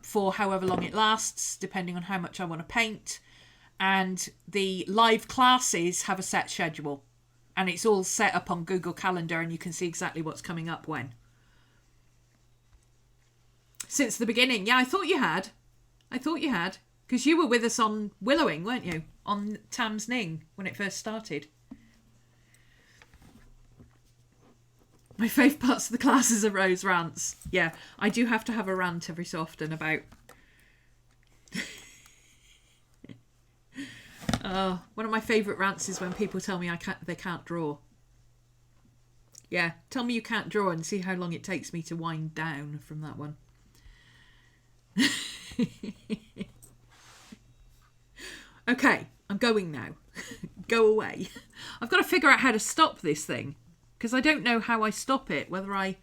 Speaker 1: for however long it lasts, depending on how much I want to paint. And the live classes have a set schedule. And it's all set up on Google Calendar, and you can see exactly what's coming up when. Since the beginning. Yeah, I thought you had. Because you were with us on Willowing, weren't you? On Tam's Ning, when it first started. My favourite parts of the classes are Rose rants. Yeah, I do have to have a rant every so often about... one of my favourite rants is when people tell me they can't draw. Yeah, tell me you can't draw and see how long it takes me to wind down from that one. Okay, I'm going now. Go away. I've got to figure out how to stop this thing, because I don't know how I stop it. Whether I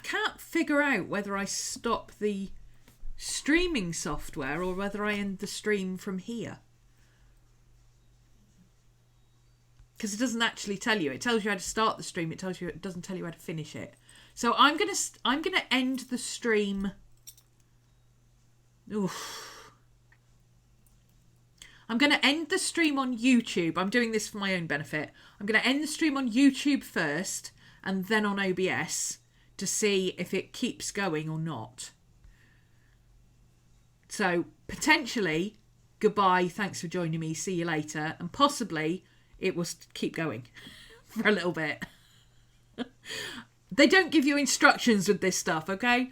Speaker 1: can't figure out whether I stop the streaming software or whether I end the stream from here. because it doesn't actually tell you. It tells you how to start the stream. It doesn't tell you how to finish it. So I'm gonna end the stream. Oof. I'm gonna end the stream on YouTube. I'm doing this for my own benefit. I'm gonna end the stream on YouTube first, and then on OBS to see if it keeps going or not. So potentially, goodbye. Thanks for joining me. See you later, and possibly it will keep going for a little bit. They don't give you instructions with this stuff, okay?